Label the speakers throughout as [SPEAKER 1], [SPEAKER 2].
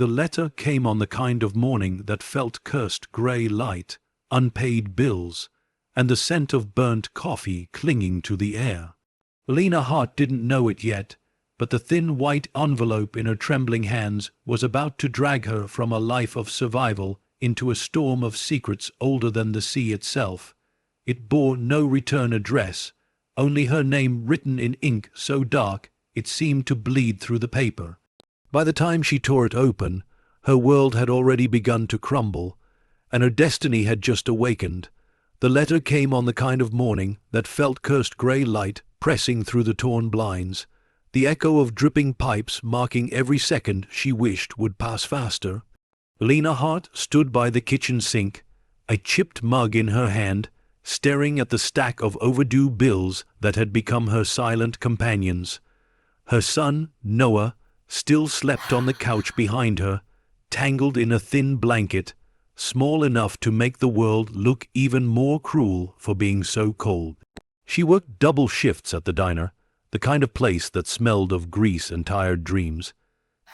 [SPEAKER 1] The letter came on the kind of morning that felt cursed grey light, unpaid bills, and the scent of burnt coffee clinging to the air. Lena Hart didn't know it yet, but the thin white envelope in her trembling hands was about to drag her from a life of survival into a storm of secrets older than the sea itself. It bore no return address, only her name written in ink so dark it seemed to bleed through the paper. By the time she tore it open, her world had already begun to crumble, and her destiny had just awakened. The letter came on the kind of morning that felt cursed grey light pressing through the torn blinds, the echo of dripping pipes marking every second she wished would pass faster. Lena Hart stood by the kitchen sink, a chipped mug in her hand, staring at the stack of overdue bills that had become her silent companions. Her son, Noah, still slept on the couch behind her, tangled in a thin blanket, small enough to make the world look even more cruel for being so cold. She worked double shifts at the diner, the kind of place that smelled of grease and tired dreams.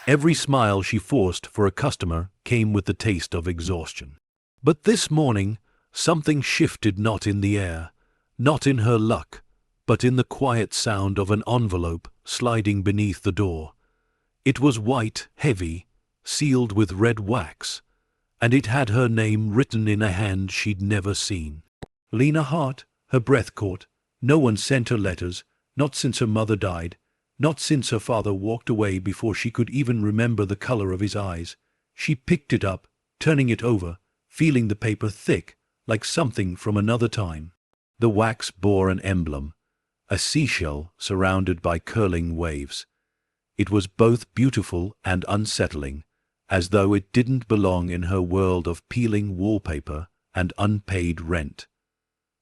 [SPEAKER 1] Every smile she forced for a customer came with the taste of exhaustion. But this morning, something shifted, not in the air, not in her luck, but in the quiet sound of an envelope sliding beneath the door. It was white, heavy, sealed with red wax, and it had her name written in a hand she'd never seen. Lena Hart, her breath caught. No one sent her letters, not since her mother died, not since her father walked away before she could even remember the color of his eyes. She picked it up, turning it over, feeling the paper thick, like something from another time. The wax bore an emblem, a seashell surrounded by curling waves. It was both beautiful and unsettling, as though it didn't belong in her world of peeling wallpaper and unpaid rent.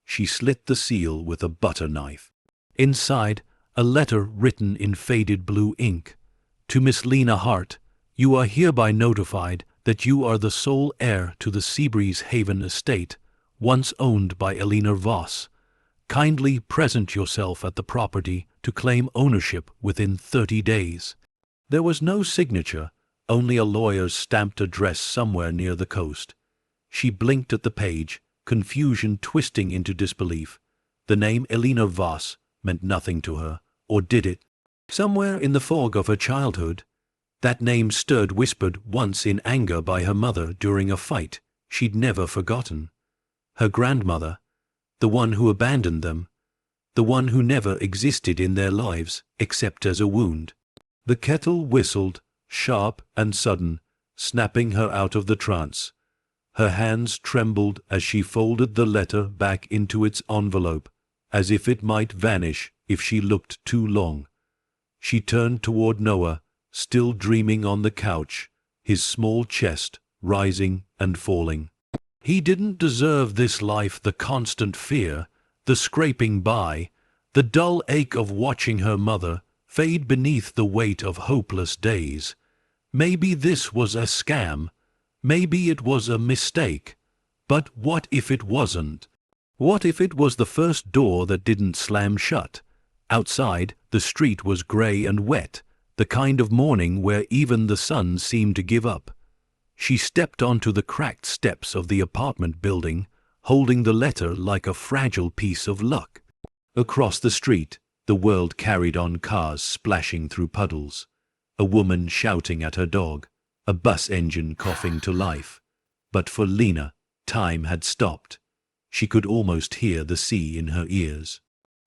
[SPEAKER 1] She slit the seal with a butter knife. Inside, a letter written in faded blue ink. To Miss Lena Hart, you are hereby notified that you are the sole heir to the Seabreeze Haven estate, once owned by Elena Voss. Kindly present yourself at the property to claim ownership within 30 days. There was no signature, only a lawyer's stamped address somewhere near the coast. She blinked at the page, confusion twisting into disbelief. The name Elena Voss meant nothing to her, or did it? Somewhere in the fog of her childhood, that name stirred whispered once in anger by her mother during a fight she'd never forgotten. Her grandmother, the one who abandoned them, the one who never existed in their lives except as a wound. The kettle whistled, sharp and sudden, snapping her out of the trance. Her hands trembled as she folded the letter back into its envelope, as if it might vanish if she looked too long. She turned toward Noah, still dreaming on the couch, his small chest rising and falling. He didn't deserve this life, the constant fear, the scraping by, the dull ache of watching her mother fade beneath the weight of hopeless days. Maybe this was a scam. Maybe it was a mistake. But what if it wasn't? What if it was the first door that didn't slam shut? Outside, the street was grey and wet, the kind of morning where even the sun seemed to give up. She stepped onto the cracked steps of the apartment building, holding the letter like a fragile piece of luck. Across the street, the world carried on, cars splashing through puddles, a woman shouting at her dog, a bus engine coughing to life. But for Lena, time had stopped. She could almost hear the sea in her ears.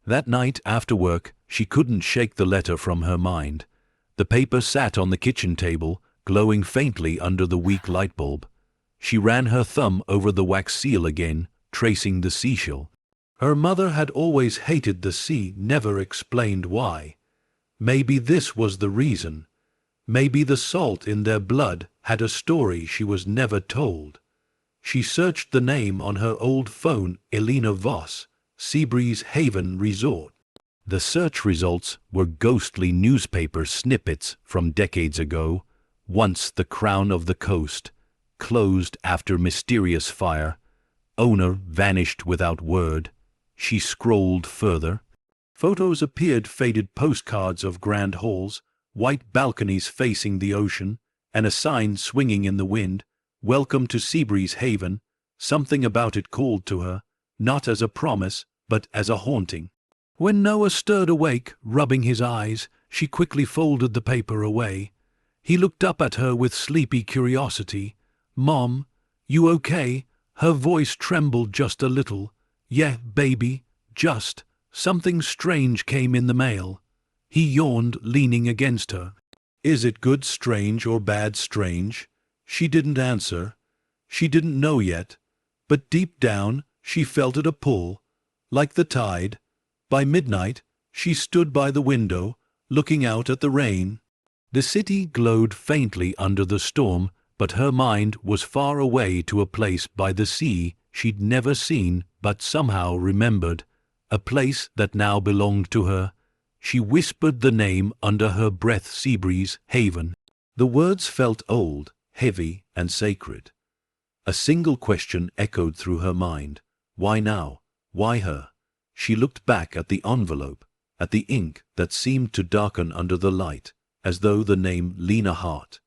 [SPEAKER 1] That night after work, she couldn't shake the letter from her mind. The paper sat on the kitchen table, glowing faintly under the weak light bulb. She ran her thumb over the wax seal again, tracing the seashell. Her mother had always hated the sea, never explained why. Maybe this was the reason. Maybe the salt in their blood had a story she was never told. She searched the name on her old phone, Elena Voss, Seabreeze Haven Resort. The search results were ghostly newspaper snippets from decades ago. Once the crown of the coast, closed after mysterious fire. Owner vanished without word. She scrolled further. Photos appeared, faded postcards of grand halls, white balconies facing the ocean, and a sign swinging in the wind, "Welcome to Seabreeze Haven." Something about it called to her, not as a promise, but as a haunting. When Noah stirred awake, rubbing his eyes, she quickly folded the paper away. He looked up at her with sleepy curiosity. "Mom, you okay?" Her voice trembled just a little. "Yeah, baby, just. Something strange came in the mail." He yawned, leaning against her. "Is it good strange or bad strange?" She didn't answer. She didn't know yet. But deep down, she felt it a pull, like the tide. By midnight, she stood by the window, looking out at the rain. The city glowed faintly under the storm, but her mind was far away to a place by the sea she'd never seen but somehow remembered, a place that now belonged to her. She whispered the name under her breath, Seabreeze Haven. The words felt old, heavy, and sacred. A single question echoed through her mind. Why now? Why her? She looked back at the envelope, at the ink that seemed to darken under the light, as though the name Lena Hart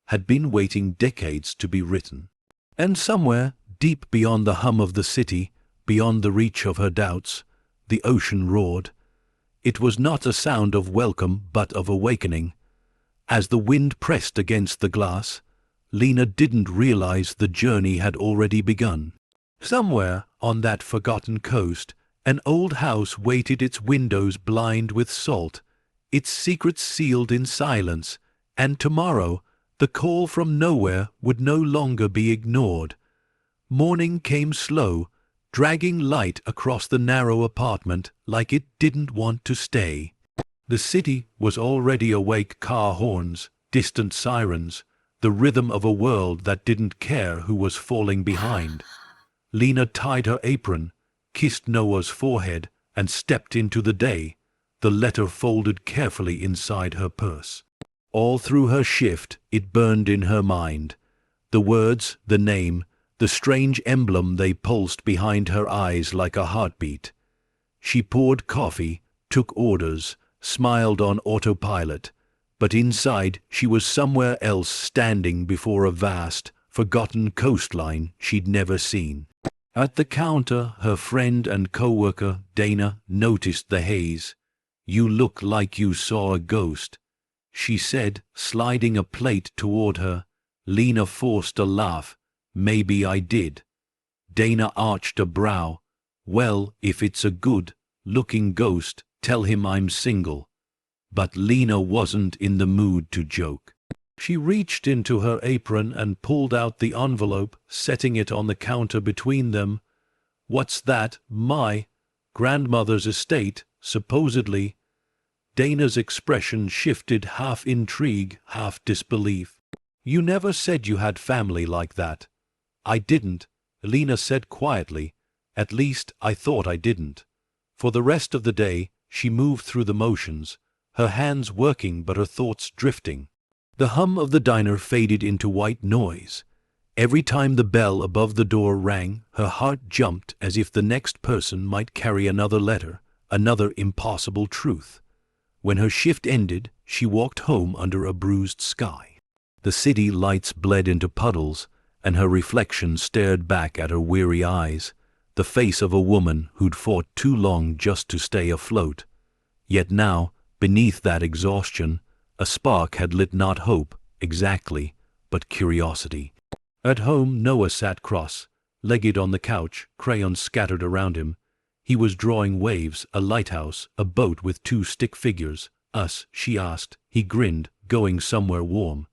[SPEAKER 1] had been waiting decades to be written. And somewhere, deep beyond the hum of the city, beyond the reach of her doubts, the ocean roared. It was not a sound of welcome but of awakening. As the wind pressed against the glass, Lena didn't realize the journey had already begun. Somewhere on that forgotten coast, an old house waited, its windows blind with salt, its secrets sealed in silence, and tomorrow the call from nowhere would no longer be ignored. Morning came slow, dragging light across the narrow apartment like it didn't want to stay. The city was already awake, car horns, distant sirens, the rhythm of a world that didn't care who was falling behind. Lena tied her apron, kissed Noah's forehead, and stepped into the day, the letter folded carefully inside her purse. All through her shift it burned in her mind. The words, the name, the strange emblem, they pulsed behind her eyes like a heartbeat. She poured coffee, took orders, smiled on autopilot, but inside she was somewhere else, standing before a vast, forgotten coastline she'd never seen. At the counter, her friend and co-worker, Dana, noticed the haze. "You look like you saw a ghost," she said, sliding a plate toward her. Lena forced a laugh. "Maybe I did." Dana arched a brow. "Well, if it's a good-looking ghost, tell him I'm single." But Lena wasn't in the mood to joke. She reached into her apron and pulled out the envelope, setting it on the counter between them. "What's that?" "My grandmother's estate, supposedly." Dana's expression shifted, half intrigue, half disbelief. "You never said you had family like that." "I didn't," Lena said quietly. "At least, I thought I didn't." For the rest of the day, she moved through the motions, her hands working but her thoughts drifting. The hum of the diner faded into white noise. Every time the bell above the door rang, her heart jumped as if the next person might carry another letter, another impossible truth. When her shift ended, she walked home under a bruised sky. The city lights bled into puddles, and her reflection stared back at her weary eyes, the face of a woman who'd fought too long just to stay afloat. Yet now, beneath that exhaustion, a spark had lit, not hope, exactly, but curiosity. At home, Noah sat cross-legged on the couch, crayons scattered around him. He was drawing waves, a lighthouse, a boat with two stick figures. "Us?" she asked. He grinned, "Going somewhere warm."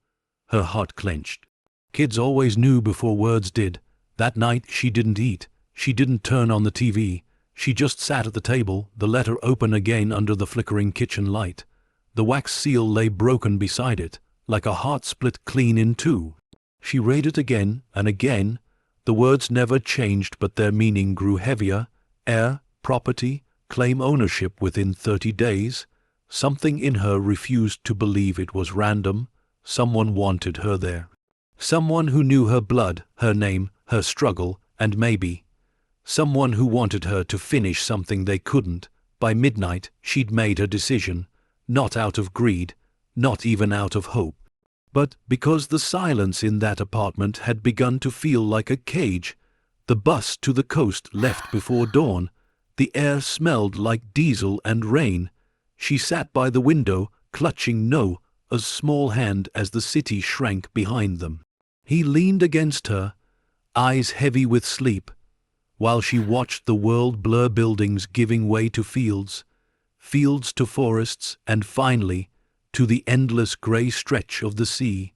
[SPEAKER 1] Her heart clenched. Kids always knew before words did. That night she didn't eat. She didn't turn on the TV. She just sat at the table, the letter open again under the flickering kitchen light. The wax seal lay broken beside it, like a heart split clean in two. She read it again and again. The words never changed, but their meaning grew heavier. Heir, property, claim ownership within 30 days. Something in her refused to believe it was random. Someone wanted her there. Someone who knew her blood, her name, her struggle, and maybe someone who wanted her to finish something they couldn't. By midnight, she'd made her decision, not out of greed, not even out of hope. But because the silence in that apartment had begun to feel like a cage, the bus to the coast left before dawn, the air smelled like diesel and rain. She sat by the window, clutching Noah's small hand as the city shrank behind them. He leaned against her, eyes heavy with sleep, while she watched the world blur, buildings giving way to fields, fields to forests, and finally, to the endless grey stretch of the sea.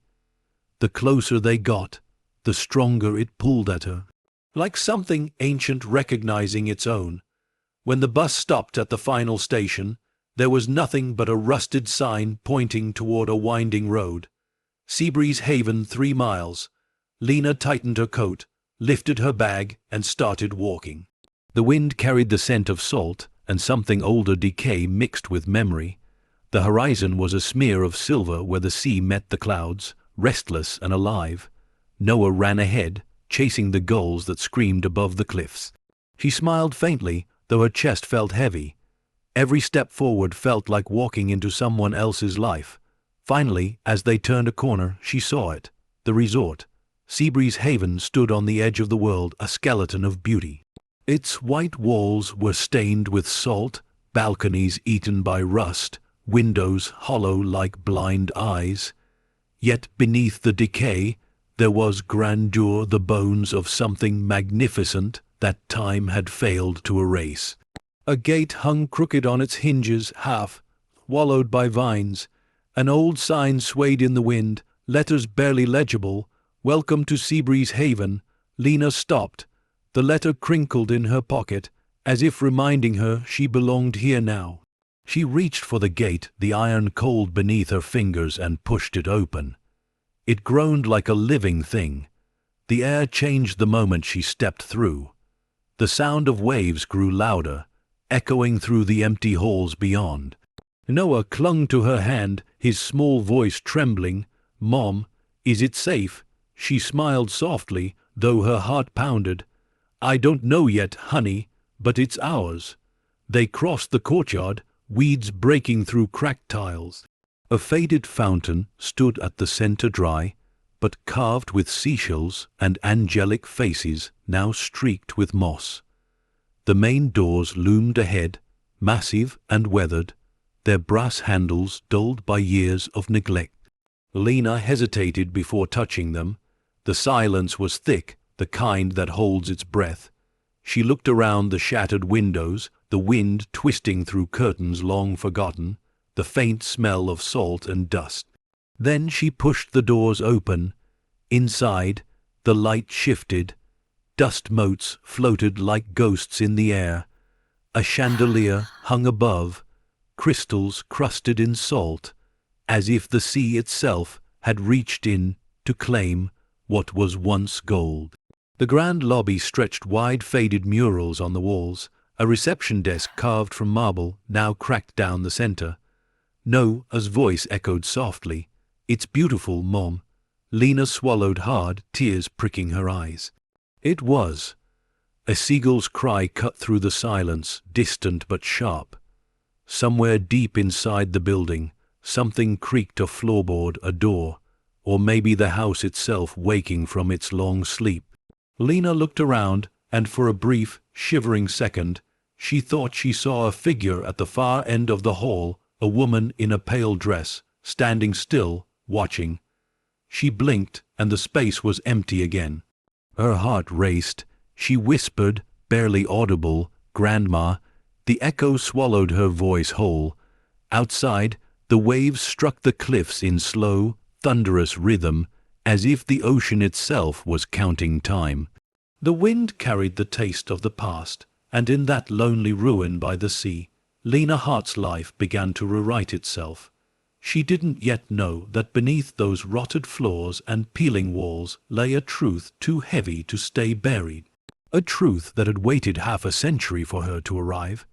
[SPEAKER 1] The closer they got, the stronger it pulled at her, like something ancient recognizing its own. When the bus stopped at the final station, there was nothing but a rusted sign pointing toward a winding road. Seabreeze Haven, 3 miles. Lena tightened her coat, lifted her bag, and started walking. The wind carried the scent of salt and something older, decay mixed with memory. The horizon was a smear of silver where the sea met the clouds, restless and alive. Noah ran ahead, chasing the gulls that screamed above the cliffs. She smiled faintly, though her chest felt heavy. Every step forward felt like walking into someone else's life. Finally, as they turned a corner, she saw it. The resort. Seabreeze Haven stood on the edge of the world, a skeleton of beauty. Its white walls were stained with salt, balconies eaten by rust, windows hollow like blind eyes. Yet beneath the decay, there was grandeur, the bones of something magnificent that time had failed to erase. A gate hung crooked on its hinges, half wallowed by vines. An old sign swayed in the wind, letters barely legible. "Welcome to Seabreeze Haven." Lena stopped. The letter crinkled in her pocket, as if reminding her she belonged here now. She reached for the gate, the iron cold beneath her fingers, and pushed it open. It groaned like a living thing. The air changed the moment she stepped through. The sound of waves grew louder, echoing through the empty halls beyond. Noah clung to her hand, his small voice trembling. "Mom, is it safe?" She smiled softly, though her heart pounded. "I don't know yet, honey, but it's ours." They crossed the courtyard, weeds breaking through cracked tiles. A faded fountain stood at the center, dry, but carved with seashells and angelic faces now streaked with moss. The main doors loomed ahead, massive and weathered, their brass handles dulled by years of neglect. Lena hesitated before touching them. The silence was thick, the kind that holds its breath. She looked around the shattered windows, the wind twisting through curtains long forgotten, the faint smell of salt and dust. Then she pushed the doors open. Inside, the light shifted. Dust motes floated like ghosts in the air. A chandelier hung above, crystals crusted in salt, as if the sea itself had reached in to claim what was once gold. The grand lobby stretched wide, faded murals on the walls, a reception desk carved from marble now cracked down the center. Noah's voice echoed softly. "It's beautiful, Mom." Lena swallowed hard, tears pricking her eyes. It was. A seagull's cry cut through the silence, distant but sharp. Somewhere deep inside the building, something creaked, a floorboard, a door, or maybe the house itself waking from its long sleep. Lena looked around, and for a brief, shivering second, she thought she saw a figure at the far end of the hall, a woman in a pale dress, standing still, watching. She blinked, and the space was empty again. Her heart raced. She whispered, barely audible, "Grandma." The echo swallowed her voice whole. Outside, the waves struck the cliffs in slow, thunderous rhythm, as if the ocean itself was counting time. The wind carried the taste of the past, and in that lonely ruin by the sea, Lena Hart's life began to rewrite itself. She didn't yet know that beneath those rotted floors and peeling walls lay a truth too heavy to stay buried, a truth that had waited half a century for her to arrive.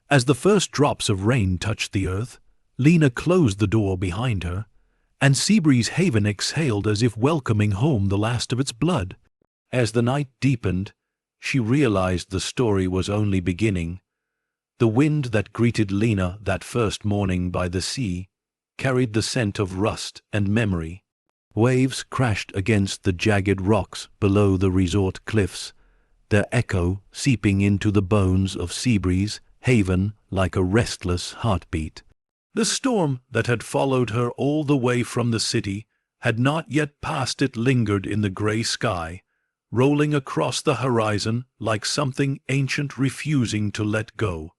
[SPEAKER 1] As the first drops of rain touched the earth, Lena closed the door behind her, and Seabreeze Haven exhaled as if welcoming home the last of its blood. As the night deepened, she realized the story was only beginning. The wind that greeted Lena that first morning by the sea carried the scent of rust and memory. Waves crashed against the jagged rocks below the resort cliffs, their echo seeping into the bones of Seabreeze Haven like a restless heartbeat. The storm that had followed her all the way from the city had not yet passed. It lingered in the gray sky, rolling across the horizon like something ancient refusing to let go.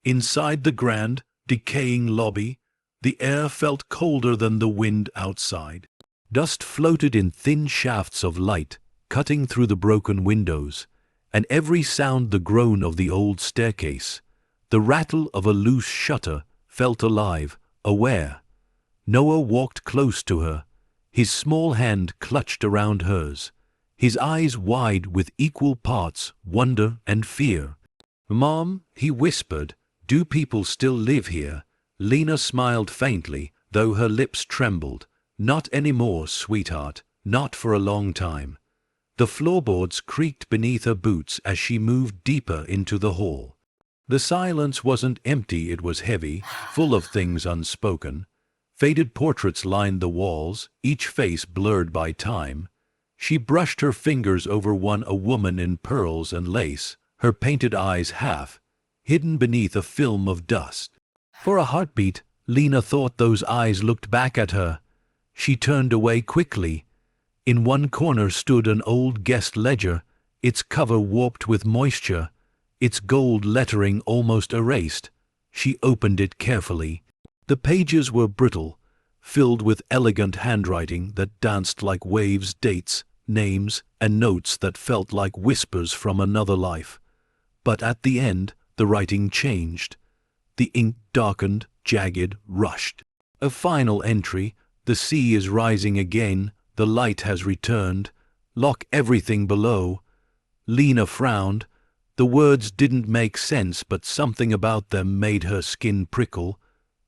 [SPEAKER 1] Inside the grand, decaying lobby, the air felt colder than the wind outside. Dust floated in thin shafts of light, cutting through the broken windows, and every sound, the groan of the old staircase, the rattle of a loose shutter, felt alive, aware. Noah walked close to her, his small hand clutched around hers, his eyes wide with equal parts wonder and fear. "Mom," he whispered, "do people still live here?" Lena smiled faintly, though her lips trembled. "Not anymore, sweetheart, not for a long time." The floorboards creaked beneath her boots as she moved deeper into the hall. The silence wasn't empty, it was heavy, full of things unspoken. Faded portraits lined the walls, each face blurred by time. She brushed her fingers over one, a woman in pearls and lace, her painted eyes half hidden beneath a film of dust. For a heartbeat, Lena thought those eyes looked back at her. She turned away quickly. In one corner stood an old guest ledger, its cover warped with moisture, its gold lettering almost erased. She opened it carefully. The pages were brittle, filled with elegant handwriting that danced like waves, dates, names, and notes that felt like whispers from another life. But at the end, the writing changed. The ink darkened, jagged, rushed. A final entry: "The sea is rising again, the light has returned. Lock everything below." Lena frowned. The words didn't make sense, but something about them made her skin prickle.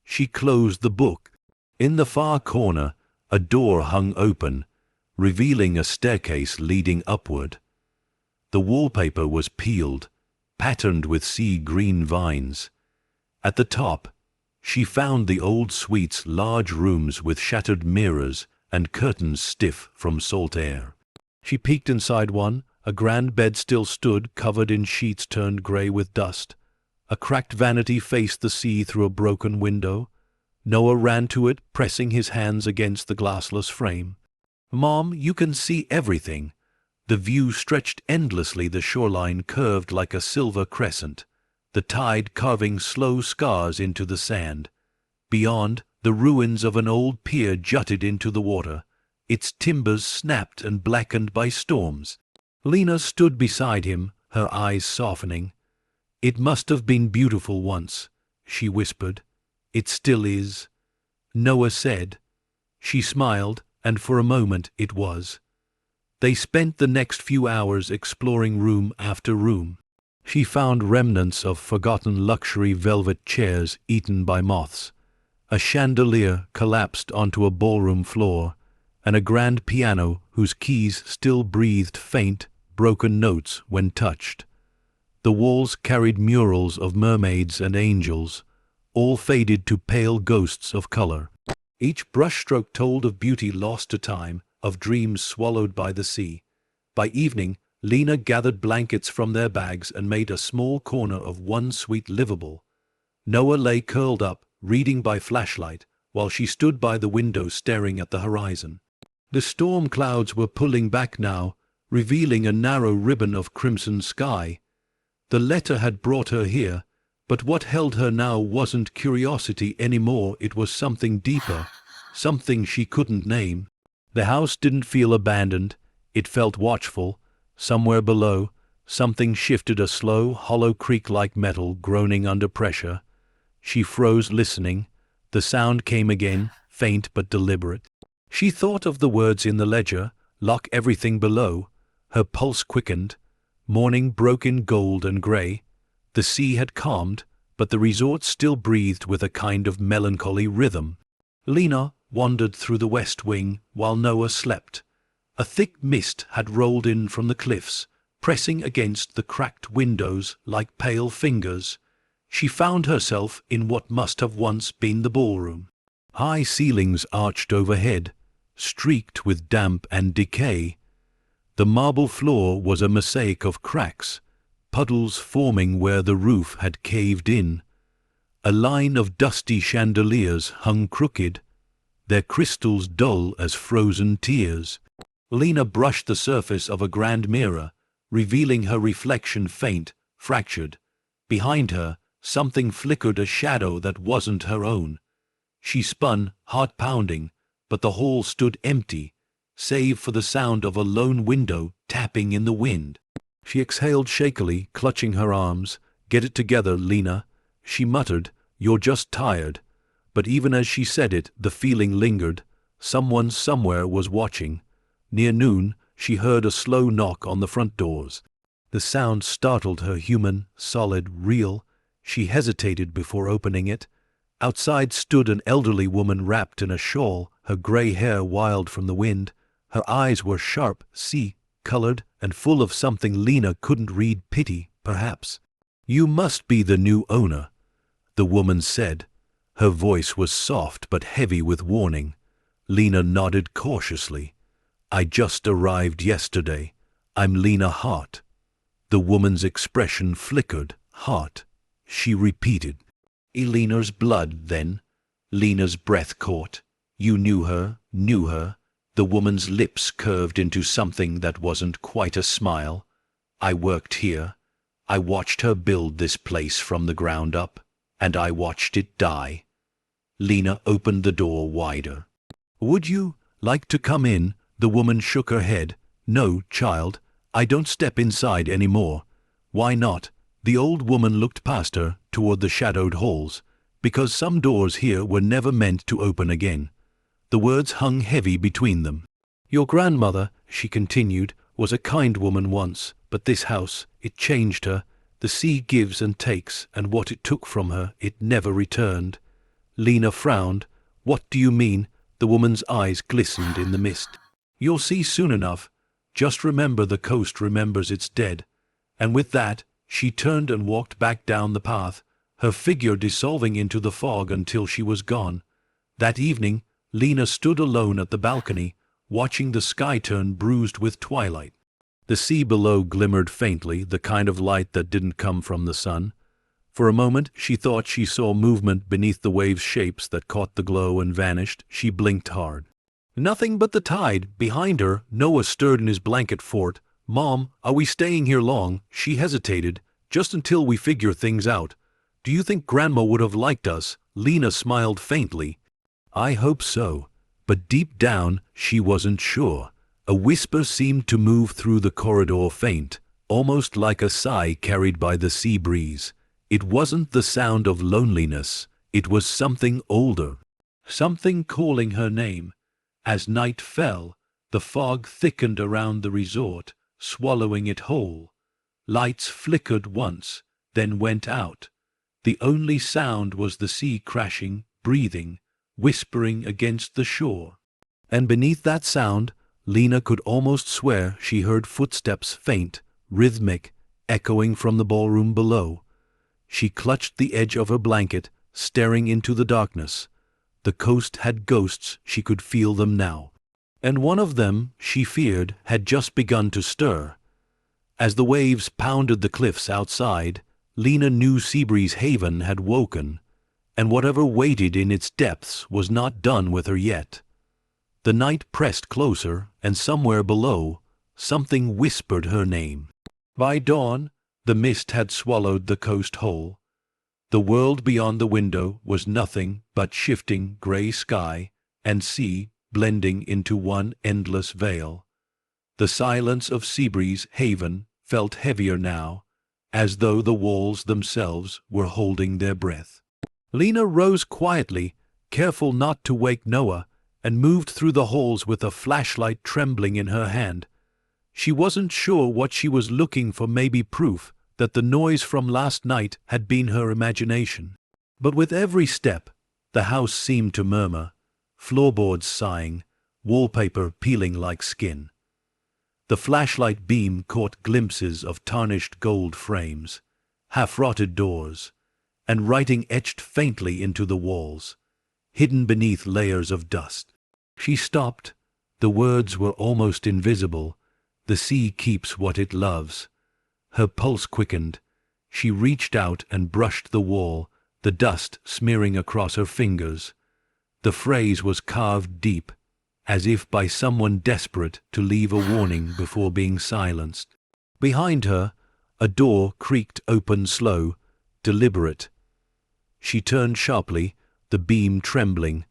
[SPEAKER 1] She closed the book. In the far corner, a door hung open, revealing a staircase leading upward. The wallpaper was peeled, patterned with sea green vines. At the top, she found the old suite's large rooms with shattered mirrors and curtains stiff from salt air. She peeked inside one. A grand bed still stood, covered in sheets turned gray with dust. A cracked vanity faced the sea through a broken window. Noah ran to it, pressing his hands against the glassless frame. "Mom, you can see everything." The view stretched endlessly, the shoreline curved like a silver crescent, the tide carving slow scars into the sand. Beyond, the ruins of an old pier jutted into the water, its timbers snapped and blackened by storms. Lena stood beside him, her eyes softening. "It must have been beautiful once," she whispered. "It still is," Noah said. She smiled, and for a moment it was. They spent the next few hours exploring room after room. She found remnants of forgotten luxury velvet chairs eaten by moths, a chandelier collapsed onto a ballroom floor, and a grand piano whose keys still breathed faint, broken notes when touched. The walls carried murals of mermaids and angels, all faded to pale ghosts of color. Each brushstroke told of beauty lost to time, of dreams swallowed by the sea. By evening, Lena gathered blankets from their bags and made a small corner of one suite livable. Noah lay curled up, reading by flashlight, while she stood by the window staring at the horizon. The storm clouds were pulling back now, revealing a narrow ribbon of crimson sky. The letter had brought her here, but what held her now wasn't curiosity anymore, it was something deeper, something she couldn't name. The house didn't feel abandoned, it felt watchful. Somewhere below, something shifted, a slow, hollow creak like metal groaning under pressure. She froze, listening. The sound came again, faint but deliberate. She thought of the words in the ledger, "Lock everything below." Her pulse quickened. Morning broke in gold and gray. The sea had calmed, but the resort still breathed with a kind of melancholy rhythm. Lena wandered through the west wing while Noah slept. A thick mist had rolled in from the cliffs, pressing against the cracked windows like pale fingers. She found herself in what must have once been the ballroom. High ceilings arched overhead, streaked with damp and decay. The marble floor was a mosaic of cracks, puddles forming where the roof had caved in. A line of dusty chandeliers hung crooked, their crystals dull as frozen tears. Lena brushed the surface of a grand mirror, revealing her reflection faint, fractured. Behind her, something flickered, a shadow that wasn't her own. She spun, heart pounding, but the hall stood empty, save for the sound of a lone window tapping in the wind. She exhaled shakily, clutching her arms. "Get it together, Lena," she muttered. "You're just tired." But even as she said it, the feeling lingered. Someone somewhere was watching. Near noon, she heard a slow knock on the front doors. The sound startled her, human, solid, real. She hesitated before opening it. Outside stood an elderly woman wrapped in a shawl, her gray hair wild from the wind. Her eyes were sharp, sea-colored, and full of something Lena couldn't read. Pity, perhaps. "You must be the new owner," the woman said. Her voice was soft but heavy with warning. Lena nodded cautiously. "I just arrived yesterday. I'm Lena Hart." The woman's expression flickered. "Hart," she repeated. "Elena's blood, then?" Lena's breath caught. "You knew her, knew her?" The woman's lips curved into something that wasn't quite a smile. "I worked here. I watched her build this place from the ground up, and I watched it die." Lena opened the door wider. "Would you like to come in?" The woman shook her head. "No, child, I don't step inside any more." "Why not?" The old woman looked past her, toward the shadowed halls. "Because some doors here were never meant to open again." The words hung heavy between them. "Your grandmother," she continued, "was a kind woman once, but this house, it changed her. The sea gives and takes, and what it took from her, it never returned." Lena frowned. "What do you mean?" The woman's eyes glistened in the mist. "You'll see soon enough. Just remember the coast remembers its dead." And with that, she turned and walked back down the path, her figure dissolving into the fog until she was gone. That evening, Lena stood alone at the balcony, watching the sky turn bruised with twilight. The sea below glimmered faintly, the kind of light that didn't come from the sun. For a moment, she thought she saw movement beneath the waves, shapes that caught the glow and vanished. She blinked hard. Nothing but the tide. Behind her, Noah stirred in his blanket fort. "Mom, are we staying here long?" She hesitated. "Just until we figure things out." "Do you think Grandma would have liked us?" Lena smiled faintly. "I hope so." But deep down, she wasn't sure. A whisper seemed to move through the corridor, faint, almost like a sigh carried by the sea breeze. It wasn't the sound of loneliness. It was something older. Something calling her name. As night fell, the fog thickened around the resort, swallowing it whole. Lights flickered once, then went out. The only sound was the sea crashing, breathing, whispering against the shore. And beneath that sound, Lena could almost swear she heard footsteps, faint, rhythmic, echoing from the ballroom below. She clutched the edge of her blanket, staring into the darkness. The coast had ghosts, she could feel them now. And one of them, she feared, had just begun to stir. As the waves pounded the cliffs outside, Lena knew Seabreeze Haven had woken, and whatever waited in its depths was not done with her yet. The night pressed closer, and somewhere below, something whispered her name. By dawn, the mist had swallowed the coast whole. The world beyond the window was nothing but shifting gray sky and sea blending into one endless veil. The silence of Seabreeze Haven felt heavier now, as though the walls themselves were holding their breath. Lena rose quietly, careful not to wake Noah, and moved through the halls with a flashlight trembling in her hand. She wasn't sure what she was looking for, maybe proof that the noise from last night had been her imagination. But with every step, the house seemed to murmur, floorboards sighing, wallpaper peeling like skin. The flashlight beam caught glimpses of tarnished gold frames, half-rotted doors, and writing etched faintly into the walls, hidden beneath layers of dust. She stopped, The words were almost invisible. The sea keeps what it loves. Her pulse quickened. She reached out and brushed the wall, the dust smearing across her fingers. The phrase was carved deep, as if by someone desperate to leave a warning before being silenced. Behind her, a door creaked open slow, deliberate. She turned sharply, the beam trembling.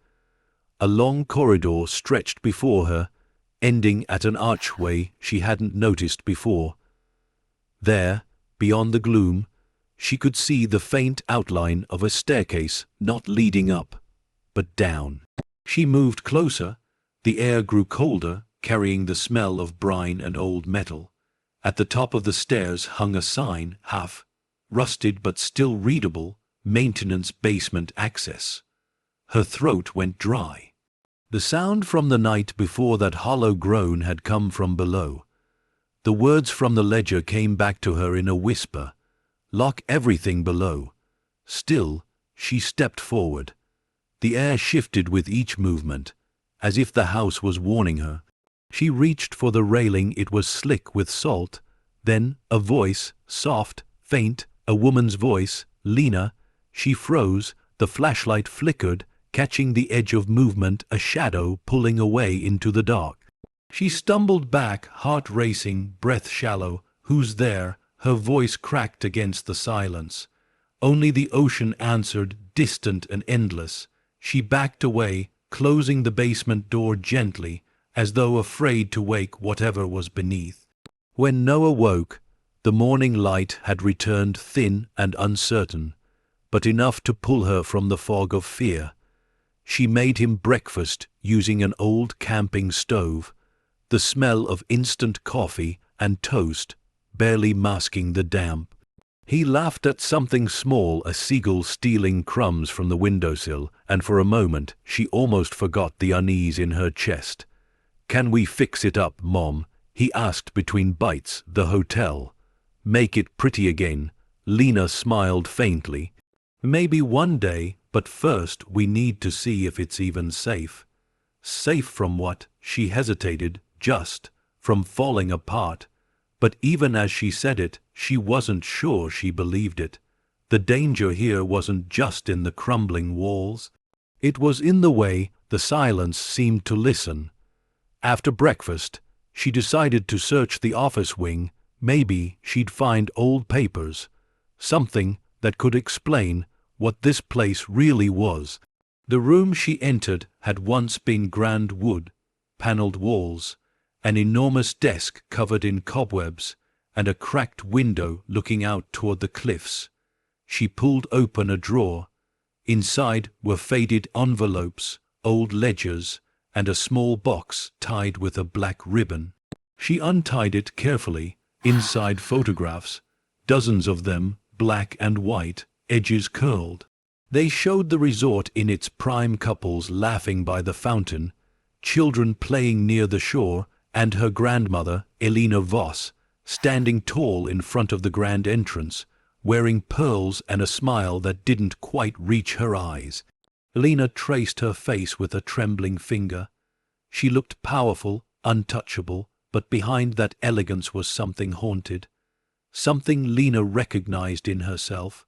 [SPEAKER 1] A long corridor stretched before her, ending at an archway she hadn't noticed before. There, beyond the gloom, she could see the faint outline of a staircase not leading up, but down. She moved closer. The air grew colder, carrying the smell of brine and old metal. At the top of the stairs hung a sign, half rusted but still readable, Maintenance Basement Access. Her throat went dry. The sound from the night before, that hollow groan, had come from below. The words from the ledger came back to her in a whisper. Lock everything below. Still, she stepped forward. The air shifted with each movement, as if the house was warning her. She reached for the railing. It was slick with salt. Then a voice, soft, faint, a woman's voice. Lena. She froze. The flashlight flickered, catching the edge of movement, a shadow pulling away into the dark. She stumbled back, heart racing, breath shallow. Who's there? Her voice cracked against the silence. Only the ocean answered, distant and endless. She backed away, closing the basement door gently, as though afraid to wake whatever was beneath. When Noah woke, the morning light had returned, thin and uncertain, but enough to pull her from the fog of fear. She made him breakfast using an old camping stove, the smell of instant coffee and toast barely masking the damp. He laughed at something small, a seagull stealing crumbs from the windowsill, and for a moment she almost forgot the unease in her chest. "Can we fix it up, Mom?" he asked between bites. "The hotel. Make it pretty again." Lena smiled faintly. "Maybe one day, but first we need to see if it's even safe." Safe from what? She hesitated. Just from falling apart. But even as she said it, she wasn't sure she believed it. The danger here wasn't just in the crumbling walls. It was in the way the silence seemed to listen. After breakfast, she decided to search the office wing. Maybe she'd find old papers, something that could explain what this place really was. The room she entered had once been grand wood, paneled walls, an enormous desk covered in cobwebs, and a cracked window looking out toward the cliffs. She pulled open a drawer. Inside were faded envelopes, old ledgers, and a small box tied with a black ribbon. She untied it carefully. Inside, photographs, dozens of them, black and white, edges curled. They showed the resort in its prime, couples laughing by the fountain, children playing near the shore, and her grandmother, Elena Voss, standing tall in front of the grand entrance, wearing pearls and a smile that didn't quite reach her eyes. Elena traced her face with a trembling finger. She looked powerful, untouchable, but behind that elegance was something haunted. Something Lena recognized in herself.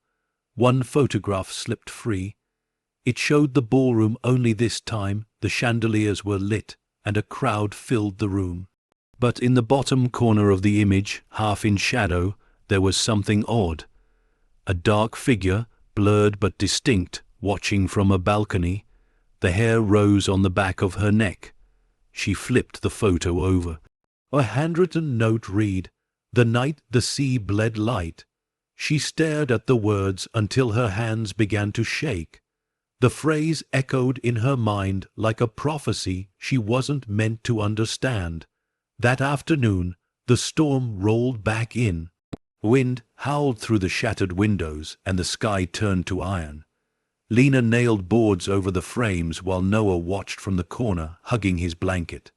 [SPEAKER 1] One photograph slipped free. It showed the ballroom, only this time the chandeliers were lit, and a crowd filled the room. But in the bottom corner of the image, half in shadow, there was something odd. A dark figure, blurred but distinct, watching from a balcony. The hair rose on the back of her neck. She flipped the photo over. A handwritten note read, "The night the sea bled light." She stared at the words until her hands began to shake. The phrase echoed in her mind like a prophecy she wasn't meant to understand. That afternoon, the storm rolled back in. Wind howled through the shattered windows, and the sky turned to iron. Lena nailed boards over the frames while Noah watched from the corner, hugging his blanket.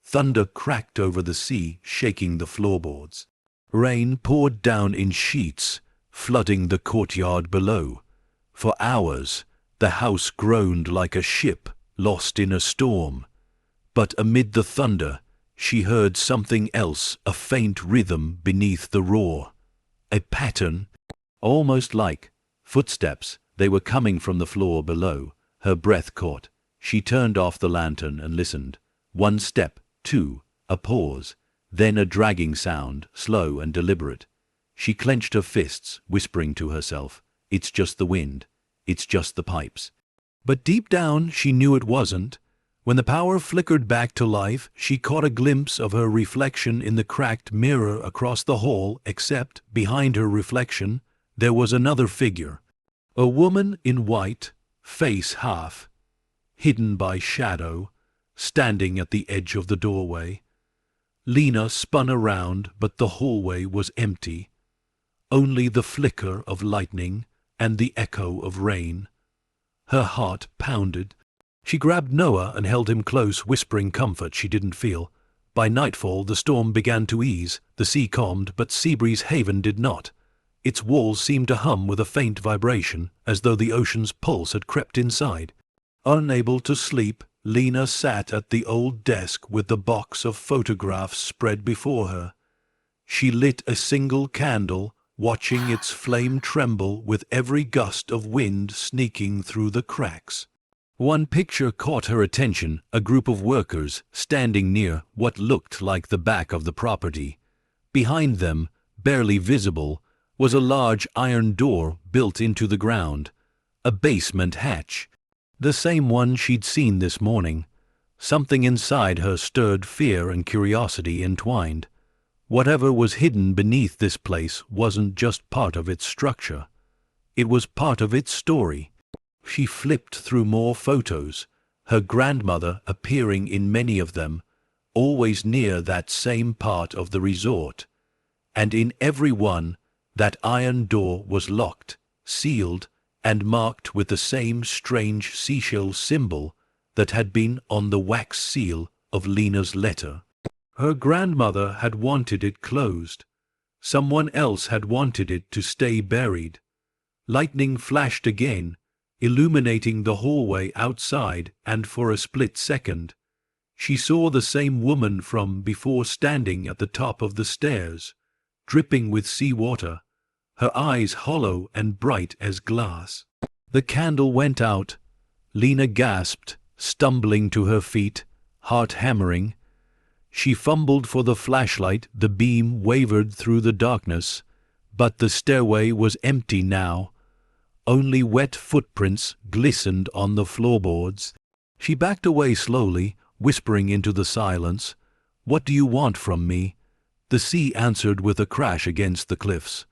[SPEAKER 1] Thunder cracked over the sea, shaking the floorboards. Rain poured down in sheets, flooding the courtyard below. For hours, the house groaned like a ship lost in a storm. But amid the thunder, she heard something else, a faint rhythm beneath the roar. A pattern, almost like footsteps. They were coming from the floor below. Her breath caught. She turned off the lantern and listened. One step, two, a pause, then a dragging sound, slow and deliberate. She clenched her fists, whispering to herself, "It's just the wind. It's just the pipes." But deep down she knew it wasn't. When the power flickered back to life, she caught a glimpse of her reflection in the cracked mirror across the hall, except, behind her reflection, there was another figure. A woman in white, face half hidden by shadow, standing at the edge of the doorway. Lena spun around, but the hallway was empty. Only the flicker of lightning and the echo of rain. Her heart pounded. She grabbed Noah and held him close, whispering comfort she didn't feel. By nightfall the storm began to ease, the sea calmed, but Seabreeze Haven did not. Its walls seemed to hum with a faint vibration, as though the ocean's pulse had crept inside. Unable to sleep, Lena sat at the old desk with the box of photographs spread before her. She lit a single candle, watching its flame tremble with every gust of wind sneaking through the cracks. One picture caught her attention, a group of workers standing near what looked like the back of the property. Behind them, barely visible, was a large iron door built into the ground, a basement hatch, the same one she'd seen this morning. Something inside her stirred fear and curiosity entwined. Whatever was hidden beneath this place wasn't just part of its structure. It was part of its story. She flipped through more photos, her grandmother appearing in many of them, always near that same part of the resort. And in every one, that iron door was locked, sealed, and marked with the same strange seashell symbol that had been on the wax seal of Lena's letter. Her grandmother had wanted it closed. Someone else had wanted it to stay buried. Lightning flashed again, illuminating the hallway outside, and for a split second, she saw the same woman from before standing at the top of the stairs, dripping with seawater, her eyes hollow and bright as glass. The candle went out. Lena gasped, stumbling to her feet, heart hammering. She fumbled for the flashlight, the beam wavered through the darkness, but the stairway was empty now. Only wet footprints glistened on the floorboards. She backed away slowly, whispering into the silence, "What do you want from me?" The sea answered with a crash against the cliffs.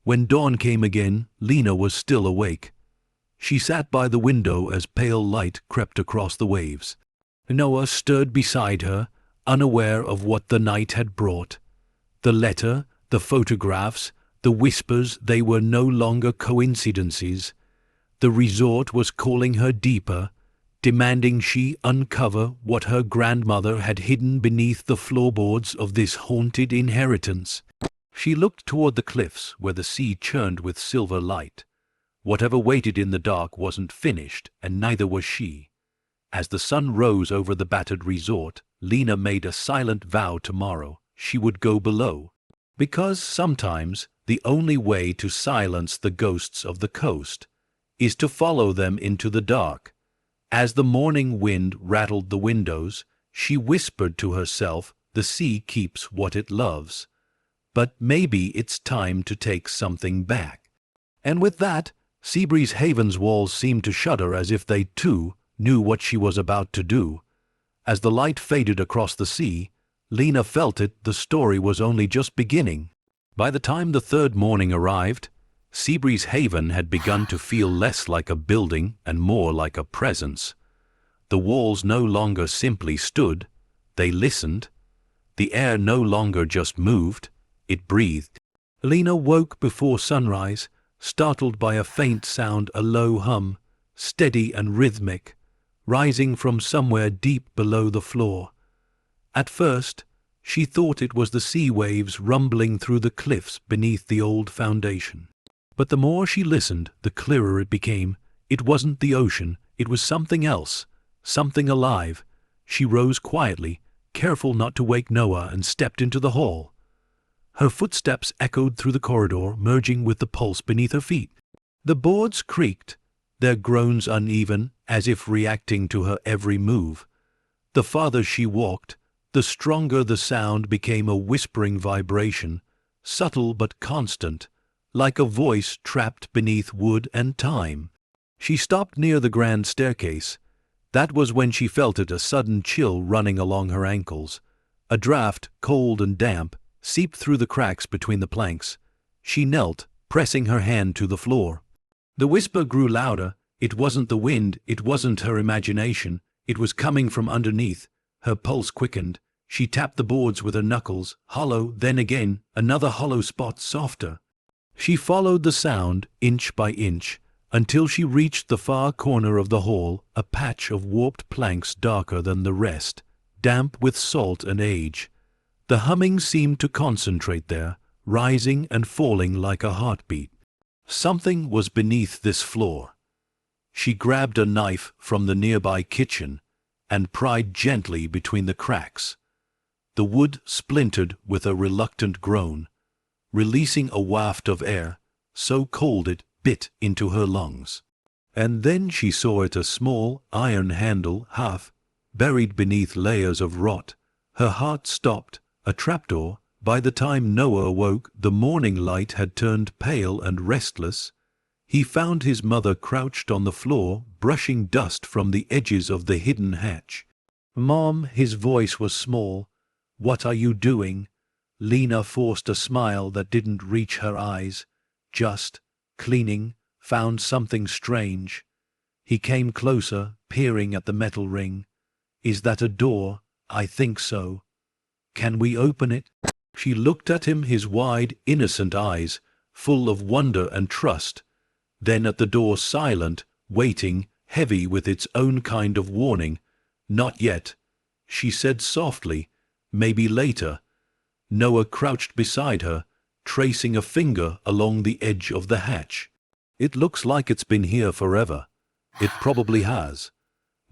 [SPEAKER 1] When dawn came again, Lena was still awake. She sat by the window as pale light crept across the waves. Noah stirred beside her, unaware of what the night had brought. The letter, the photographs, the whispers, they were no longer coincidences. The resort was calling her deeper, demanding she uncover what her grandmother had hidden beneath the floorboards of this haunted inheritance. She looked toward the cliffs where the sea churned with silver light. Whatever waited in the dark wasn't finished, and neither was she. As the sun rose over the battered resort, Lena made a silent vow tomorrow she would go below. Because sometimes the only way to silence the ghosts of the coast is to follow them into the dark. As the morning wind rattled the windows, she whispered to herself, "The sea keeps what it loves. But maybe it's time to take something back." And with that, Seabreeze Haven's walls seemed to shudder as if they, too, knew what she was about to do. As the light faded across the sea, Lena felt it, the story was only just beginning. By the time the third morning arrived, Seabreeze Haven had begun to feel less like a building and more like a presence. The walls no longer simply stood, they listened. The air no longer just moved, it breathed. Lena woke before sunrise, startled by a faint sound, a low hum, steady and rhythmic, rising from somewhere deep below the floor. At first, she thought it was the sea waves rumbling through the cliffs beneath the old foundation. But the more she listened, the clearer it became. It wasn't the ocean, it was something else, something alive. She rose quietly, careful not to wake Noah, and stepped into the hall. Her footsteps echoed through the corridor, merging with the pulse beneath her feet. The boards creaked, their groans uneven, as if reacting to her every move. The farther she walked, the stronger the sound became, a whispering vibration, subtle but constant, like a voice trapped beneath wood and time. She stopped near the grand staircase. That was when she felt it, a sudden chill running along her ankles. A draught, cold and damp, seeped through the cracks between the planks. She knelt, pressing her hand to the floor. The whisper grew louder. It wasn't the wind, it wasn't her imagination, it was coming from underneath. Her pulse quickened. She tapped the boards with her knuckles, hollow, then again, another hollow spot, softer. She followed the sound, inch by inch, until she reached the far corner of the hall, a patch of warped planks darker than the rest, damp with salt and age. The humming seemed to concentrate there, rising and falling like a heartbeat. Something was beneath this floor. She grabbed a knife from the nearby kitchen and pried gently between the cracks. The wood splintered with a reluctant groan, releasing a waft of air, so cold it bit into her lungs. And then she saw it, a small iron handle, half buried beneath layers of rot. Her heart stopped. A trapdoor. By the time Noah awoke, the morning light had turned pale and restless. He found his mother crouched on the floor, brushing dust from the edges of the hidden hatch. "Mom," his voice was small. "What are you doing?" Lena forced a smile that didn't reach her eyes. "Just cleaning. Found something strange." He came closer, peering at the metal ring. "Is that a door?" "I think so." "Can we open it?" She looked at him, his wide, innocent eyes, full of wonder and trust. Then at the door, silent, waiting, heavy with its own kind of warning. "Not yet," she said softly. "Maybe later." Noah crouched beside her, tracing a finger along the edge of the hatch. "It looks like it's been here forever." "It probably has."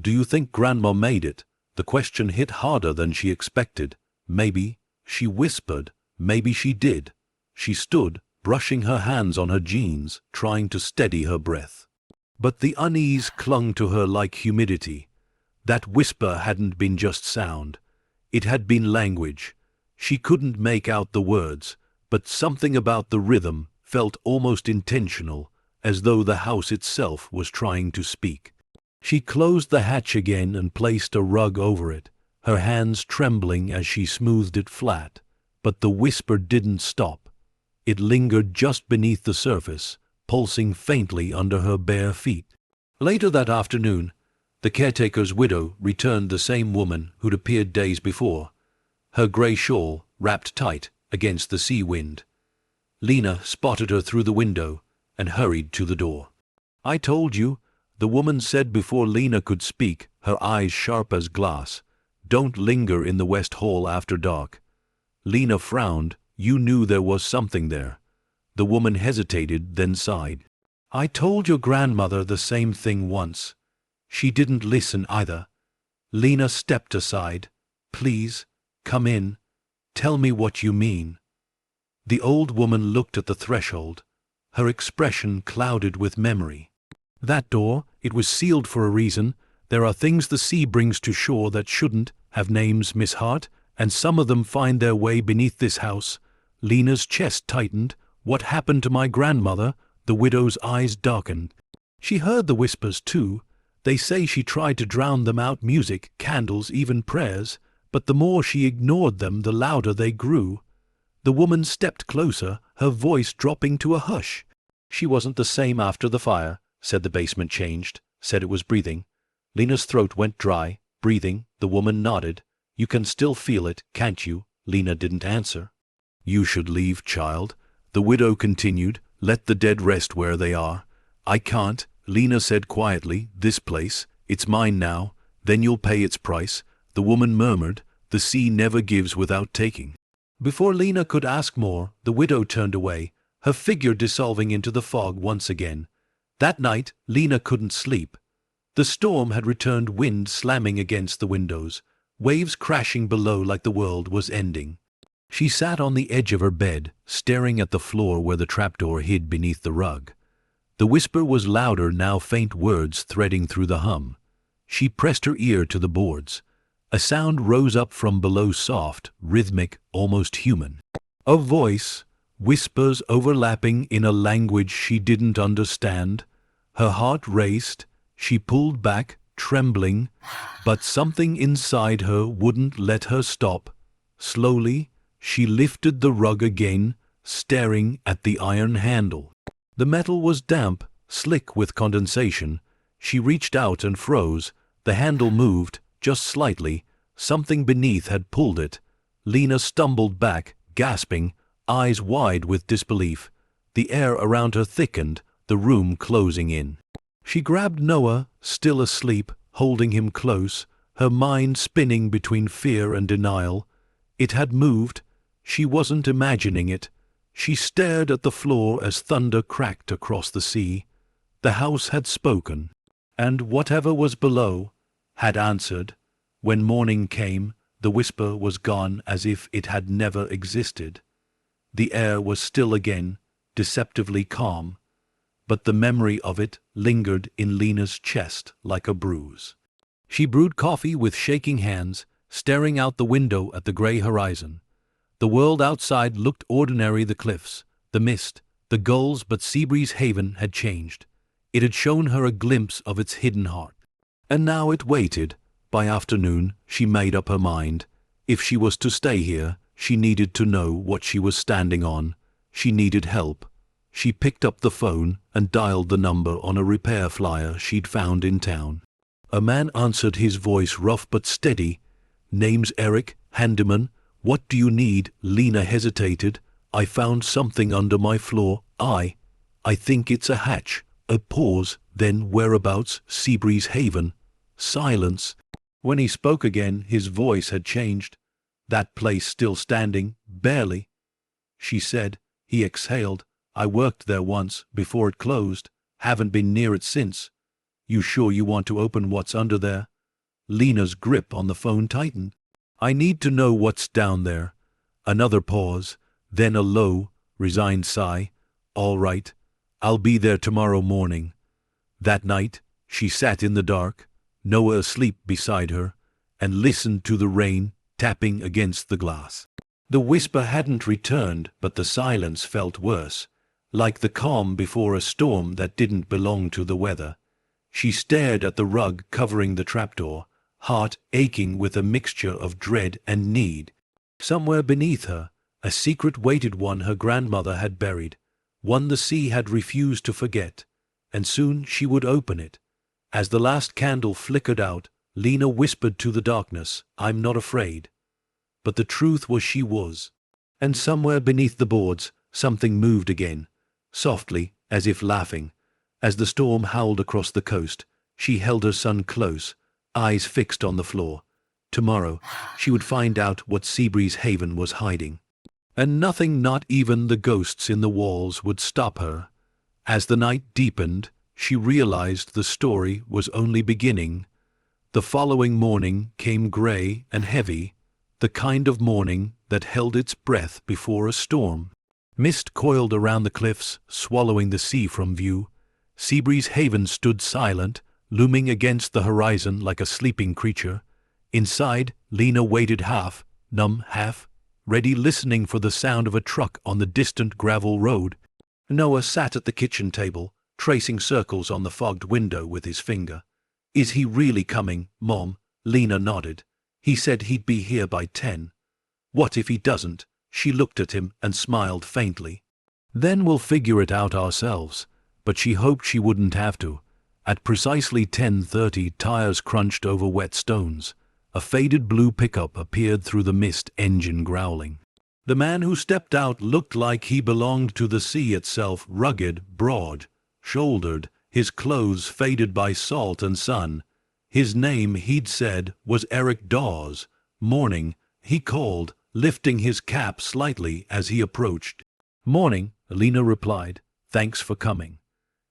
[SPEAKER 1] "Do you think Grandma made it?" The question hit harder than she expected. "Maybe," she whispered. "Maybe she did." She stood, brushing her hands on her jeans, trying to steady her breath. But the unease clung to her like humidity. That whisper hadn't been just sound. It had been language. She couldn't make out the words, but something about the rhythm felt almost intentional, as though the house itself was trying to speak. She closed the hatch again and placed a rug over it, her hands trembling as she smoothed it flat. But the whisper didn't stop. It lingered just beneath the surface, pulsing faintly under her bare feet. Later that afternoon, the caretaker's widow returned, the same woman who'd appeared days before, her grey shawl wrapped tight against the sea wind. Lena spotted her through the window and hurried to the door. "I told you," the woman said before Lena could speak, her eyes sharp as glass. "Don't linger in the West Hall after dark." Lena frowned. "You knew there was something there." The woman hesitated, then sighed. "I told your grandmother the same thing once. She didn't listen either." Lena stepped aside. "Please, come in. Tell me what you mean." The old woman looked at the threshold, her expression clouded with memory. "That door, it was sealed for a reason. There are things the sea brings to shore that shouldn't have names, Miss Hart, and some of them find their way beneath this house." Lena's chest tightened. "What happened to my grandmother?" The widow's eyes darkened. "She heard the whispers too. They say she tried to drown them out, music, candles, even prayers, but the more she ignored them, the louder they grew." The woman stepped closer, her voice dropping to a hush. "She wasn't the same after the fire," said the basement changed, said it was breathing. Lena's throat went dry. "Breathing," the woman nodded. "You can still feel it, can't you?" Lena didn't answer. "You should leave, child," the widow continued. "Let the dead rest where they are." "I can't," Lena said quietly. "This place, it's mine now. Then you'll pay its price." The woman murmured, "The sea never gives without taking." Before Lena could ask more, the widow turned away, her figure dissolving into the fog once again. That night, Lena couldn't sleep. The storm had returned, wind slamming against the windows, waves crashing below like the world was ending. She sat on the edge of her bed, staring at the floor where the trapdoor hid beneath the rug. The whisper was louder now, faint words threading through the hum. She pressed her ear to the boards. A sound rose up from below, soft, rhythmic, almost human. A voice, whispers overlapping in a language she didn't understand. Her heart raced. She pulled back, trembling, but something inside her wouldn't let her stop. Slowly, she lifted the rug again, staring at the iron handle. The metal was damp, slick with condensation. She reached out and froze. The handle moved, just slightly. Something beneath had pulled it. Lena stumbled back, gasping, eyes wide with disbelief. The air around her thickened, the room closing in. She grabbed Noah, still asleep, holding him close, her mind spinning between fear and denial. It had moved. She wasn't imagining it. She stared at the floor as thunder cracked across the sea. The house had spoken, and whatever was below had answered. When morning came, the whisper was gone as if it had never existed. The air was still again, deceptively calm, but the memory of it lingered in Lena's chest like a bruise. She brewed coffee with shaking hands, staring out the window at the gray horizon. The world outside looked ordinary, the cliffs, the mist, the gulls, but Seabreeze Haven had changed. It had shown her a glimpse of its hidden heart. And now it waited. By afternoon, she made up her mind. If she was to stay here, she needed to know what she was standing on. She needed help. She picked up the phone and dialed the number on a repair flyer she'd found in town. A man answered, his voice rough but steady. "Name's Eric, handyman. What do you need?" Lena hesitated. "I found something under my floor. I think it's a hatch." A pause, then whereabouts? Seabreeze Haven. Silence. When he spoke again, his voice had changed. "That place still standing, barely," she said. He exhaled. "I worked there once, before it closed. Haven't been near it since. You sure you want to open what's under there?" Lena's grip on the phone tightened. "I need to know what's down there." Another pause, then a low, resigned sigh. "All right, I'll be there tomorrow morning." That night, she sat in the dark, Noah asleep beside her, and listened to the rain tapping against the glass. The whisper hadn't returned, but the silence felt worse, like the calm before a storm that didn't belong to the weather. She stared at the rug covering the trapdoor, heart aching with a mixture of dread and need. Somewhere beneath her, a secret waited, one her grandmother had buried, one the sea had refused to forget, and soon she would open it. As the last candle flickered out, Lena whispered to the darkness, "I'm not afraid." But the truth was she was. And somewhere beneath the boards, something moved again, softly, as if laughing. As the storm howled across the coast, she held her son close, eyes fixed on the floor. Tomorrow, she would find out what Seabreeze Haven was hiding. And nothing, not even the ghosts in the walls, would stop her. As the night deepened, she realized the story was only beginning. The following morning came gray and heavy, the kind of morning that held its breath before a storm. Mist coiled around the cliffs, swallowing the sea from view. Seabreeze Haven stood silent, looming against the horizon like a sleeping creature. Inside, Lena waited, half numb, half ready, listening for the sound of a truck on the distant gravel road. Noah sat at the kitchen table, tracing circles on the fogged window with his finger. "Is he really coming, Mom?" Lena nodded. "He said he'd be here by 10. "What if he doesn't?" She looked at him and smiled faintly. "Then we'll figure it out ourselves." But she hoped she wouldn't have to. At precisely 10:30, tires crunched over wet stones. A faded blue pickup appeared through the mist, engine growling. The man who stepped out looked like he belonged to the sea itself, rugged, broad-shouldered, his clothes faded by salt and sun. His name, he'd said, was Eric Dawes. "Morning," he called, lifting his cap slightly as he approached. "Morning," Lena replied. "Thanks for coming."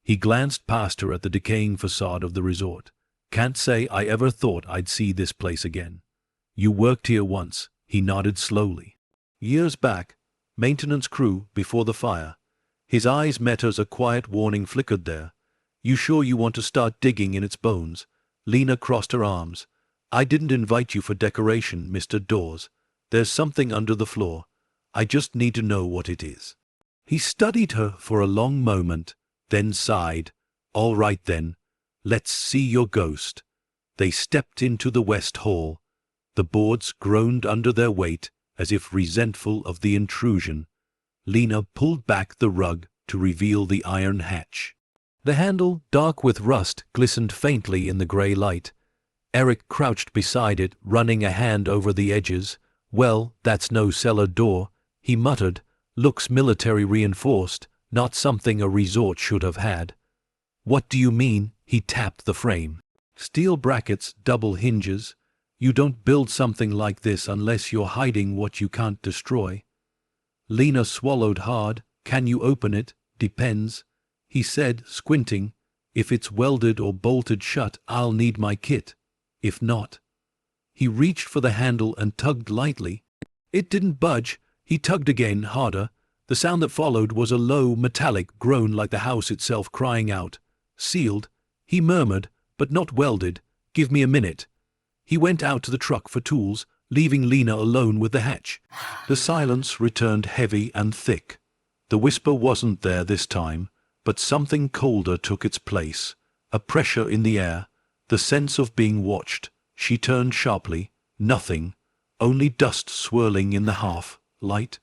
[SPEAKER 1] He glanced past her at the decaying facade of the resort. "Can't say I ever thought I'd see this place again." You worked here once, he nodded slowly. Years back, maintenance crew before the fire. His eyes met as a quiet warning flickered there. You sure you want to start digging in its bones? Lena crossed her arms. I didn't invite you for decoration, Mr. Dawes. There's something under the floor. I just need to know what it is. He studied her for a long moment, then sighed. All right then, let's see your ghost. They stepped into the west hall. The boards groaned under their weight, as if resentful of the intrusion. Lena pulled back the rug to reveal the iron hatch. The handle, dark with rust, glistened faintly in the grey light. Eric crouched beside it, running a hand over the edges. Well, that's no cellar door, he muttered. Looks military reinforced, not something a resort should have had. What do you mean? He tapped the frame. Steel brackets, double hinges. You don't build something like this unless you're hiding what you can't destroy. Lena swallowed hard. Can you open it? Depends, he said, squinting. If it's welded or bolted shut, I'll need my kit. If not. He reached for the handle and tugged lightly. It didn't budge. He tugged again, harder. The sound that followed was a low, metallic groan like the house itself crying out. Sealed, he murmured, but not welded. Give me a minute. He went out to the truck for tools, leaving Lena alone with the hatch. The silence returned heavy and thick. The whisper wasn't there this time, but something colder took its place. A pressure in the air, the sense of being watched. She turned sharply. Nothing, only dust swirling in the half-light.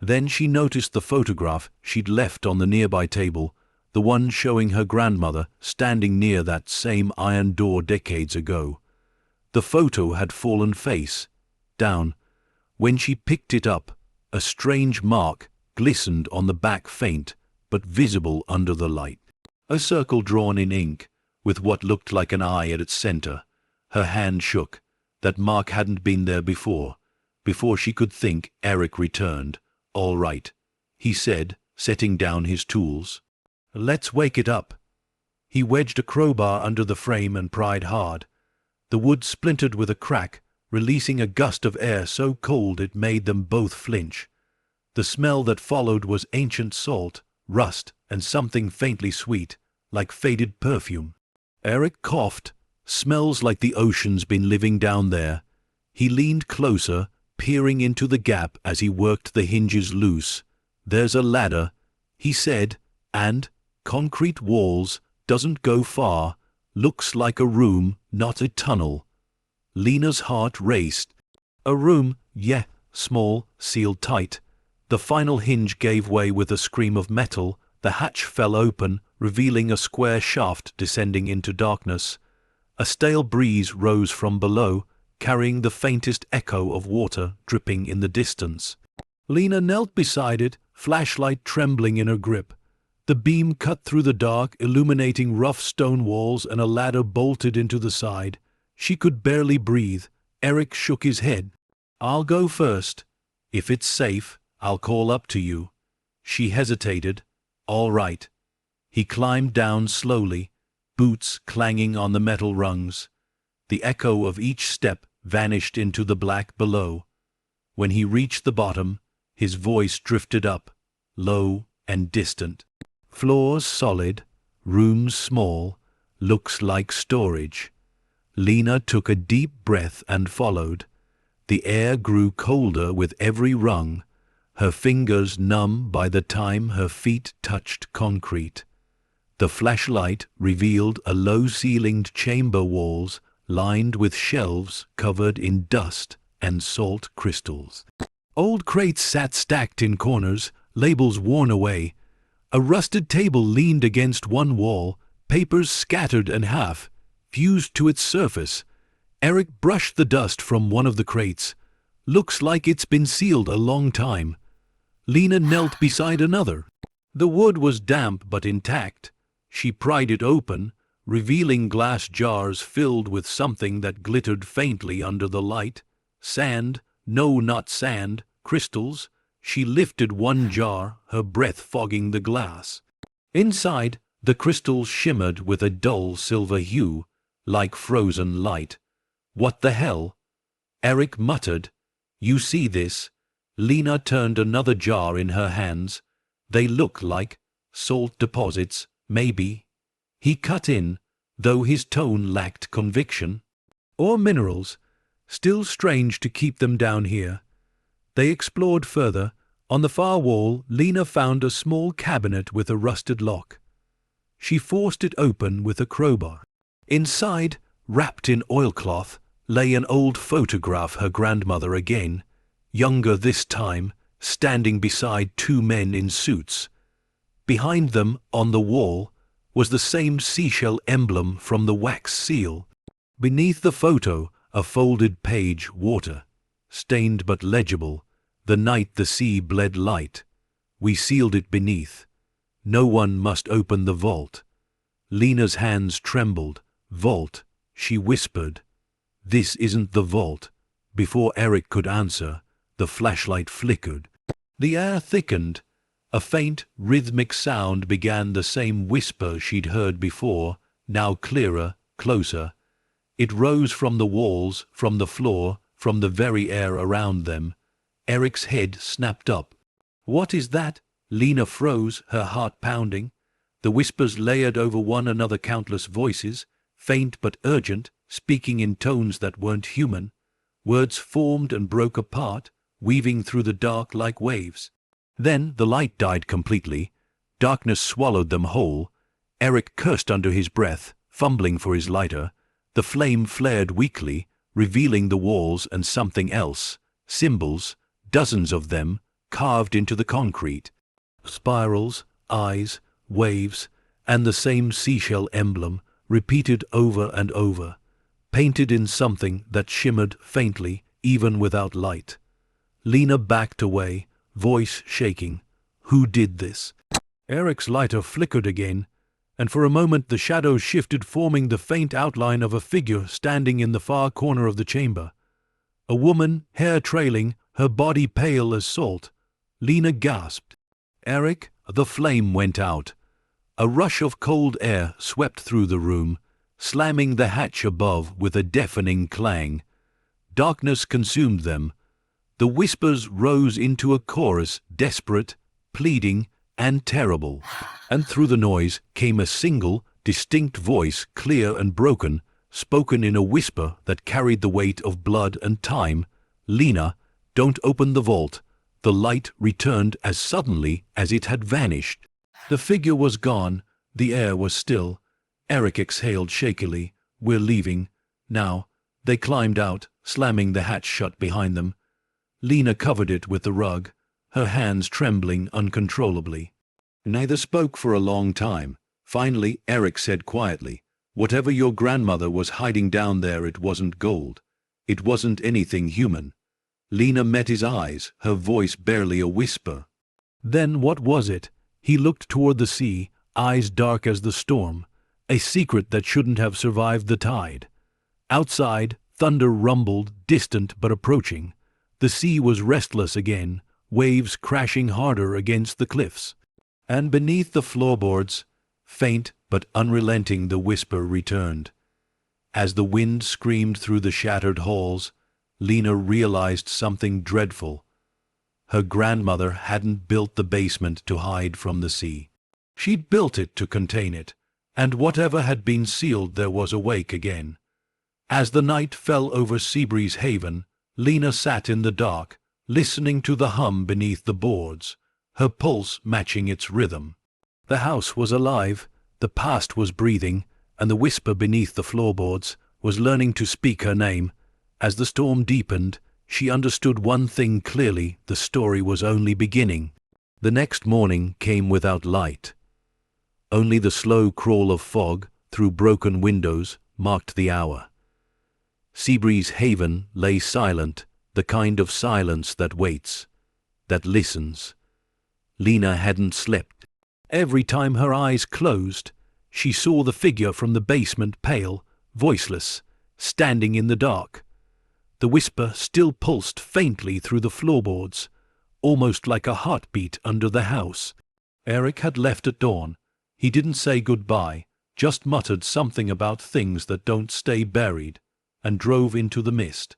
[SPEAKER 1] Then she noticed the photograph she'd left on the nearby table, the one showing her grandmother standing near that same iron door decades ago. The photo had fallen face down. When she picked it up, a strange mark glistened on the back, faint but visible under the light. A circle drawn in ink, with what looked like an eye at its center. Her hand shook. That mark hadn't been there before. Before she could think, Eric returned. All right, he said, setting down his tools. Let's wake it up. He wedged a crowbar under the frame and pried hard. The wood splintered with a crack, releasing a gust of air so cold it made them both flinch. The smell that followed was ancient salt, rust, and something faintly sweet, like faded perfume. Eric coughed. Smells like the ocean's been living down there. He leaned closer, peering into the gap as he worked the hinges loose. There's a ladder, he said, and concrete walls, doesn't go far, looks like a room, not a tunnel. Lena's heart raced. A room, yeah, small, sealed tight. The final hinge gave way with a scream of metal. The hatch fell open, revealing a square shaft descending into darkness. A stale breeze rose from below, carrying the faintest echo of water dripping in the distance. Lena knelt beside it, flashlight trembling in her grip. The beam cut through the dark, illuminating rough stone walls and a ladder bolted into the side. She could barely breathe. Eric shook his head. I'll go first. If it's safe, I'll call up to you. She hesitated. All right. He climbed down slowly, boots clanging on the metal rungs. The echo of each step vanished into the black below. When he reached the bottom, his voice drifted up, low and distant. Floors solid, rooms small, looks like storage. Lena took a deep breath and followed. The air grew colder with every rung, her fingers numb by the time her feet touched concrete. The flashlight revealed a low-ceilinged chamber walls lined with shelves covered in dust and salt crystals. Old crates sat stacked in corners, labels worn away. A rusted table leaned against one wall, papers scattered and half fused to its surface. Eric brushed the dust from one of the crates. Looks like it's been sealed a long time. Lena knelt beside another. The wood was damp but intact. She pried it open, revealing glass jars filled with something that glittered faintly under the light. Sand, no, not sand, crystals. She lifted one jar, her breath fogging the glass. Inside, the crystals shimmered with a dull silver hue, like frozen light. What the hell? Eric muttered, "You see this?" Lena turned another jar in her hands. "They look like salt deposits, maybe." He cut in, though his tone lacked conviction. "Or minerals. Still strange to keep them down here." They explored further. On the far wall, Lena found a small cabinet with a rusted lock. She forced it open with a crowbar. Inside, wrapped in oilcloth, lay an old photograph her grandmother again, younger this time, standing beside two men in suits. Behind them, on the wall, was the same seashell emblem from the wax seal. Beneath the photo, a folded page, water, stained but legible. "The night the sea bled light. We sealed it beneath. No one must open the vault." Lena's hands trembled. "Vault," she whispered. "This isn't the vault." Before Eric could answer, the flashlight flickered. The air thickened. A faint, rhythmic sound began, the same whisper she'd heard before, now clearer, closer. It rose from the walls, from the floor, from the very air around them. Eric's head snapped up. "What is that?" Lena froze, her heart pounding. The whispers layered over one another, countless voices, faint but urgent, speaking in tones that weren't human. Words formed and broke apart, weaving through the dark like waves. Then the light died completely. Darkness swallowed them whole. Eric cursed under his breath, fumbling for his lighter. The flame flared weakly, revealing the walls and something else. Symbols, dozens of them, carved into the concrete. Spirals, eyes, waves, and the same seashell emblem, repeated over and over, painted in something that shimmered faintly, even without light. Lena backed away, voice shaking. Who did this? Eric's lighter flickered again, and for a moment the shadows shifted, forming the faint outline of a figure standing in the far corner of the chamber. A woman, hair trailing, her body pale as salt. Lena gasped. "Eric!" The flame went out. A rush of cold air swept through the room, slamming the hatch above with a deafening clang. Darkness consumed them. The whispers rose into a chorus, desperate, pleading, and terrible. And through the noise came a single, distinct voice, clear and broken, spoken in a whisper that carried the weight of blood and time. "Lena, don't open the vault." The light returned as suddenly as it had vanished. The figure was gone. The air was still. Eric exhaled shakily. "We're leaving. Now." They climbed out, slamming the hatch shut behind them. Lena covered it with the rug, her hands trembling uncontrollably. Neither spoke for a long time. Finally, Eric said quietly, "Whatever your grandmother was hiding down there, it wasn't gold. It wasn't anything human." Lena met his eyes, her voice barely a whisper. "Then what was it?" He looked toward the sea, eyes dark as the storm. "A secret that shouldn't have survived the tide." Outside, thunder rumbled, distant but approaching. The sea was restless again, waves crashing harder against the cliffs. And beneath the floorboards, faint but unrelenting, the whisper returned. As the wind screamed through the shattered halls, Lena realized something dreadful. Her grandmother hadn't built the basement to hide from the sea. She'd built it to contain it, and whatever had been sealed there was awake again. As the night fell over Seabreeze Haven, Lena sat in the dark, listening to the hum beneath the boards, her pulse matching its rhythm. The house was alive, the past was breathing, and the whisper beneath the floorboards was learning to speak her name. As the storm deepened, she understood one thing clearly: the story was only beginning. The next morning came without light. Only the slow crawl of fog through broken windows marked the hour. Seabreeze Haven lay silent, the kind of silence that waits, that listens. Lena hadn't slept. Every time her eyes closed, she saw the figure from the basement, pale, voiceless, standing in the dark. The whisper still pulsed faintly through the floorboards, almost like a heartbeat under the house. Eric had left at dawn. He didn't say goodbye, just muttered something about things that don't stay buried, and drove into the mist.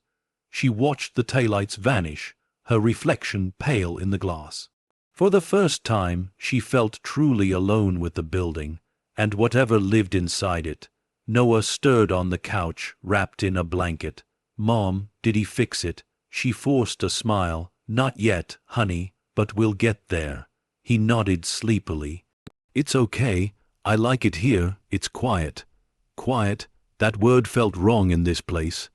[SPEAKER 1] She watched the taillights vanish, her reflection pale in the glass. For the first time, she felt truly alone with the building, and whatever lived inside it. Noah stirred on the couch, wrapped in a blanket. "Mom, did he fix it?" She forced a smile. "Not yet, honey, but we'll get there." He nodded sleepily. "It's okay. I like it here. It's quiet." Quiet? That word felt wrong in this place.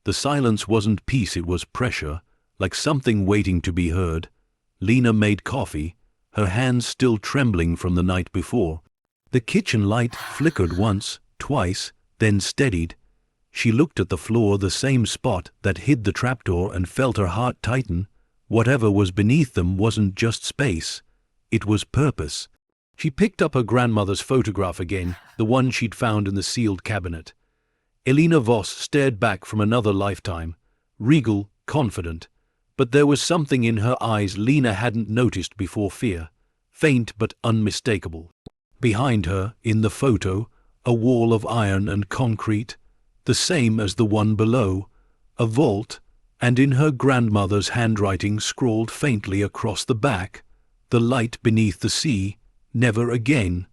[SPEAKER 1] The silence wasn't peace, it was pressure, like something waiting to be heard. Lena made coffee, her hands still trembling from the night before. The kitchen light flickered once, twice, then steadied. She looked at the floor, the same spot that hid the trapdoor, and felt her heart tighten. Whatever was beneath them wasn't just space. It was purpose. She picked up her grandmother's photograph again, the one she'd found in the sealed cabinet. Elena Voss stared back from another lifetime, regal, confident. But there was something in her eyes Lena hadn't noticed before: fear, faint but unmistakable. Behind her, in the photo, a wall of iron and concrete, the same as the one below, a vault, and in her grandmother's handwriting scrawled faintly across the back, "The light beneath the sea, never again."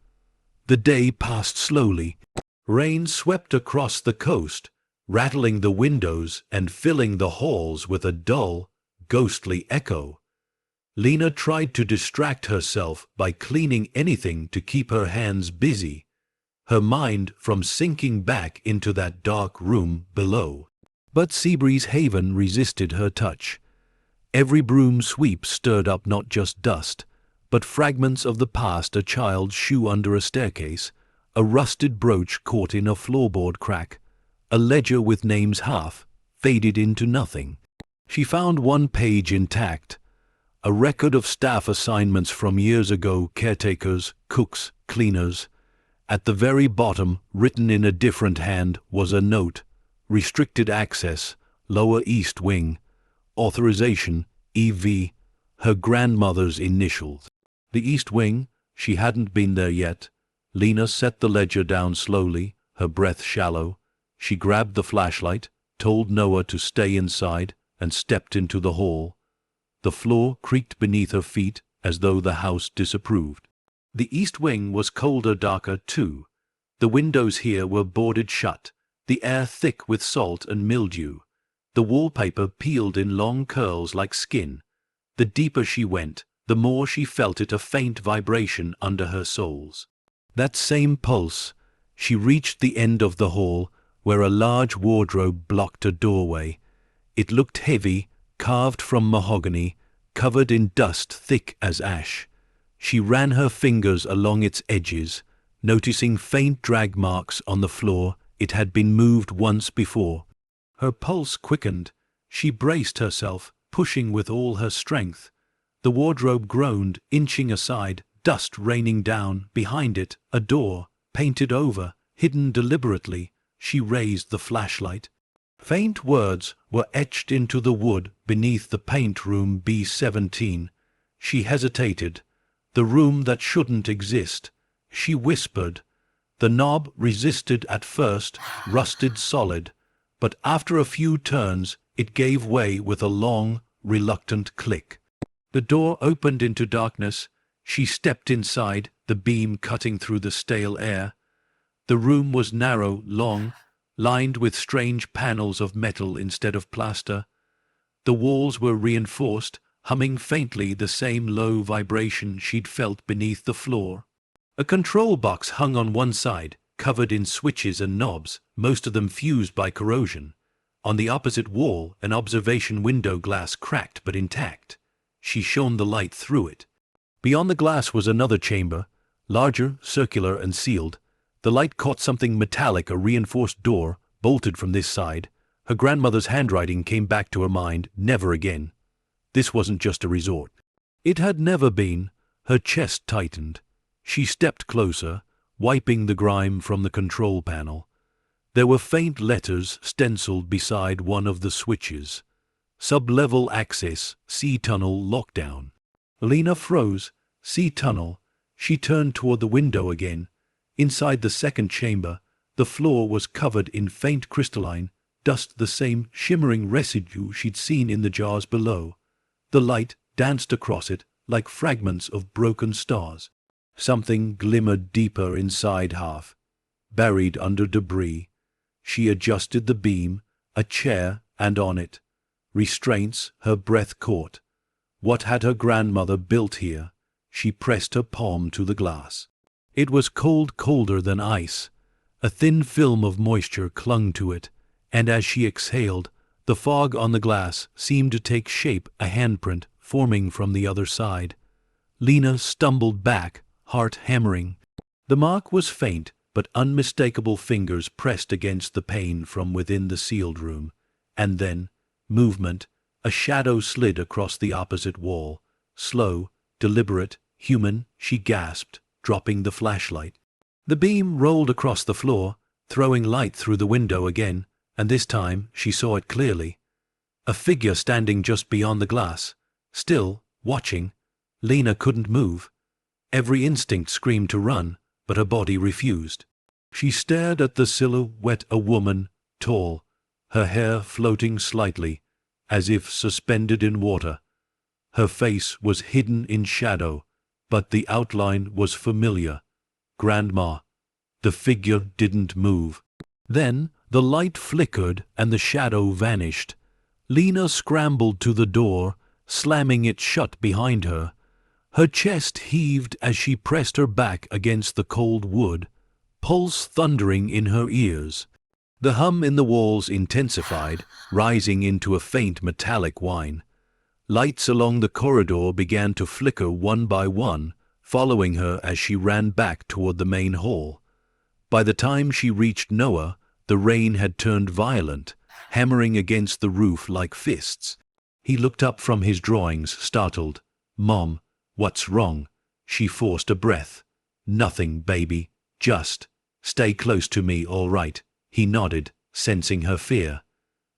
[SPEAKER 1] The day passed slowly. Rain swept across the coast, rattling the windows and filling the halls with a dull, ghostly echo. Lena tried to distract herself by cleaning anything to keep her hands busy, her mind from sinking back into that dark room below. But Seabreeze Haven resisted her touch. Every broom sweep stirred up not just dust, but fragments of the past: a child's shoe under a staircase, a rusted brooch caught in a floorboard crack, a ledger with names half faded into nothing. She found one page intact, a record of staff assignments from years ago: caretakers, cooks, cleaners. At the very bottom, written in a different hand, was a note: restricted access, lower east wing, authorization, EV, her grandmother's initials. The east wing? She hadn't been there yet. Lena set the ledger down slowly, her breath shallow. She grabbed the flashlight, told Noah to stay inside, and stepped into the hall. The floor creaked beneath her feet as though the house disapproved. The east wing was colder, darker too. The windows here were boarded shut, the air thick with salt and mildew. The wallpaper peeled in long curls like skin. The deeper she went, the more she felt it, a faint vibration under her soles. That same pulse. She reached the end of the hall, where a large wardrobe blocked a doorway. It looked heavy, carved from mahogany, covered in dust thick as ash. She ran her fingers along its edges, noticing faint drag marks on the floor. It had been moved once before. Her pulse quickened. She braced herself, pushing with all her strength. The wardrobe groaned, inching aside, dust raining down. Behind it, a door, painted over, hidden deliberately. She raised the flashlight. Faint words were etched into the wood beneath the paint: room B17. She hesitated. The room that shouldn't exist. She whispered. The knob resisted at first, rusted solid, but after a few turns it gave way with a long, reluctant click. The door opened into darkness. She stepped inside, the beam cutting through the stale air. The room was narrow, long, lined with strange panels of metal instead of plaster. The walls were reinforced, humming faintly the same low vibration she'd felt beneath the floor. A control box hung on one side, covered in switches and knobs, most of them fused by corrosion. On the opposite wall, an observation window glass, cracked but intact. She shone the light through it. Beyond the glass was another chamber, larger, circular, and sealed. The light caught something metallic, a reinforced door, bolted from this side. Her grandmother's handwriting came back to her mind: never again. This wasn't just a resort. It had never been. Her chest tightened. She stepped closer, wiping the grime from the control panel. There were faint letters stenciled beside one of the switches. Sub-level access, C-tunnel lockdown. Lena froze. C-tunnel. She turned toward the window again. Inside the second chamber, the floor was covered in faint crystalline, dust the same shimmering residue she'd seen in the jars below. The light danced across it like fragments of broken stars. Something glimmered deeper inside half, buried under debris. She adjusted the beam, a chair, and on it, restraints her breath caught. What had her grandmother built here? She pressed her palm to the glass. It was cold, colder than ice. A thin film of moisture clung to it, and as she exhaled, the fog on the glass seemed to take shape, a handprint forming from the other side. Lena stumbled back, heart hammering. The mark was faint, but unmistakable fingers pressed against the pane from within the sealed room. And then, movement, a shadow slid across the opposite wall. Slow, deliberate, human, she gasped, dropping the flashlight. The beam rolled across the floor, throwing light through the window again, and this time she saw it clearly. A figure standing just beyond the glass, still, watching. Lena couldn't move. Every instinct screamed to run, but her body refused. She stared at the silhouette, a woman, tall, her hair floating slightly, as if suspended in water. Her face was hidden in shadow, but the outline was familiar. Grandma. The figure didn't move. Then the light flickered and the shadow vanished. Lena scrambled to the door, slamming it shut behind her. Her chest heaved as she pressed her back against the cold wood, pulse thundering in her ears. The hum in the walls intensified, rising into a faint metallic whine. Lights along the corridor began to flicker one by one, following her as she ran back toward the main hall. By the time she reached Noah, the rain had turned violent, hammering against the roof like fists. He looked up from his drawings, startled. "Mom, what's wrong?" She forced a breath. "Nothing, baby. Just stay close to me, all right?" He nodded, sensing her fear.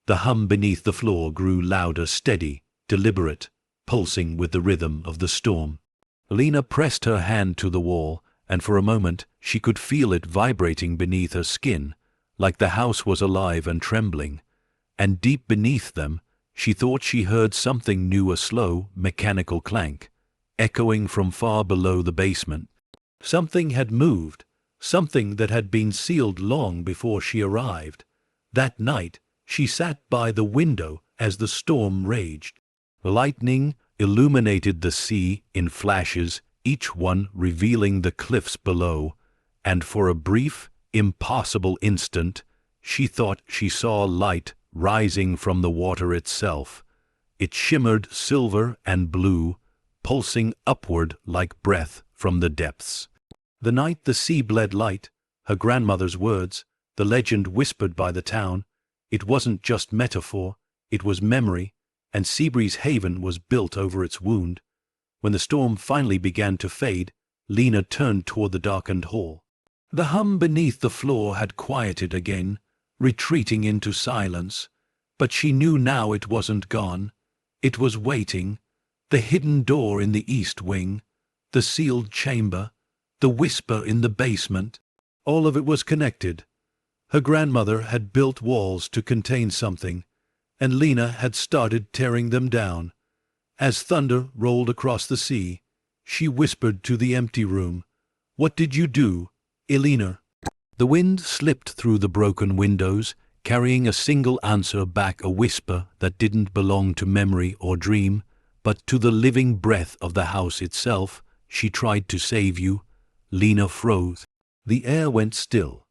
[SPEAKER 1] The hum beneath the floor grew louder, steady, deliberate, pulsing with the rhythm of the storm. Lena pressed her hand to the wall, and for a moment she could feel it vibrating beneath her skin, like the house was alive and trembling. And deep beneath them, she thought she heard something new, a slow, mechanical clank, echoing from far below the basement. Something had moved, something that had been sealed long before she arrived. That night, she sat by the window as the storm raged. Lightning illuminated the sea in flashes, each one revealing the cliffs below, and for a brief, impossible instant, she thought she saw light rising from the water itself. It shimmered silver and blue, pulsing upward like breath from the depths. The night the sea bled light, her grandmother's words, the legend whispered by the town, it wasn't just metaphor, it was memory, and Seabreeze Haven was built over its wound. When the storm finally began to fade, Lena turned toward the darkened hall. The hum beneath the floor had quieted again, retreating into silence, but she knew now it wasn't gone. It was waiting. The hidden door in the east wing, the sealed chamber, the whisper in the basement, all of it was connected. Her grandmother had built walls to contain something, and Lena had started tearing them down. As thunder rolled across the sea, she whispered to the empty room, "What did you do, Elena?" The wind slipped through the broken windows, carrying a single answer back, a whisper that didn't belong to memory or dream, but to the living breath of the house itself. "She tried to save you." Lena froze. The air went still.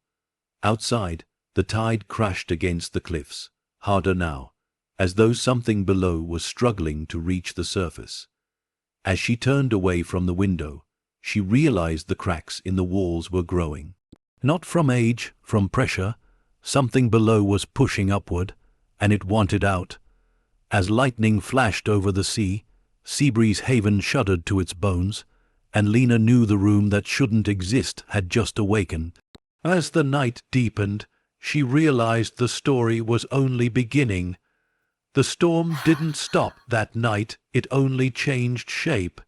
[SPEAKER 1] Outside, the tide crashed against the cliffs, harder now, as though something below was struggling to reach the surface. As she turned away from the window, she realized the cracks in the walls were growing. Not from age, from pressure. Something below was pushing upward, and it wanted out. As lightning flashed over the sea, Seabreeze Haven shuddered to its bones, and Lena knew the room that shouldn't exist had just awakened. As the night deepened, she realized the story was only beginning. The storm didn't stop that night, it only changed shape.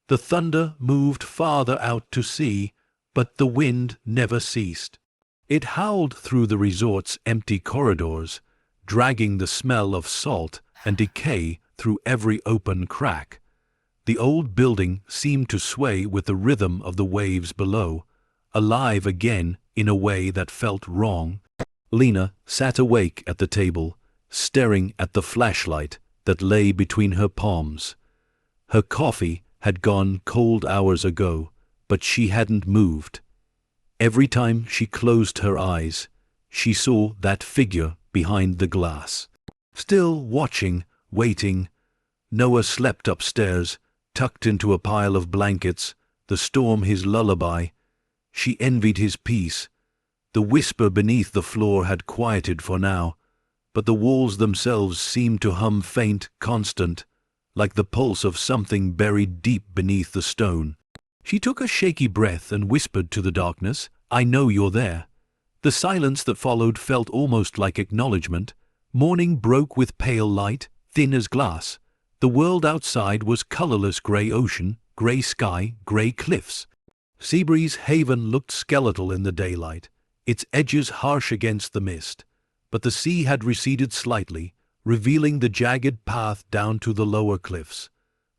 [SPEAKER 1] The thunder moved farther out to sea, but the wind never ceased. It howled through the resort's empty corridors, dragging the smell of salt and decay through every open crack. The old building seemed to sway with the rhythm of the waves below, alive again in a way that felt wrong. Lena sat awake at the table, staring at the flashlight that lay between her palms. Her coffee had gone cold hours ago, but she hadn't moved. Every time she closed her eyes, she saw that figure behind the glass. Still watching, waiting. Noah slept upstairs, tucked into a pile of blankets, the storm his lullaby. She envied his peace. The whisper beneath the floor had quieted for now, but the walls themselves seemed to hum faint, constant, like the pulse of something buried deep beneath the stone. She took a shaky breath and whispered to the darkness, "I know you're there." The silence that followed felt almost like acknowledgement. Morning broke with pale light, thin as glass. The world outside was colorless gray ocean, gray sky, gray cliffs. Seabreeze Haven looked skeletal in the daylight, its edges harsh against the mist, but the sea had receded slightly, revealing the jagged path down to the lower cliffs.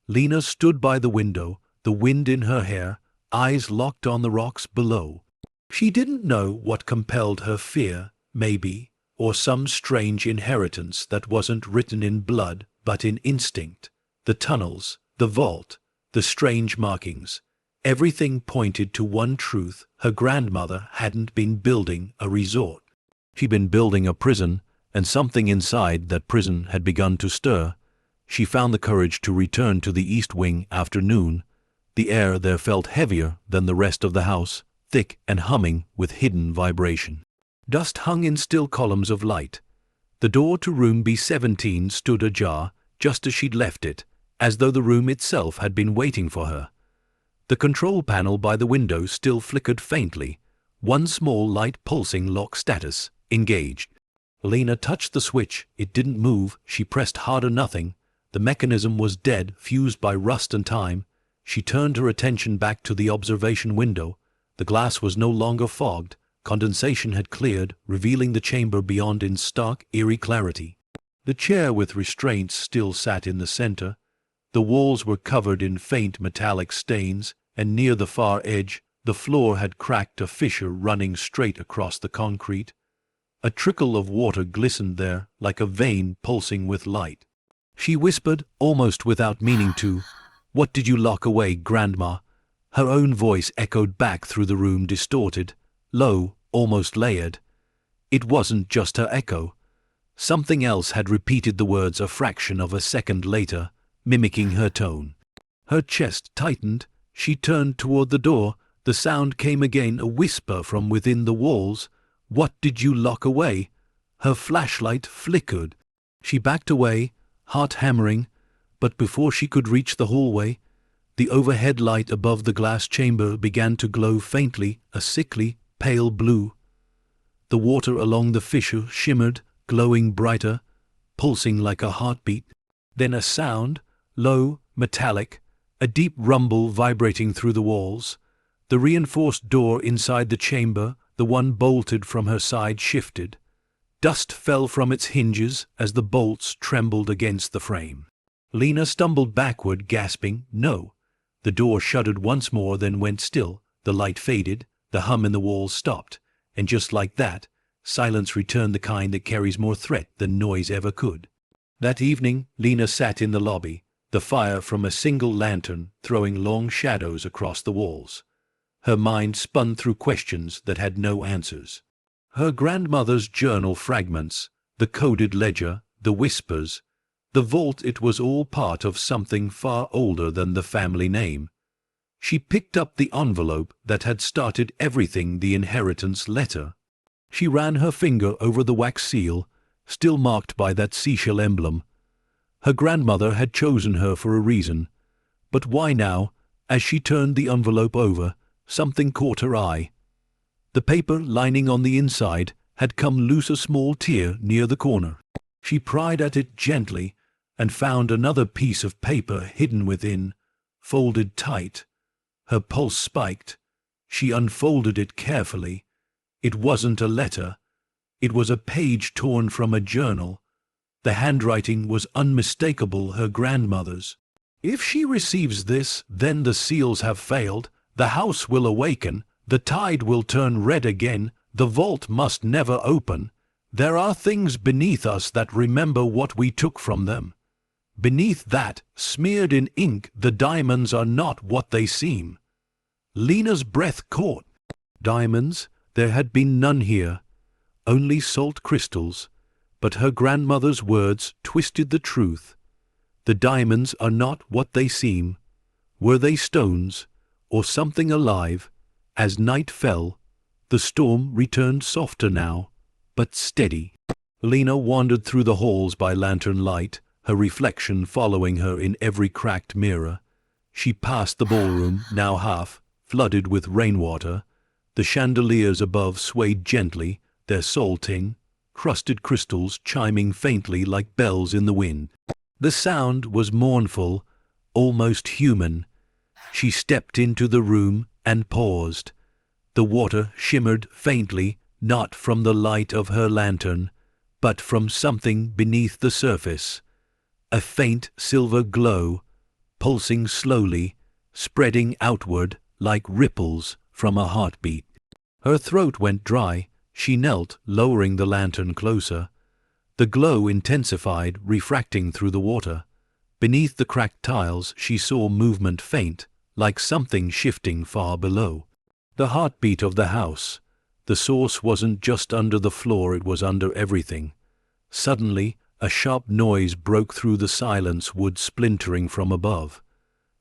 [SPEAKER 1] Lena stood by the window, the wind in her hair, eyes locked on the rocks below. She didn't know what compelled her fear, maybe, or some strange inheritance that wasn't written in blood but in instinct. The tunnels, the vault, the strange markings. Everything pointed to one truth: her grandmother hadn't been building a resort. She'd been building a prison, and something inside that prison had begun to stir. She found the courage to return to the east wing after noon. The air there felt heavier than the rest of the house, thick and humming with hidden vibration. Dust hung in still columns of light. The door to room B17 stood ajar, just as she'd left it, as though the room itself had been waiting for her. The control panel by the window still flickered faintly, one small light pulsing lock status, engaged. Lena touched the switch. It didn't move. She pressed harder. Nothing. The mechanism was dead, fused by rust and time. She turned her attention back to the observation window. The glass was no longer fogged. Condensation had cleared, revealing the chamber beyond in stark, eerie clarity. The chair with restraints still sat in the center. The walls were covered in faint metallic stains, and near the far edge, the floor had cracked, a fissure running straight across the concrete. A trickle of water glistened there, like a vein pulsing with light. She whispered, almost without meaning to, "What did you lock away, Grandma?" Her own voice echoed back through the room, distorted, low, almost layered. It wasn't just her echo. Something else had repeated the words a fraction of a second later, mimicking her tone. Her chest tightened. She turned toward the door. The sound came again, a whisper from within the walls. "What did you lock away?" Her flashlight flickered. She backed away, heart hammering, but before she could reach the hallway, the overhead light above the glass chamber began to glow faintly, a sickly, pale blue. The water along the fissure shimmered, glowing brighter, pulsing like a heartbeat. Then a sound, low, metallic, a deep rumble vibrating through the walls. The reinforced door inside the chamber, the one bolted from her side, shifted. Dust fell from its hinges as the bolts trembled against the frame. Lena stumbled backward, gasping, "No." The door shuddered once more, then went still. The light faded, the hum in the walls stopped, and just like that, silence returned, the kind that carries more threat than noise ever could. That evening, Lena sat in the lobby, the fire from a single lantern throwing long shadows across the walls. Her mind spun through questions that had no answers. Her grandmother's journal fragments, the coded ledger, the whispers, the vault, it was all part of something far older than the family name. She picked up the envelope that had started everything, the inheritance letter. She ran her finger over the wax seal, still marked by that seashell emblem. Her grandmother had chosen her for a reason. But why now? As she turned the envelope over, something caught her eye. The paper lining on the inside had come loose, a small tear near the corner. She pried at it gently and found another piece of paper hidden within, folded tight. Her pulse spiked. She unfolded it carefully. It wasn't a letter. It was a page torn from a journal, The handwriting was unmistakable, her grandmother's. If she receives this, then the seals have failed, the house will awaken, the tide will turn red again, the vault must never open. There are things beneath us that remember what we took from them. Beneath that, smeared in ink, the diamonds are not what they seem. Lena's breath caught. Diamonds? There had been none here, only salt crystals, but her grandmother's words twisted the truth. The diamonds are not what they seem. Were they stones, or something alive? As night fell, the storm returned softer now, but steady. Lena wandered through the halls by lantern light, her reflection following her in every cracked mirror. She passed the ballroom, now half flooded with rainwater. The chandeliers above swayed gently, their salting, crusted crystals chiming faintly like bells in the wind. The sound was mournful, almost human. She stepped into the room and paused. The water shimmered faintly, not from the light of her lantern, but from something beneath the surface. A faint silver glow, pulsing slowly, spreading outward like ripples from a heartbeat. Her throat went dry. She knelt, lowering the lantern closer. The glow intensified, refracting through the water. Beneath the cracked tiles she saw movement faint, like something shifting far below. The heartbeat of the house. The source wasn't just under the floor, it was under everything. Suddenly, a sharp noise broke through the silence, wood splintering from above.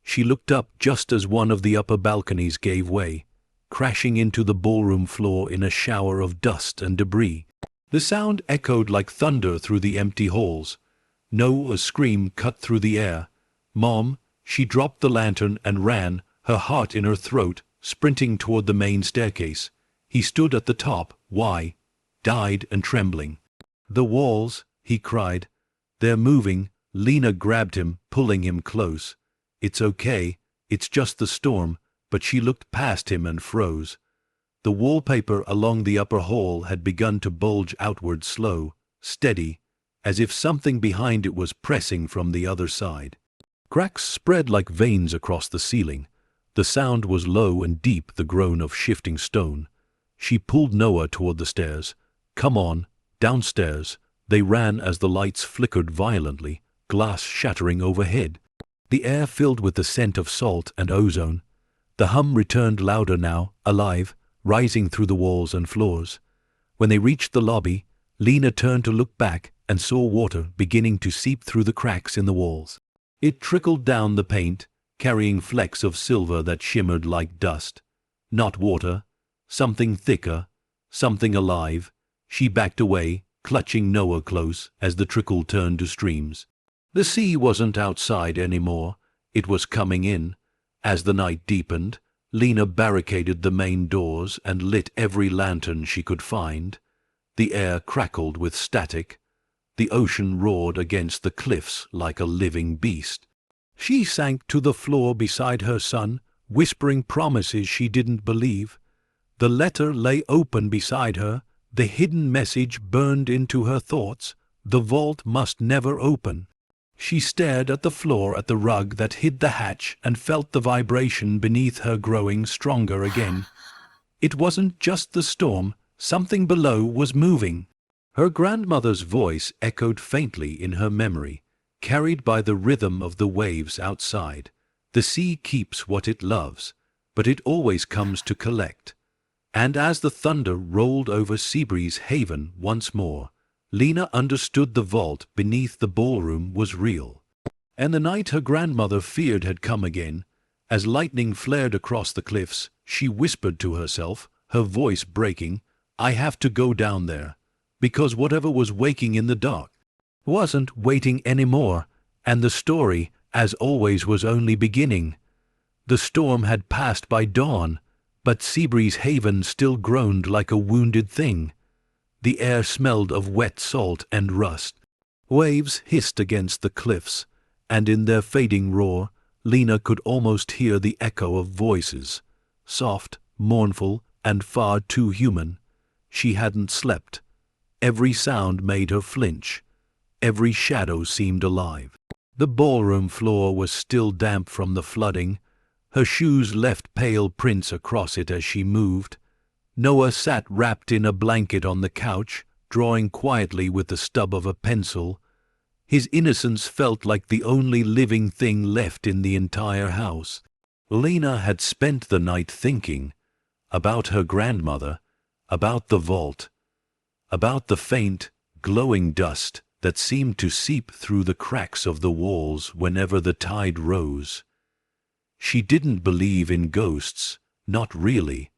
[SPEAKER 1] She looked up just as one of the upper balconies gave way, crashing into the ballroom floor in a shower of dust and debris. The sound echoed like thunder through the empty halls. No, a scream cut through the air. "Mom!" She dropped the lantern and ran, her heart in her throat, sprinting toward the main staircase. He stood at the top, wide-eyed and trembling. "The walls!" he cried. "They're moving." Lena grabbed him, pulling him close. "It's okay, it's just the storm," but she looked past him and froze. The wallpaper along the upper hall had begun to bulge outward, slow, steady, as if something behind it was pressing from the other side. Cracks spread like veins across the ceiling. The sound was low and deep, the groan of shifting stone. She pulled Noah toward the stairs. "Come on, downstairs." They ran as the lights flickered violently, glass shattering overhead. The air filled with the scent of salt and ozone. The hum returned louder now, alive, rising through the walls and floors. When they reached the lobby, Lena turned to look back and saw water beginning to seep through the cracks in the walls. It trickled down the paint, carrying flecks of silver that shimmered like dust. Not water, something thicker, something alive. She backed away, clutching Noah close as the trickle turned to streams. The sea wasn't outside anymore, it was coming in. As the night deepened, Lena barricaded the main doors and lit every lantern she could find. The air crackled with static. The ocean roared against the cliffs like a living beast. She sank to the floor beside her son, whispering promises she didn't believe. The letter lay open beside her, the hidden message burned into her thoughts. The vault must never open. She stared at the floor, at the rug that hid the hatch, and felt the vibration beneath her growing stronger again. It wasn't just the storm, something below was moving. Her grandmother's voice echoed faintly in her memory, carried by the rhythm of the waves outside. The sea keeps what it loves, but it always comes to collect. And as the thunder rolled over Seabreeze Haven once more, Lena understood the vault beneath the ballroom was real. And the night her grandmother feared had come again. As lightning flared across the cliffs, she whispered to herself, her voice breaking, "I have to go down there." Because whatever was waking in the dark wasn't waiting anymore, and the story, as always, was only beginning. The storm had passed by dawn, but Seabreeze Haven still groaned like a wounded thing. The air smelled of wet salt and rust. Waves hissed against the cliffs, and in their fading roar, Lena could almost hear the echo of voices, soft, mournful, and far too human. She hadn't slept. Every sound made her flinch. Every shadow seemed alive. The ballroom floor was still damp from the flooding. Her shoes left pale prints across it as she moved. Noah sat wrapped in a blanket on the couch, drawing quietly with the stub of a pencil. His innocence felt like the only living thing left in the entire house. Lena had spent the night thinking about her grandmother, about the vault, about the faint, glowing dust that seemed to seep through the cracks of the walls whenever the tide rose. She didn't believe in ghosts, not really.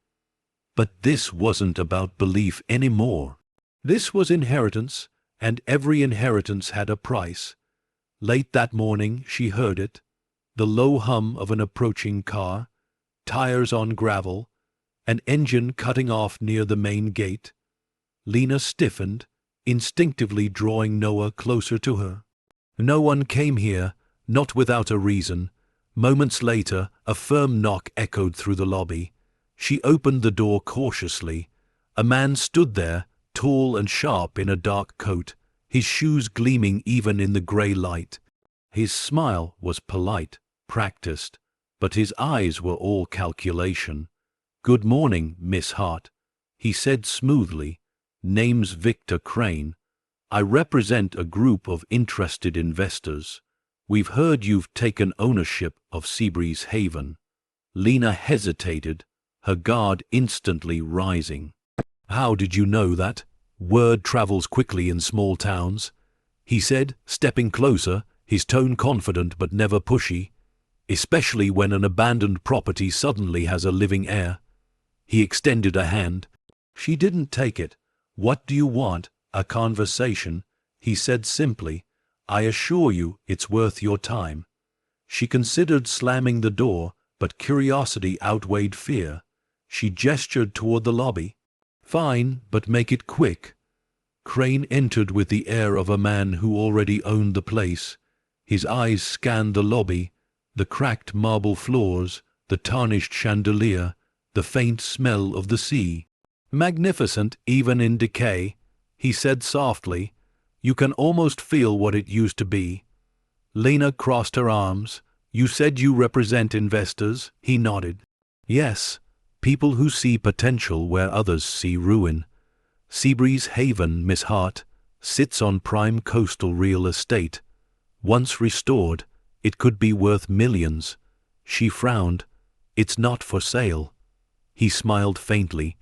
[SPEAKER 1] But this wasn't about belief anymore. This was inheritance, and every inheritance had a price. Late that morning she heard it, the low hum of an approaching car, tires on gravel, an engine cutting off near the main gate. Lena stiffened, instinctively drawing Noah closer to her. No one came here, not without a reason. Moments later, a firm knock echoed through the lobby. She opened the door cautiously. A man stood there, tall and sharp in a dark coat, his shoes gleaming even in the grey light. His smile was polite, practiced, but his eyes were all calculation. "Good morning, Miss Hart," he said smoothly. "Name's Victor Crane. I represent a group of interested investors. We've heard you've taken ownership of Seabreeze Haven." Lena hesitated, her guard instantly rising. "How did you know that? Word travels quickly in small towns," he said, stepping closer, his tone confident but never pushy, especially when an abandoned property suddenly has a living heir. He extended a hand. She didn't take it. "What do you want? A conversation?" he said simply. "I assure you it's worth your time." She considered slamming the door, but curiosity outweighed fear. She gestured toward the lobby. "Fine, but make it quick." Crane entered with the air of a man who already owned the place. His eyes scanned the lobby, the cracked marble floors, the tarnished chandelier, the faint smell of the sea. "Magnificent, even in decay," he said softly. "You can almost feel what it used to be." Lena crossed her arms. "You said you represent investors?" He nodded. "Yes, people who see potential where others see ruin. Seabreeze Haven, Miss Hart, sits on prime coastal real estate. Once restored, it could be worth millions." She frowned. "It's not for sale." He smiled faintly.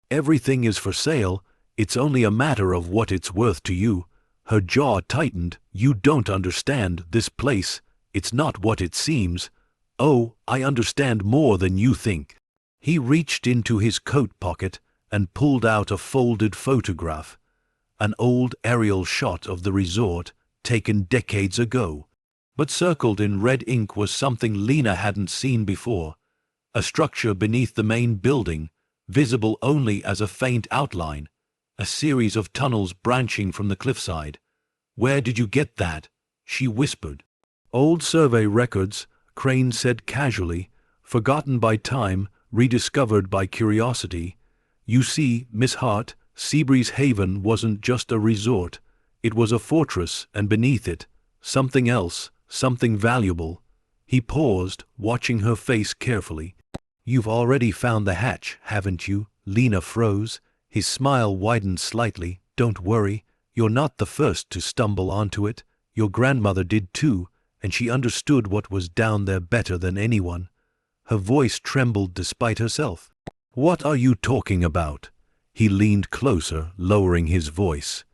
[SPEAKER 1] "Everything is for sale. It's only a matter of what it's worth to you." Her jaw tightened. "You don't understand this place. It's not what it seems." "Oh, I understand more than you think." He reached into his coat pocket and pulled out a folded photograph, an old aerial shot of the resort taken decades ago. But circled in red ink was something Lena hadn't seen before, a structure beneath the main building, visible only as a faint outline, a series of tunnels branching from the cliffside. "Where did you get that?" she whispered. "Old survey records," Crane said casually, "forgotten by time, rediscovered by curiosity. You see, Miss Hart, Seabreeze Haven wasn't just a resort. It was a fortress, and beneath it, something else, something valuable." He paused, watching her face carefully. "You've already found the hatch, haven't you?" Lena froze. His smile widened slightly. "Don't worry, you're not the first to stumble onto it. Your grandmother did too, and she understood what was down there better than anyone." Her voice trembled despite herself. "What are you talking about?" He leaned closer, lowering his voice.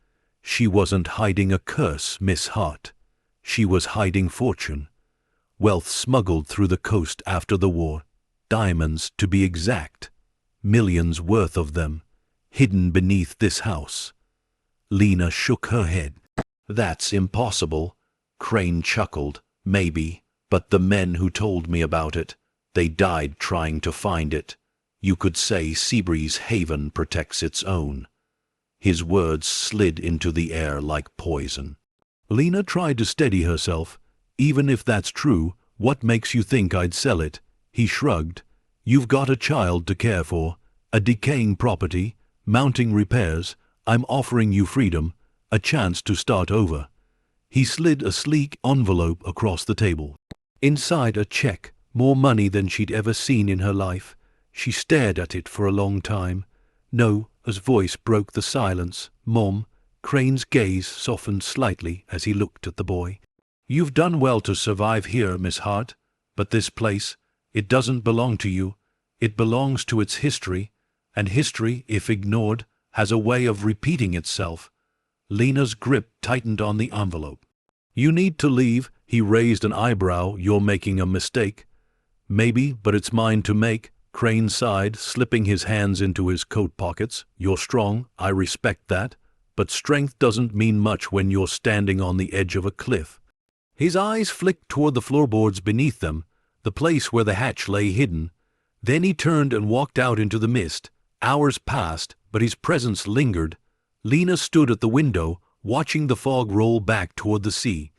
[SPEAKER 1] "She wasn't hiding a curse, Miss Hart. She was hiding fortune. Wealth smuggled through the coast after the war. Diamonds, to be exact. Millions worth of them, hidden beneath this house." Lena shook her head. "That's impossible." Crane chuckled. "Maybe, but the men who told me about it, they died trying to find it. You could say Seabreeze Haven protects its own." His words slid into the air like poison. Lena tried to steady herself. "Even if that's true, what makes you think I'd sell it?" He shrugged. "You've got a child to care for, a decaying property, mounting repairs. I'm offering you freedom, a chance to start over." He slid a sleek envelope across the table. Inside a check, more money than she'd ever seen in her life. She stared at it for a long time. "No," his voice broke the silence. "Mom." Crane's gaze softened slightly as he looked at the boy. "You've done well to survive here, Miss Hart, but this place, it doesn't belong to you. It belongs to its history, and history, if ignored, has a way of repeating itself." Lena's grip tightened on the envelope. "You need to leave." He raised an eyebrow. "You're making a mistake." "Maybe, but it's mine to make." Crane sighed, slipping his hands into his coat pockets. "You're strong, I respect that, but strength doesn't mean much when you're standing on the edge of a cliff." His eyes flicked toward the floorboards beneath them, the place where the hatch lay hidden. Then he turned and walked out into the mist. Hours passed, but his presence lingered. Lena stood at the window, watching the fog roll back toward the sea.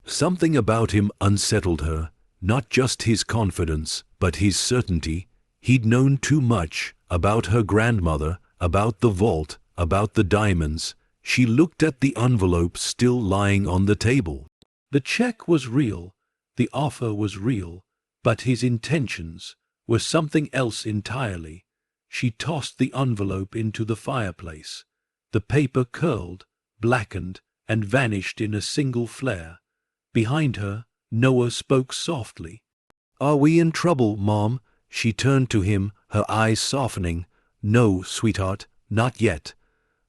[SPEAKER 1] Something about him unsettled her, not just his confidence, but his certainty. He'd known too much about her grandmother, about the vault, about the diamonds. She looked at the envelope still lying on the table. The check was real, the offer was real, but his intentions were something else entirely. She tossed the envelope into the fireplace. The paper curled, blackened, and vanished in a single flare. Behind her, Noah spoke softly. "Are we in trouble, Mom?" She turned to him, her eyes softening. "No, sweetheart, not yet."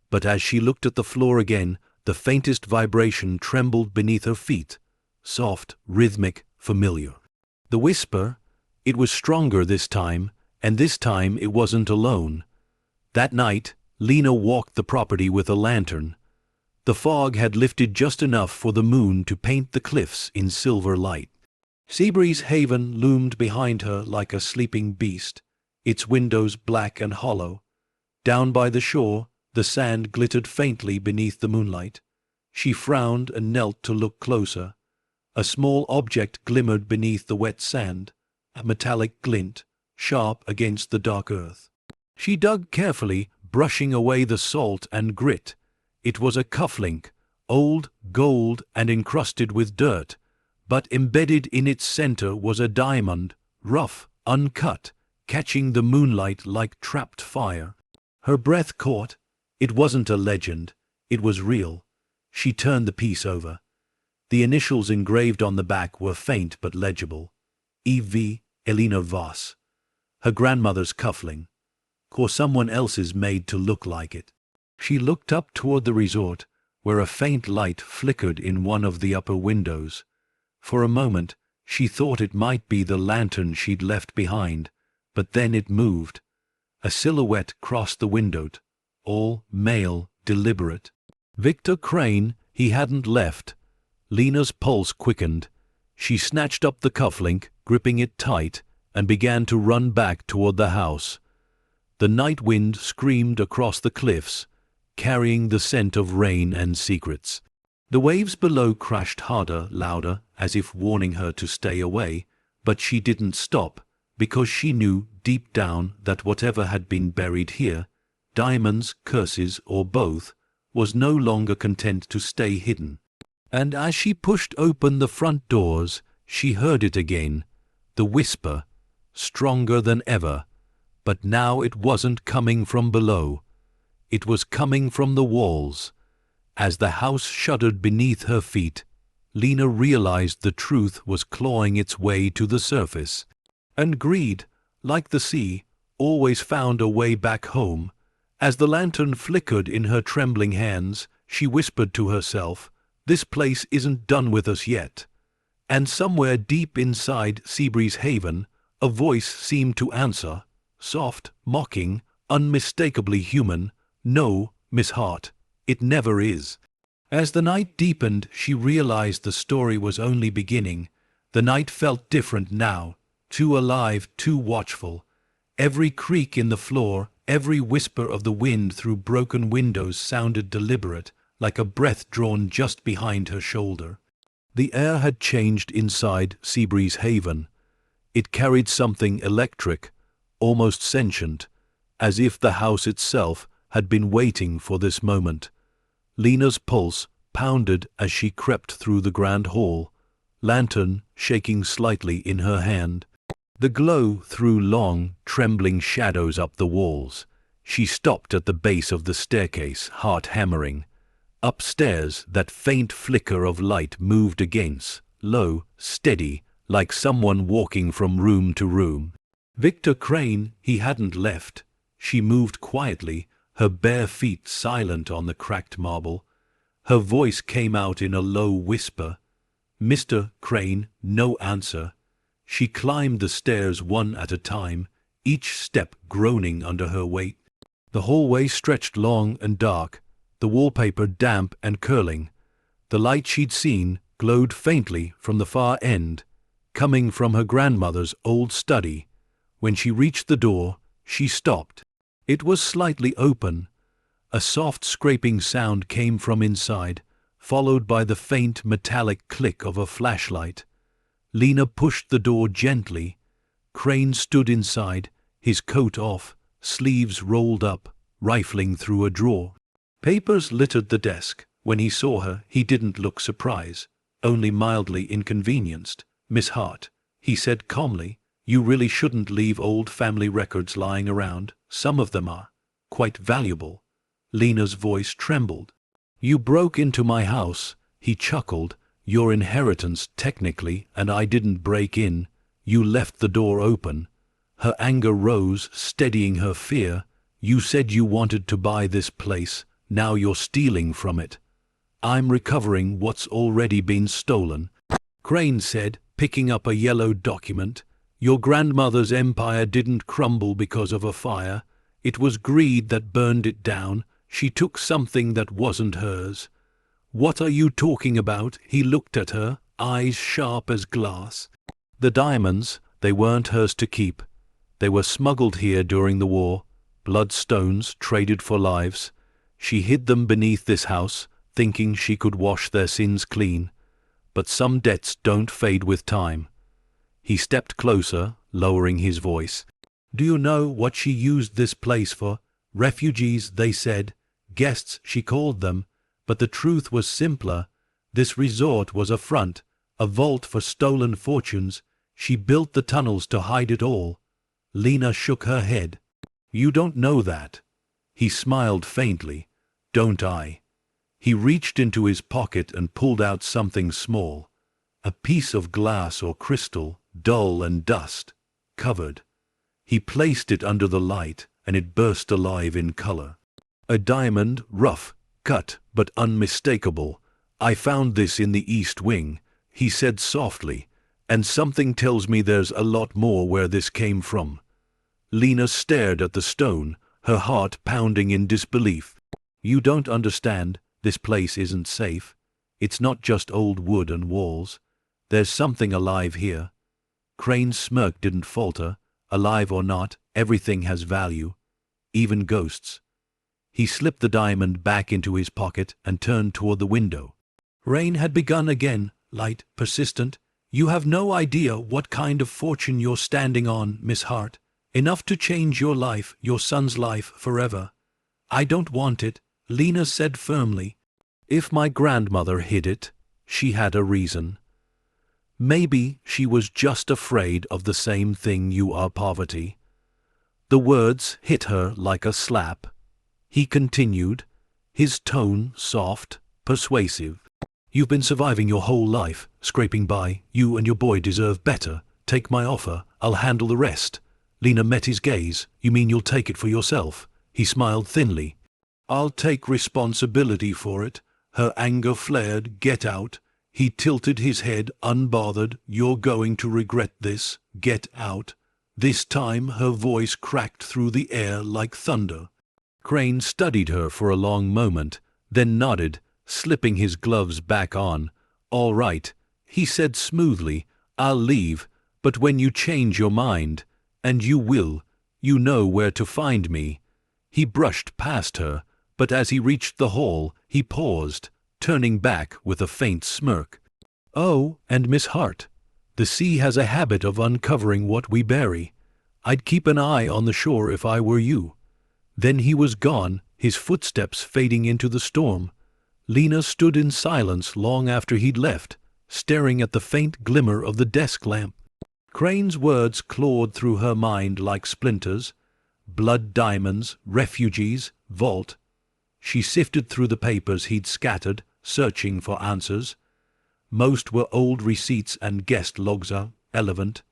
[SPEAKER 1] But as she looked at the floor again, the faintest vibration trembled beneath her feet. Soft, rhythmic, familiar. The whisper, it was stronger this time, and this time it wasn't alone. That night, Lena walked the property with a lantern. The fog had lifted just enough for the moon to paint the cliffs in silver light. Seabreeze Haven loomed behind her like a sleeping beast, its windows black and hollow. Down by the shore, the sand glittered faintly beneath the moonlight. She frowned and knelt to look closer. A small object glimmered beneath the wet sand, a metallic glint, sharp against the dark earth. She dug carefully, brushing away the salt and grit. It was a cufflink, old, gold, and encrusted with dirt, but embedded in its center was a diamond, rough, uncut, catching the moonlight like trapped fire. Her breath caught. It wasn't a legend, it was real. She turned the piece over. The initials engraved on the back were faint but legible. E.V. Elena Voss. Her grandmother's cuffling, or someone else's made to look like it. She looked up toward the resort, where a faint light flickered in one of the upper windows. For a moment, she thought it might be the lantern she'd left behind, but then it moved. A silhouette crossed the window, all male, deliberate. Victor Crane, he hadn't left. Lena's pulse quickened. She snatched up the cufflink, gripping it tight, and began to run back toward the house. The night wind screamed across the cliffs, carrying the scent of rain and secrets. The waves below crashed harder, louder, as if warning her to stay away, but she didn't stop, because she knew deep down that whatever had been buried here, diamonds, curses, or both, was no longer content to stay hidden. And as she pushed open the front doors, she heard it again, the whisper, stronger than ever. But now it wasn't coming from below. It was coming from the walls. As the house shuddered beneath her feet, Lena realized the truth was clawing its way to the surface. And greed, like the sea, always found a way back home. As the lantern flickered in her trembling hands, she whispered to herself, "This place isn't done with us yet." And somewhere deep inside Seabreeze Haven, a voice seemed to answer, soft, mocking, unmistakably human, "No, Miss Hart, it never is." As the night deepened, she realized the story was only beginning. The night felt different now, too alive, too watchful. Every creak in the floor, every whisper of the wind through broken windows sounded deliberate, like a breath drawn just behind her shoulder. The air had changed inside Seabreeze Haven. It carried something electric, almost sentient, as if the house itself had been waiting for this moment. Lena's pulse pounded as she crept through the grand hall, lantern shaking slightly in her hand. The glow threw long, trembling shadows up the walls. She stopped at the base of the staircase, heart hammering. Upstairs, that faint flicker of light moved against, low, steady, like someone walking from room to room. Victor Crane, he hadn't left. She moved quietly, her bare feet silent on the cracked marble. Her voice came out in a low whisper. "Mr. Crane," no answer. She climbed the stairs one at a time, each step groaning under her weight. The hallway stretched long and dark, the wallpaper damp and curling. The light she'd seen glowed faintly from the far end, coming from her grandmother's old study. When she reached the door, she stopped. It was slightly open. A soft scraping sound came from inside, followed by the faint metallic click of a flashlight. Lena pushed the door gently. Crane stood inside, his coat off, sleeves rolled up, rifling through a drawer. Papers littered the desk. When he saw her, he didn't look surprised, only mildly inconvenienced. "Miss Hart," he said calmly, "you really shouldn't leave old family records lying around. Some of them are quite valuable." Lena's voice trembled. "You broke into my house," he chuckled. "Your inheritance, technically, and I didn't break in. You left the door open." Her anger rose, steadying her fear. "You said you wanted to buy this place. Now you're stealing from it." "I'm recovering what's already been stolen," Crane said, picking up a yellow document. "Your grandmother's empire didn't crumble because of a fire. It was greed that burned it down. She took something that wasn't hers." "What are you talking about?" He looked at her, eyes sharp as glass. "The diamonds, they weren't hers to keep. They were smuggled here during the war, bloodstones traded for lives. She hid them beneath this house, thinking she could wash their sins clean. But some debts don't fade with time." He stepped closer, lowering his voice. "Do you know what she used this place for? Refugees, they said. Guests, she called them. But the truth was simpler. This resort was a front, a vault for stolen fortunes. She built the tunnels to hide it all." Lena shook her head. "You don't know that." He smiled faintly. "Don't I?" He reached into his pocket and pulled out something small. A piece of glass or crystal, dull and dust, covered. He placed it under the light, and it burst alive in color. A diamond, rough, cut, but unmistakable. "I found this in the East Wing," he said softly, "and something tells me there's a lot more where this came from." Lena stared at the stone, her heart pounding in disbelief. "You don't understand. This place isn't safe. It's not just old wood and walls. There's something alive here." Crane's smirk didn't falter. "Alive or not, everything has value. Even ghosts." He slipped the diamond back into his pocket and turned toward the window. Rain had begun again, light, persistent. "You have no idea what kind of fortune you're standing on, Miss Hart. Enough to change your life, your son's life, forever." "I don't want it," Lena said firmly. "If my grandmother hid it, she had a reason. Maybe she was just afraid of the same thing you are, poverty." The words hit her like a slap. He continued, his tone soft, persuasive. "You've been surviving your whole life, scraping by. You and your boy deserve better. Take my offer. I'll handle the rest." Lena met his gaze. "You mean you'll take it for yourself?" He smiled thinly. "I'll take responsibility for it." Her anger flared. "Get out." He tilted his head, unbothered. "You're going to regret this. Get out." This time her voice cracked through the air like thunder. Crane studied her for a long moment, then nodded, slipping his gloves back on. "All right," he said smoothly. "I'll leave, but when you change your mind, and you will, you know where to find me." He brushed past her, but as he reached the hall, he paused, turning back with a faint smirk. "Oh, and Miss Hart, the sea has a habit of uncovering what we bury. I'd keep an eye on the shore if I were you." Then he was gone, his footsteps fading into the storm. Lena stood in silence long after he'd left, staring at the faint glimmer of the desk lamp. Crane's words clawed through her mind like splinters. Blood diamonds, refugees, vault. She sifted through the papers he'd scattered, searching for answers. Most were old receipts and guest logs, irrelevant,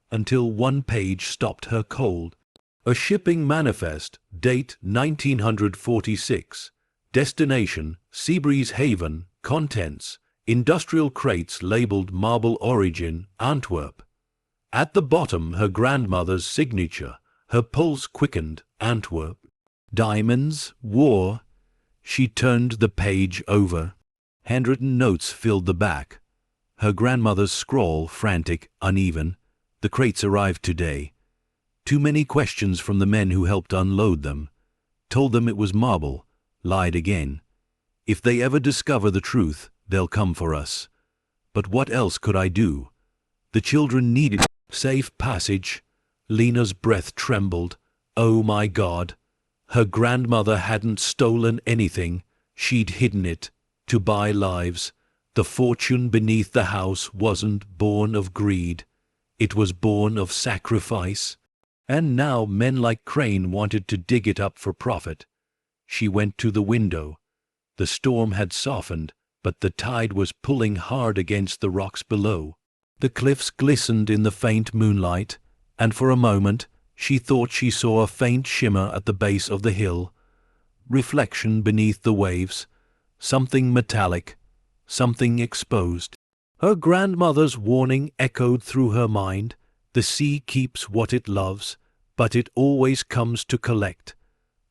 [SPEAKER 1] until one page stopped her cold. A shipping manifest, date 1946. Destination, Seabreeze Haven. Contents, industrial crates labeled Marble Origin, Antwerp. At the bottom, her grandmother's signature. Her pulse quickened, Antwerp. Diamonds, war. She turned the page over. Handwritten notes filled the back. Her grandmother's scrawl, frantic, uneven. The crates arrived today. Too many questions from the men who helped unload them. Told them it was marble. Lied again. If they ever discover the truth, they'll come for us. But what else could I do? The children needed safe passage. Lena's breath trembled. Oh my God. Her grandmother hadn't stolen anything. She'd hidden it. To buy lives. The fortune beneath the house wasn't born of greed. It was born of sacrifice. And now men like Crane wanted to dig it up for profit. She went to the window. The storm had softened, but the tide was pulling hard against the rocks below. The cliffs glistened in the faint moonlight, and for a moment she thought she saw a faint shimmer at the base of the hill. Reflection beneath the waves. Something metallic. Something exposed. Her grandmother's warning echoed through her mind. The sea keeps what it loves, but it always comes to collect.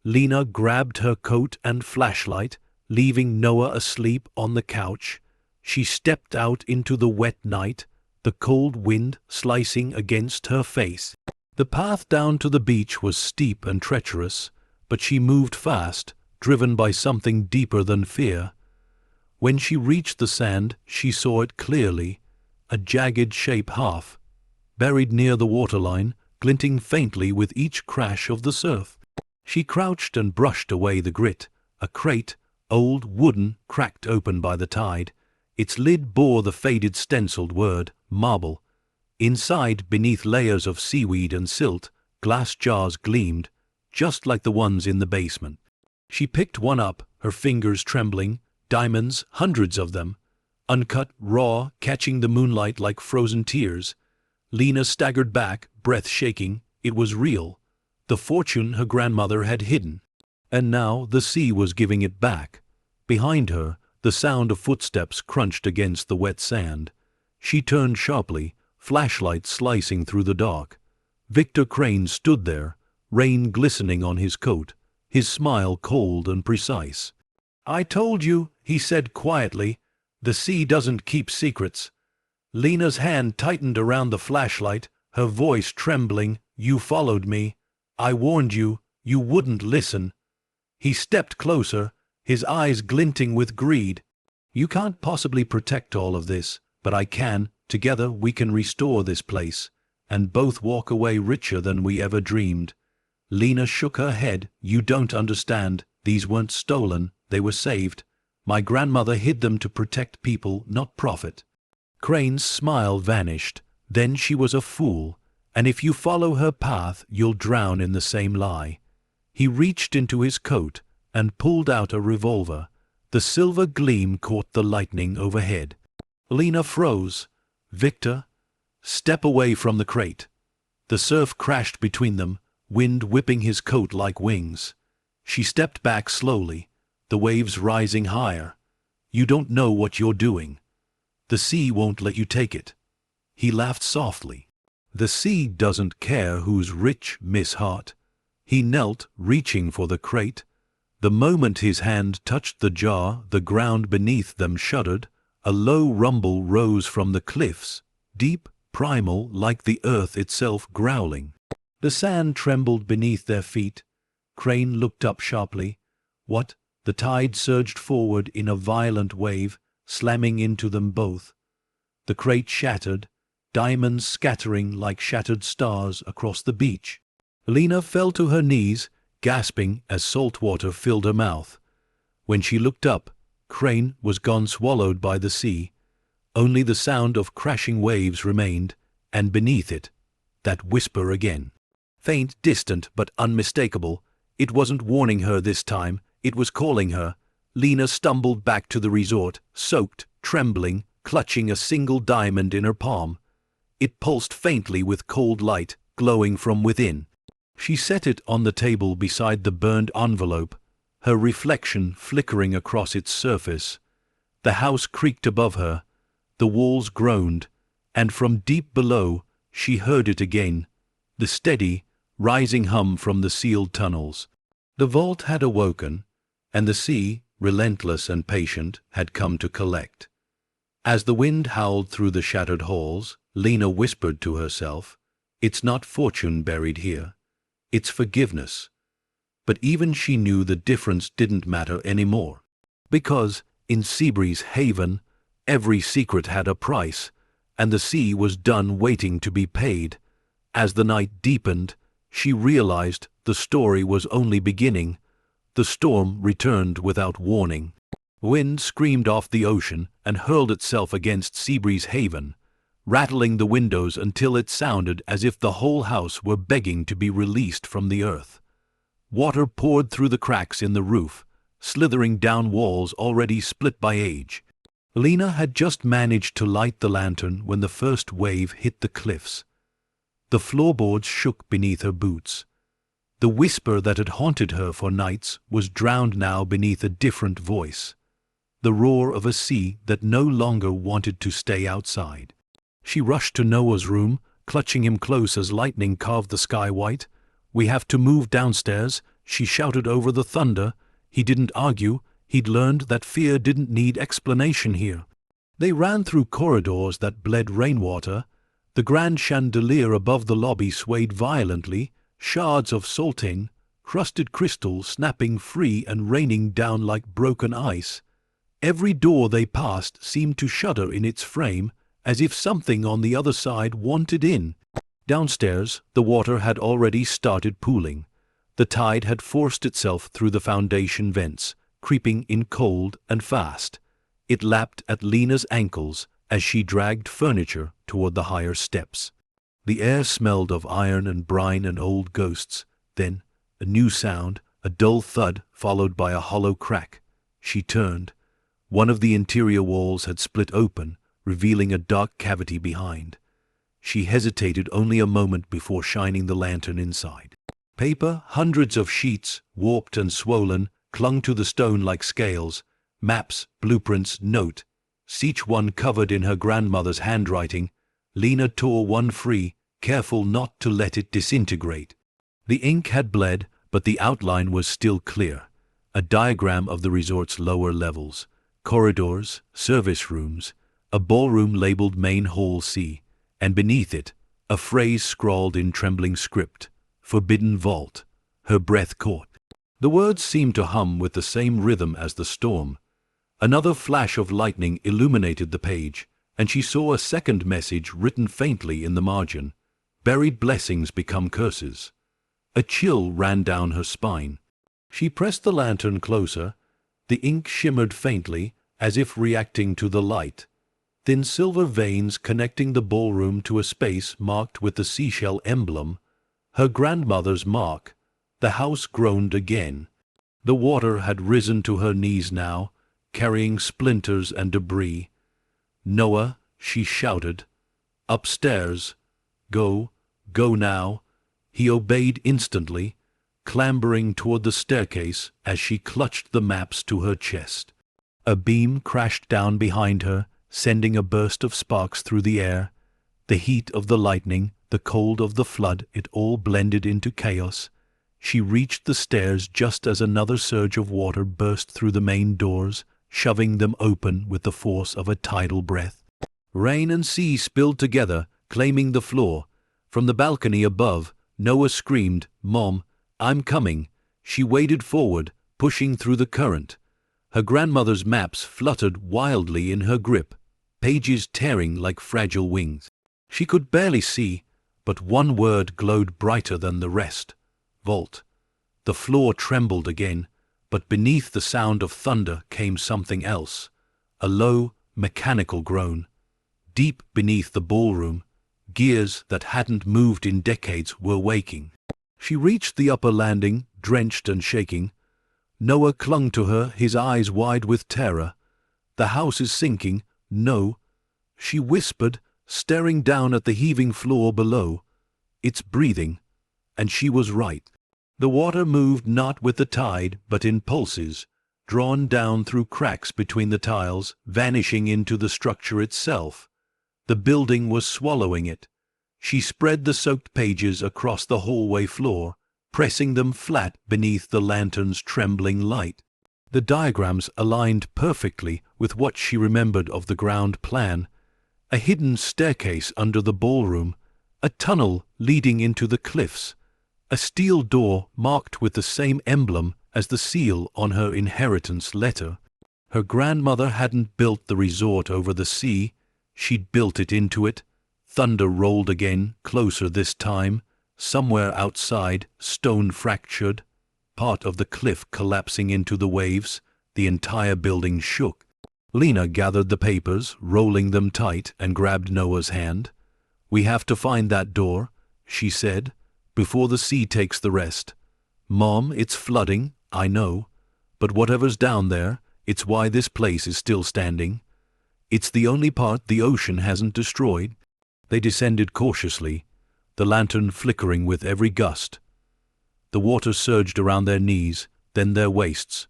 [SPEAKER 1] Lena grabbed her coat and flashlight, leaving Noah asleep on the couch. She stepped out into the wet night, the cold wind slicing against her face. The path down to the beach was steep and treacherous, but she moved fast, driven by something deeper than fear. When she reached the sand, she saw it clearly, a jagged shape half, buried near the waterline, glinting faintly with each crash of the surf. She crouched and brushed away the grit. A crate, old, wooden, cracked open by the tide. Its lid bore the faded stenciled word, marble. Inside, beneath layers of seaweed and silt, glass jars gleamed, just like the ones in the basement. She picked one up, her fingers trembling. Diamonds, hundreds of them. Uncut, raw, catching the moonlight like frozen tears. Lena staggered back, breath shaking. It was real. The fortune her grandmother had hidden. And now the sea was giving it back. Behind her, the sound of footsteps crunched against the wet sand. She turned sharply, flashlight slicing through the dark. Victor Crane stood there, rain glistening on his coat, his smile cold and precise. "I told you," he said quietly, "the sea doesn't keep secrets." Lena's hand tightened around the flashlight, her voice trembling. "You followed me. I warned you. You wouldn't listen." He stepped closer, his eyes glinting with greed. "You can't possibly protect all of this, but I can. Together we can restore this place, and both walk away richer than we ever dreamed." Lena shook her head. "You don't understand. These weren't stolen. They were saved. My grandmother hid them to protect people, not profit." Crane's smile vanished. "Then she was a fool, and if you follow her path, you'll drown in the same lie." He reached into his coat and pulled out a revolver. The silver gleam caught the lightning overhead. Lena froze. "Victor, step away from the crate." The surf crashed between them, wind whipping his coat like wings. She stepped back slowly, the waves rising higher. "You don't know what you're doing. The sea won't let you take it." He laughed softly. "The sea doesn't care who's rich, Miss Hart." He knelt, reaching for the crate. The moment his hand touched the jar, the ground beneath them shuddered. A low rumble rose from the cliffs, deep, primal, like the earth itself growling. The sand trembled beneath their feet. Crane looked up sharply. What? The tide surged forward in a violent wave, slamming into them both. The crate shattered, diamonds scattering like shattered stars across the beach. Lena fell to her knees, gasping as salt water filled her mouth. When she looked up, crane was gone, swallowed by the sea. Only the sound of crashing waves remained, and beneath it, that whisper again. Faint, distant, but unmistakable. It wasn't warning her this time, it was calling her. Lena stumbled back to the resort, soaked, trembling, clutching a single diamond in her palm. It pulsed faintly with cold light, glowing from within. She set it on the table beside the burned envelope, her reflection flickering across its surface. The house creaked above her, the walls groaned, and from deep below she heard it again, the steady, rising hum from the sealed tunnels. The vault had awoken, and the sea, relentless and patient, had come to collect. As the wind howled through the shattered halls, Lena whispered to herself, "It's not fortune buried here, it's forgiveness." But even she knew the difference didn't matter anymore, because, in Seabreeze Haven, every secret had a price, and the sea was done waiting to be paid. As the night deepened, she realized the story was only beginning. The storm returned without warning. Wind screamed off the ocean and hurled itself against Seabreeze Haven, rattling the windows until it sounded as if the whole house were begging to be released from the earth. Water poured through the cracks in the roof, slithering down walls already split by age. Lena had just managed to light the lantern when the first wave hit the cliffs. The floorboards shook beneath her boots. The whisper that had haunted her for nights was drowned now beneath a different voice, the roar of a sea that no longer wanted to stay outside. She rushed to Noah's room, clutching him close as lightning carved the sky white. "We have to move downstairs," she shouted over the thunder. He didn't argue. He'd learned that fear didn't need explanation here. They ran through corridors that bled rainwater. The grand chandelier above the lobby swayed violently, shards of saltine, crusted crystal snapping free and raining down like broken ice. Every door they passed seemed to shudder in its frame, as if something on the other side wanted in. Downstairs, the water had already started pooling. The tide had forced itself through the foundation vents, creeping in cold and fast. It lapped at Lena's ankles as she dragged furniture toward the higher steps. The air smelled of iron and brine and old ghosts. Then, a new sound, a dull thud followed by a hollow crack. She turned. One of the interior walls had split open, revealing a dark cavity behind. She hesitated only a moment before shining the lantern inside. Paper, hundreds of sheets, warped and swollen, clung to the stone like scales. Maps, blueprints, note, each one covered in her grandmother's handwriting. Lena tore one free, careful not to let it disintegrate. The ink had bled, but the outline was still clear. A diagram of the resort's lower levels, corridors, service rooms, a ballroom labeled Main Hall C, and beneath it, a phrase scrawled in trembling script, "Forbidden Vault." Her breath caught. The words seemed to hum with the same rhythm as the storm. Another flash of lightning illuminated the page, and she saw a second message written faintly in the margin. "Buried blessings become curses." A chill ran down her spine. She pressed the lantern closer. The ink shimmered faintly, as if reacting to the light. Thin silver veins connecting the ballroom to a space marked with the seashell emblem. Her grandmother's mark. The house groaned again. The water had risen to her knees now, carrying splinters and debris. "Noah," she shouted. "Upstairs. Go, go now." He obeyed instantly, clambering toward the staircase as she clutched the maps to her chest. A beam crashed down behind her, sending a burst of sparks through the air. The heat of the lightning, the cold of the flood, it all blended into chaos. She reached the stairs just as another surge of water burst through the main doors, shoving them open with the force of a tidal breath. Rain and sea spilled together, claiming the floor. From the balcony above, Noah screamed, "Mom, I'm coming." She waded forward, pushing through the current. Her grandmother's maps fluttered wildly in her grip, pages tearing like fragile wings. She could barely see, but one word glowed brighter than the rest. Vault. The floor trembled again. but beneath the sound of thunder came something else, a low, mechanical groan. Deep beneath the ballroom, gears that hadn't moved in decades were waking. She reached the upper landing, drenched and shaking. Noah clung to her, his eyes wide with terror. "The house is sinking." "No," she whispered, staring down at the heaving floor below. "It's breathing." And she was right. The water moved not with the tide, but in pulses, drawn down through cracks between the tiles, vanishing into the structure itself. The building was swallowing it. She spread the soaked pages across the hallway floor, pressing them flat beneath the lantern's trembling light. The diagrams aligned perfectly with what she remembered of the ground plan: a hidden staircase under the ballroom, a tunnel leading into the cliffs, a steel door marked with the same emblem as the seal on her inheritance letter. Her grandmother hadn't built the resort over the sea, she'd built it into it. Thunder rolled again, closer this time. Somewhere outside, stone fractured, part of the cliff collapsing into the waves. The entire building shook. Lena gathered the papers, rolling them tight, and grabbed Noah's hand. "We have to find that door," she said, "before the sea takes the rest. Mom, it's flooding, I know, but whatever's down there, it's why this place is still standing. It's the only part the ocean hasn't destroyed." They descended cautiously, the lantern flickering with every gust. The water surged around their knees, then their waists.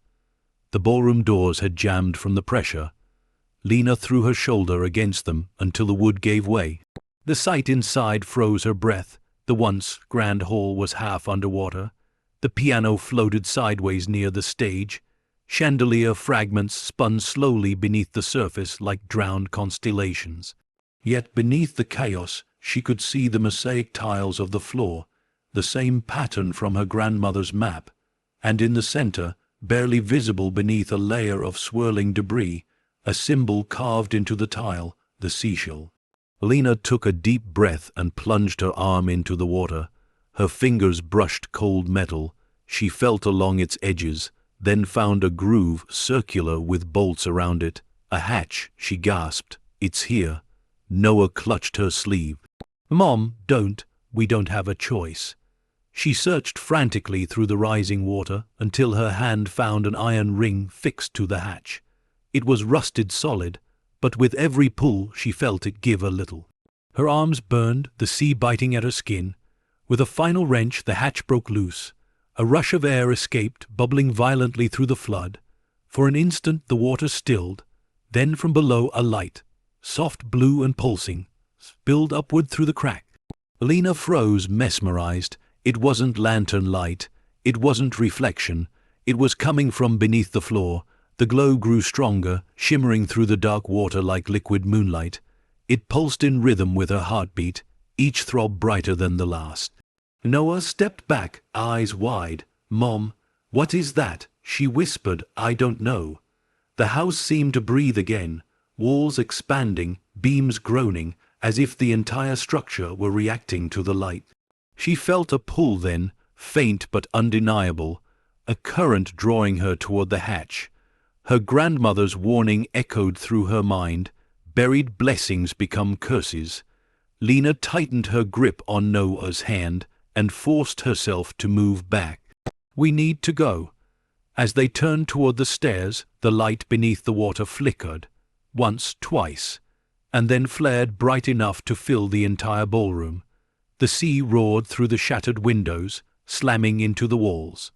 [SPEAKER 1] The ballroom doors had jammed from the pressure. Lena threw her shoulder against them until the wood gave way. The sight inside froze her breath. The once grand hall was half underwater. The piano floated sideways near the stage. Chandelier fragments spun slowly beneath the surface like drowned constellations. Yet beneath the chaos, she could see the mosaic tiles of the floor, the same pattern from her grandmother's map, and in the center, barely visible beneath a layer of swirling debris, a symbol carved into the tile, the seashell. Lena took a deep breath and plunged her arm into the water. Her fingers brushed cold metal. She felt along its edges, then found a groove circular with bolts around it. "A hatch," she gasped. "It's here." Noah clutched her sleeve. "Mom, don't. We don't have a choice." She searched frantically through the rising water until her hand found an iron ring fixed to the hatch. It was rusted solid, but with every pull she felt it give a little. Her arms burned, the sea biting at her skin. With a final wrench, the hatch broke loose. A rush of air escaped, bubbling violently through the flood. For an instant the water stilled. Then from below a light, soft blue and pulsing, spilled upward through the crack. Lena froze, mesmerized. It wasn't lantern light. It wasn't reflection. It was coming from beneath the floor. The glow grew stronger, shimmering through the dark water like liquid moonlight. It pulsed in rhythm with her heartbeat, each throb brighter than the last. Noah stepped back, eyes wide. "Mom, what is that?" she whispered. "I don't know." The house seemed to breathe again, walls expanding, beams groaning, as if the entire structure were reacting to the light. She felt a pull then, faint but undeniable, a current drawing her toward the hatch. Her grandmother's warning echoed through her mind, buried blessings become curses. Lena tightened her grip on Noah's hand and forced herself to move back. "We need to go." As they turned toward the stairs, the light beneath the water flickered, once, twice, and then flared bright enough to fill the entire ballroom. The sea roared through the shattered windows, slamming into the walls.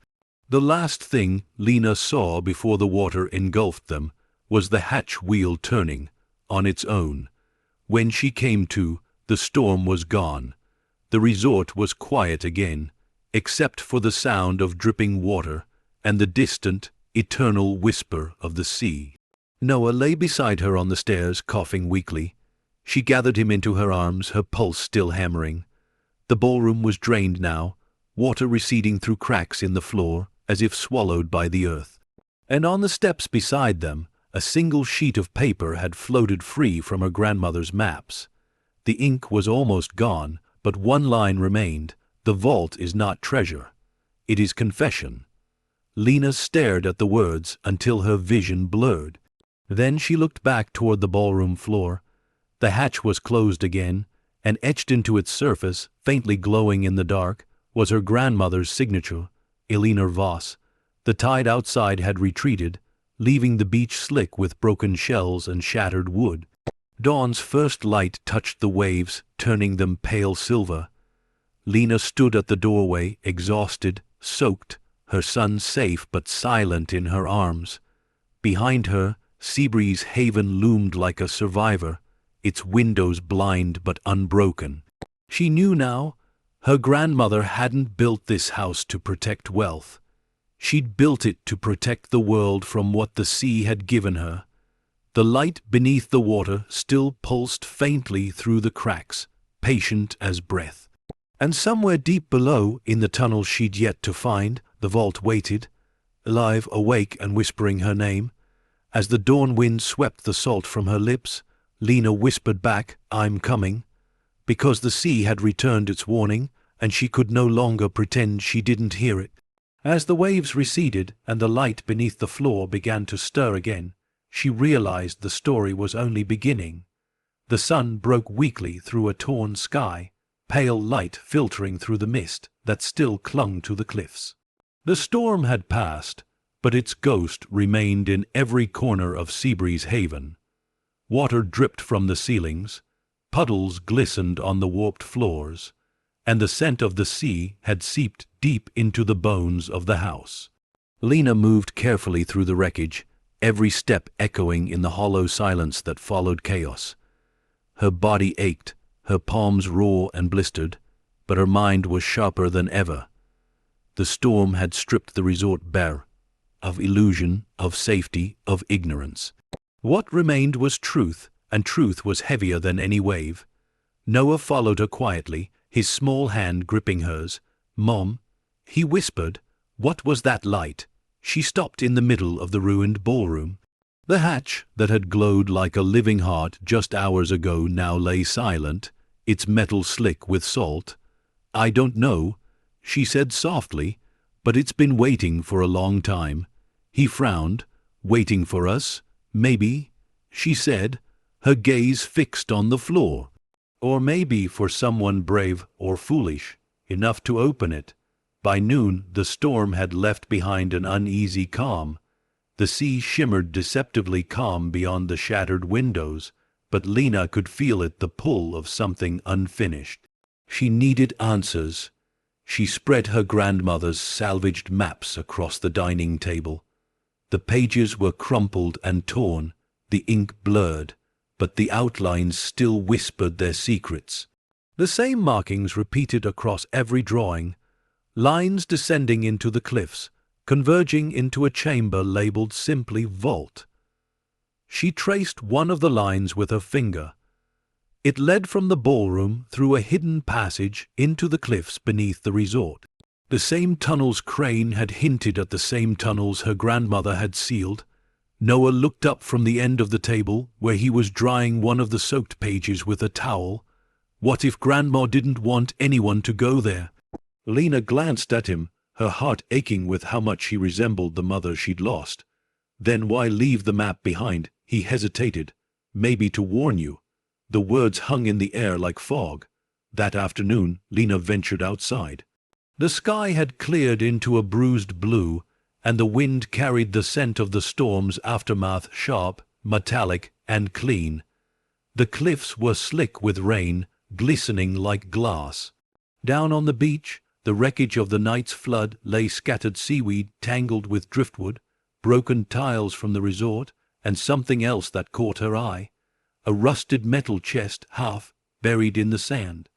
[SPEAKER 1] The last thing Lena saw before the water engulfed them was the hatch wheel turning, on its own. When she came to, the storm was gone. The resort was quiet again, except for the sound of dripping water and the distant, eternal whisper of the sea. Noah lay beside her on the stairs, coughing weakly. She gathered him into her arms, her pulse still hammering. The ballroom was drained now, water receding through cracks in the floor, as if swallowed by the earth. And on the steps beside them, a single sheet of paper had floated free from her grandmother's maps. The ink was almost gone, but one line remained: "The vault is not treasure. It is confession." Lena stared at the words until her vision blurred. Then she looked back toward the ballroom floor. The hatch was closed again, and etched into its surface, faintly glowing in the dark, was her grandmother's signature, Elena Voss. The tide outside had retreated, leaving the beach slick with broken shells and shattered wood. Dawn's first light touched the waves, turning them pale silver. Lena stood at the doorway, exhausted, soaked, her son safe but silent in her arms. Behind her, Seabreeze Haven loomed like a survivor, its windows blind but unbroken. She knew now, her grandmother hadn't built this house to protect wealth. She'd built it to protect the world from what the sea had given her. The light beneath the water still pulsed faintly through the cracks, patient as breath. And somewhere deep below, in the tunnel she'd yet to find, the vault waited, alive, awake, and whispering her name. As the dawn wind swept the salt from her lips, Lena whispered back, "I'm coming," because the sea had returned its warning, and she could no longer pretend she didn't hear it. As the waves receded and the light beneath the floor began to stir again, she realized the story was only beginning. The sun broke weakly through a torn sky, pale light filtering through the mist that still clung to the cliffs. The storm had passed, but its ghost remained in every corner of Seabreeze Haven. Water dripped from the ceilings, puddles glistened on the warped floors, and the scent of the sea had seeped deep into the bones of the house. Lena moved carefully through the wreckage, every step echoing in the hollow silence that followed chaos. Her body ached, her palms raw and blistered, but her mind was sharper than ever. The storm had stripped the resort bare, of illusion, of safety, of ignorance. What remained was truth, and truth was heavier than any wave. Noah followed her quietly, his small hand gripping hers. "Mom," he whispered, "what was that light?" She stopped in the middle of the ruined ballroom. The hatch, that had glowed like a living heart just hours ago, now lay silent, its metal slick with salt. "I don't know," she said softly, "but it's been waiting for a long time." He frowned. "Waiting for us? Maybe," she said, her gaze fixed on the floor. "Or maybe for someone brave or foolish enough to open it." By noon, the storm had left behind an uneasy calm. The sea shimmered deceptively calm beyond the shattered windows, but Lena could feel it, the pull of something unfinished. She needed answers. She spread her grandmother's salvaged maps across the dining table. The pages were crumpled and torn, the ink blurred, but the outlines still whispered their secrets. The same markings repeated across every drawing, lines descending into the cliffs, converging into a chamber labeled simply vault. She traced one of the lines with her finger. It led from the ballroom through a hidden passage into the cliffs beneath the resort. The same tunnels Crane had hinted at, the same tunnels her grandmother had sealed. Noah looked up from the end of the table, where he was drying one of the soaked pages with a towel. What if Grandma didn't want anyone to go there? Lena glanced at him, her heart aching with how much he resembled the mother she'd lost. "Then why leave the map behind?" He hesitated. "Maybe to warn you." The words hung in the air like fog. That afternoon, Lena ventured outside. The sky had cleared into a bruised blue, and the wind carried the scent of the storm's aftermath, sharp, metallic, and clean. The cliffs were slick with rain, glistening like glass. Down on the beach, the wreckage of the night's flood lay, scattered seaweed tangled with driftwood, broken tiles from the resort, and something else that caught her eye. A rusted metal chest, half buried in the sand.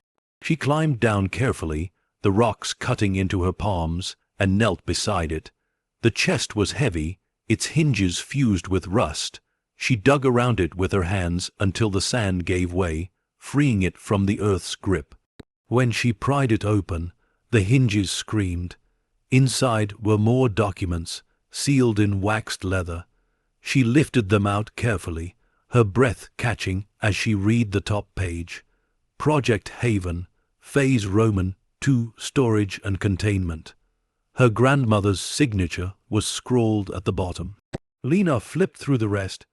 [SPEAKER 1] She climbed down carefully, the rocks cutting into her palms, and knelt beside it. The chest was heavy, its hinges fused with rust. She dug around it with her hands until the sand gave way, freeing it from the earth's grip. When she pried it open, the hinges screamed. Inside were more documents, sealed in waxed leather. She lifted them out carefully, her breath catching as she read the top page. Project Haven, Phase Roman 2, Storage and Containment. Her grandmother's signature was scrawled at the bottom. Lena flipped through the rest,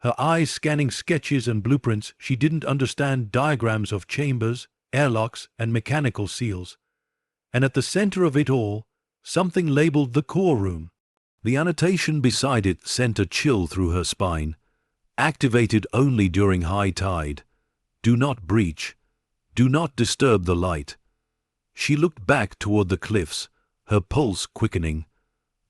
[SPEAKER 1] her eyes scanning sketches and blueprints. She didn't understand diagrams of chambers, airlocks, and mechanical seals. And at the center of it all, something labeled the core room. The annotation beside it sent a chill through her spine. Activated only during high tide. Do not breach. Do not disturb the light. She looked back toward the cliffs, her pulse quickening.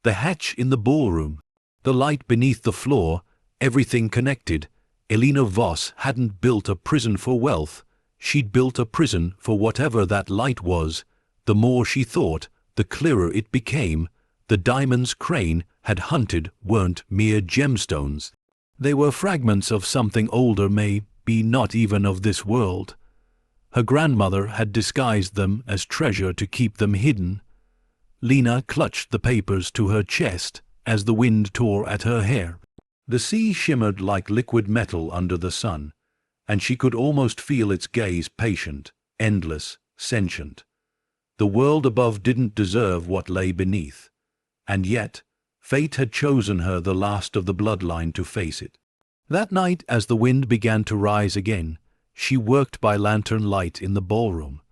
[SPEAKER 1] The hatch in the ballroom, the light beneath the floor, everything connected. Elena Voss hadn't built a prison for wealth. She'd built a prison for whatever that light was. The more she thought, the clearer it became. The diamonds Crane had hunted weren't mere gemstones. They were fragments of something older, maybe not even of this world. Her grandmother had disguised them as treasure to keep them hidden. Lena clutched the papers to her chest as the wind tore at her hair. The sea shimmered like liquid metal under the sun, and she could almost feel its gaze, patient, endless, sentient. The world above didn't deserve what lay beneath, and yet fate had chosen her, the last of the bloodline, to face it. That night, as the wind began to rise again, she worked by lantern light in the ballroom.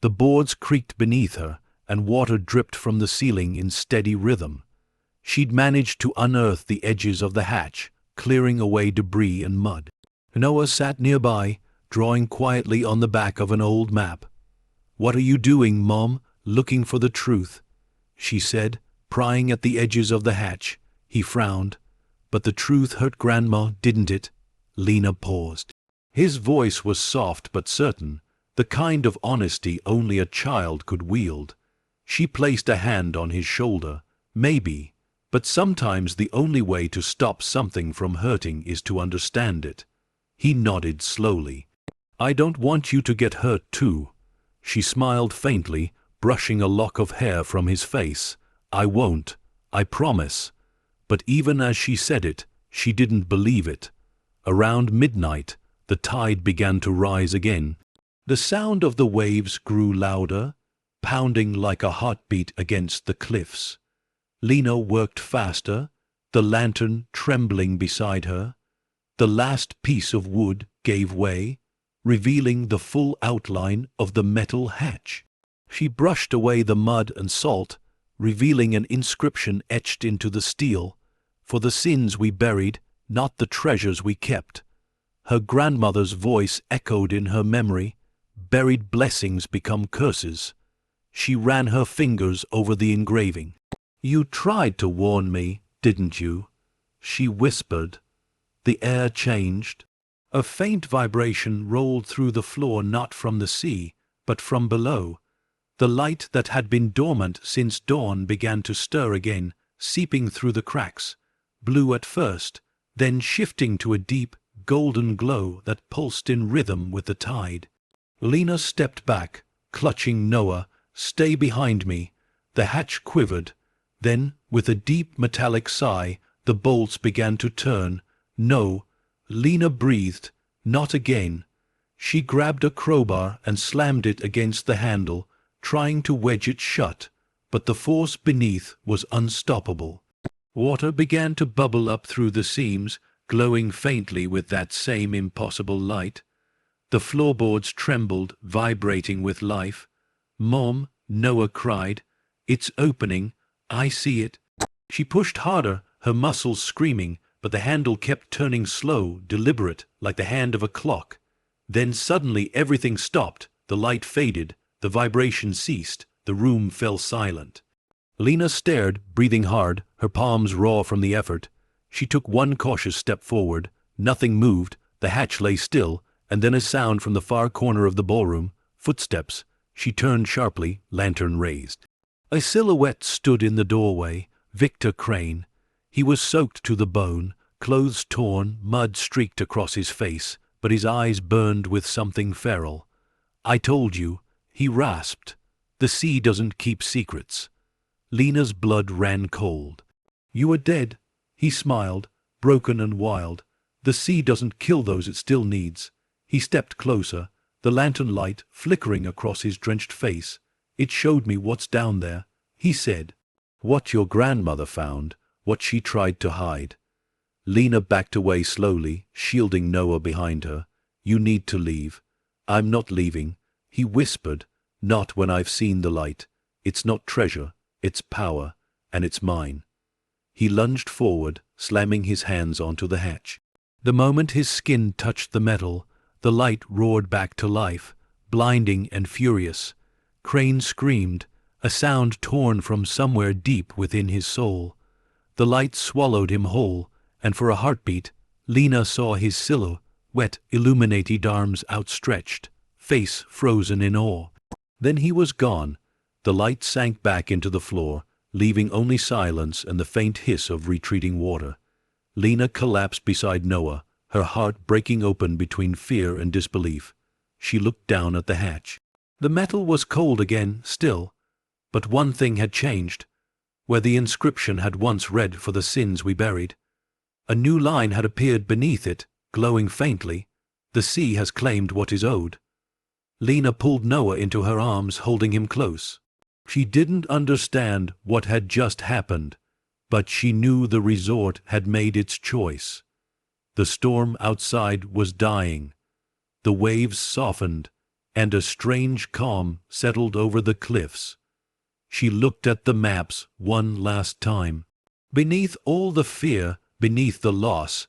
[SPEAKER 1] The boards creaked beneath her, and water dripped from the ceiling in steady rhythm. She'd managed to unearth the edges of the hatch, clearing away debris and mud. Noah sat nearby, drawing quietly on the back of an old map. "What are you doing, Mom? Looking for the truth," she said, prying at the edges of the hatch. He frowned. "But the truth hurt Grandma, didn't it?" Lena paused. His voice was soft but certain, the kind of honesty only a child could wield. She placed a hand on his shoulder. "Maybe, but sometimes the only way to stop something from hurting is to understand it." He nodded slowly. "I don't want you to get hurt too." She smiled faintly, brushing a lock of hair from his face. "I won't, I promise." But even as she said it, she didn't believe it. Around midnight, the tide began to rise again. The sound of the waves grew louder, pounding like a heartbeat against the cliffs. Lena worked faster, the lantern trembling beside her. The last piece of wood gave way, revealing the full outline of the metal hatch. She brushed away the mud and salt, revealing an inscription etched into the steel: "For the sins we buried, not the treasures we kept." Her grandmother's voice echoed in her memory. Buried blessings become curses. She ran her fingers over the engraving. "You tried to warn me, didn't you?" she whispered. The air changed. A faint vibration rolled through the floor, not from the sea, but from below. The light that had been dormant since dawn began to stir again, seeping through the cracks, blue at first, then shifting to a deep, golden glow that pulsed in rhythm with the tide. Lena stepped back, clutching Noah. "Stay behind me." The hatch quivered. Then, with a deep metallic sigh, the bolts began to turn. "No," Lena breathed, "not again." She grabbed a crowbar and slammed it against the handle, trying to wedge it shut, but the force beneath was unstoppable. Water began to bubble up through the seams, glowing faintly with that same impossible light. The floorboards trembled, vibrating with life. "Mom," Noah cried, "it's opening. I see it." She pushed harder, her muscles screaming, but the handle kept turning slow, deliberate, like the hand of a clock. Then suddenly everything stopped, the light faded, the vibration ceased, the room fell silent. Lena stared, breathing hard, her palms raw from the effort. She took one cautious step forward. Nothing moved, the hatch lay still, and then a sound from the far corner of the ballroom. Footsteps. She turned sharply, lantern raised. A silhouette stood in the doorway, Victor Crane. He was soaked to the bone, clothes torn, mud streaked across his face, but his eyes burned with something feral. "I told you," he rasped. "The sea doesn't keep secrets." Lena's blood ran cold. "You are dead," he smiled, broken and wild. "The sea doesn't kill those it still needs." He stepped closer, the lantern light flickering across his drenched face. "It showed me what's down there," he said. What your grandmother found, what she tried to hide. Lena backed away slowly, shielding Noah behind her. You need to leave. I'm not leaving, he whispered. Not when I've seen the light. It's not treasure, it's power, and it's mine. He lunged forward, slamming his hands onto the hatch. The moment his skin touched the metal, the light roared back to life, blinding and furious. Crane screamed, a sound torn from somewhere deep within his soul. The light swallowed him whole, and for a heartbeat, Lena saw his silhouette, illuminated arms outstretched, face frozen in awe. Then he was gone. The light sank back into the floor, leaving only silence and the faint hiss of retreating water. Lena collapsed beside Noah, her heart breaking open between fear and disbelief. She looked down at the hatch. The metal was cold again, still. But one thing had changed. Where the inscription had once read for the sins we buried, a new line had appeared beneath it, glowing faintly. The sea has claimed what is owed. Lena pulled Noah into her arms, holding him close. She didn't understand what had just happened, but she knew the resort had made its choice. The storm outside was dying. The waves softened, and a strange calm settled over the cliffs. She looked at the maps one last time. Beneath all the fear, beneath the loss,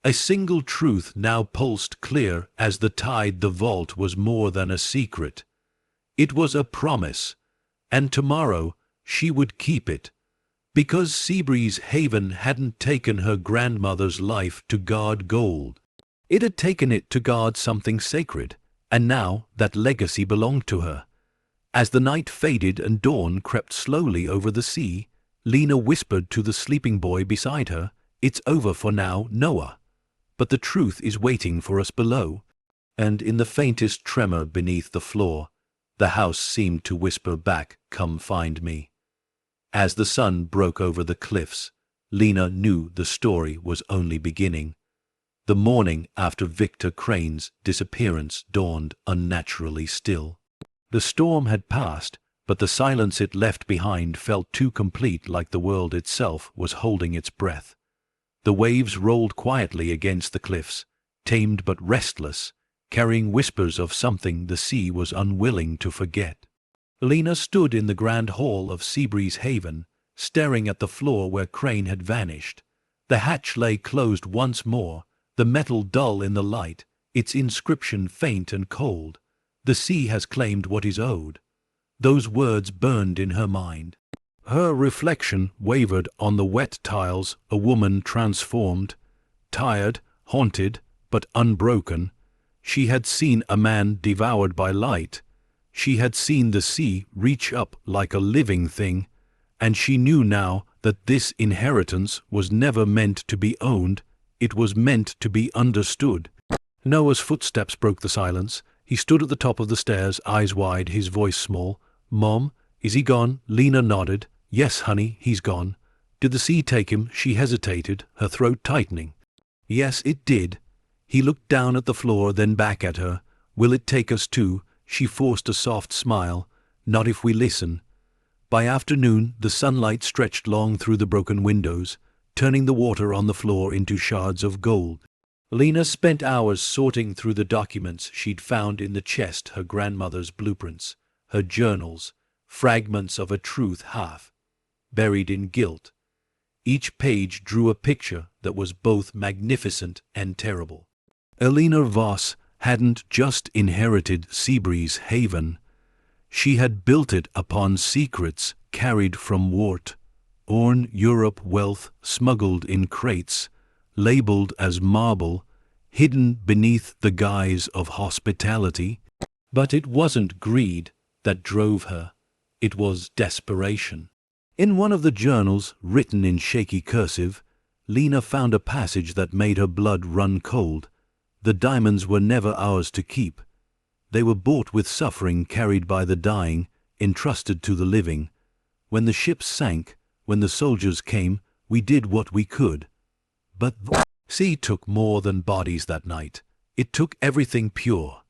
[SPEAKER 1] a single truth now pulsed clear as the tide. The vault was more than a secret. It was a promise, and tomorrow she would keep it. Because Seabreeze Haven hadn't taken her grandmother's life to guard gold. It had taken it to guard something sacred, and now that legacy belonged to her. As the night faded and dawn crept slowly over the sea, Lena whispered to the sleeping boy beside her, "It's over for now, Noah. But the truth is waiting for us below." And in the faintest tremor beneath the floor, the house seemed to whisper back, "Come find me." As the sun broke over the cliffs, Lena knew the story was only beginning. The morning after Victor Crane's disappearance dawned unnaturally still. The storm had passed, but the silence it left behind felt too complete, like the world itself was holding its breath. The waves rolled quietly against the cliffs, tamed but restless, carrying whispers of something the sea was unwilling to forget. Lena stood in the grand hall of Seabreeze Haven, staring at the floor where Crane had vanished. The hatch lay closed once more, the metal dull in the light, its inscription faint and cold. The sea has claimed what is owed. Those words burned in her mind. Her reflection wavered on the wet tiles, a woman transformed, tired, haunted, but unbroken. She had seen a man devoured by light. She had seen the sea reach up like a living thing, and she knew now that this inheritance was never meant to be owned, it was meant to be understood. Noah's footsteps broke the silence. He stood at the top of the stairs, eyes wide, his voice small. "Mom, is he gone?" Lena nodded. "Yes, honey, he's gone." "Did the sea take him?" She hesitated, her throat tightening. "Yes, it did." He looked down at the floor, then back at her. "Will it take us too?" She forced a soft smile. "Not if we listen." By afternoon, the sunlight stretched long through the broken windows, turning the water on the floor into shards of gold. Lena spent hours sorting through the documents she'd found in the chest, her grandmother's blueprints, her journals, fragments of a truth half buried in guilt. Each page drew a picture that was both magnificent and terrible. Elena Voss hadn't just inherited Seabreeze Haven. She had built it upon secrets carried from war-torn Europe, wealth smuggled in crates, labeled as marble, hidden beneath the guise of hospitality. But it wasn't greed that drove her. It was desperation. In one of the journals, written in shaky cursive, Lena found a passage that made her blood run cold. The diamonds were never ours to keep. They were bought with suffering, carried by the dying, entrusted to the living. When the ships sank, when the soldiers came, we did what we could. But the sea took more than bodies that night. It took everything pure.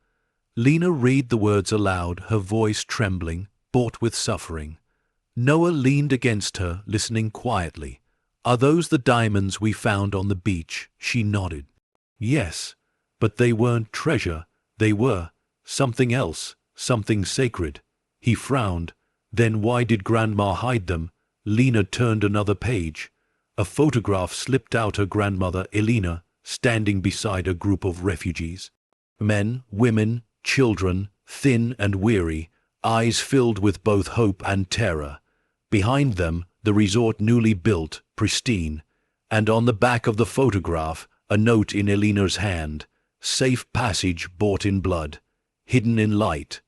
[SPEAKER 1] Lena read the words aloud, her voice trembling, bought with suffering. Noah leaned against her, listening quietly. "Are those the diamonds we found on the beach?" She nodded. "Yes, but they weren't treasure. They were something else, something sacred." He frowned. "Then why did Grandma hide them?" Lena turned another page. A photograph slipped out her grandmother, Elena, standing beside a group of refugees. Men, women, children, thin and weary, eyes filled with both hope and terror. Behind them, the resort newly built, pristine, and on the back of the photograph, a note in Elena's hand: "Safe passage bought in blood, hidden in light."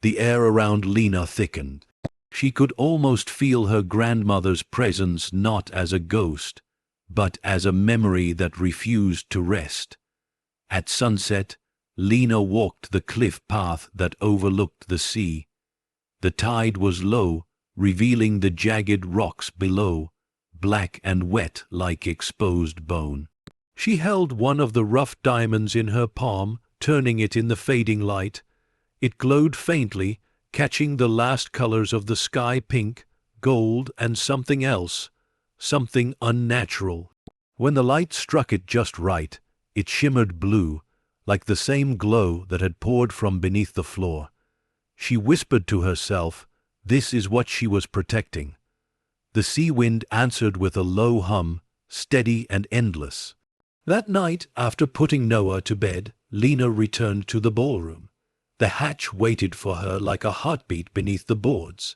[SPEAKER 1] The air around Lena thickened. She could almost feel her grandmother's presence, not as a ghost, but as a memory that refused to rest. At sunset, Lena walked the cliff path that overlooked the sea. The tide was low, revealing the jagged rocks below, black and wet like exposed bone. She held one of the rough diamonds in her palm, turning it in the fading light. It glowed faintly, catching the last colors of the sky: pink, gold, and something else, something unnatural. When the light struck it just right, it shimmered blue, like the same glow that had poured from beneath the floor. She whispered to herself, this is what she was protecting. The sea wind answered with a low hum, steady and endless. That night, after putting Noah to bed, Lena returned to the ballroom. The hatch waited for her like a heartbeat beneath the boards.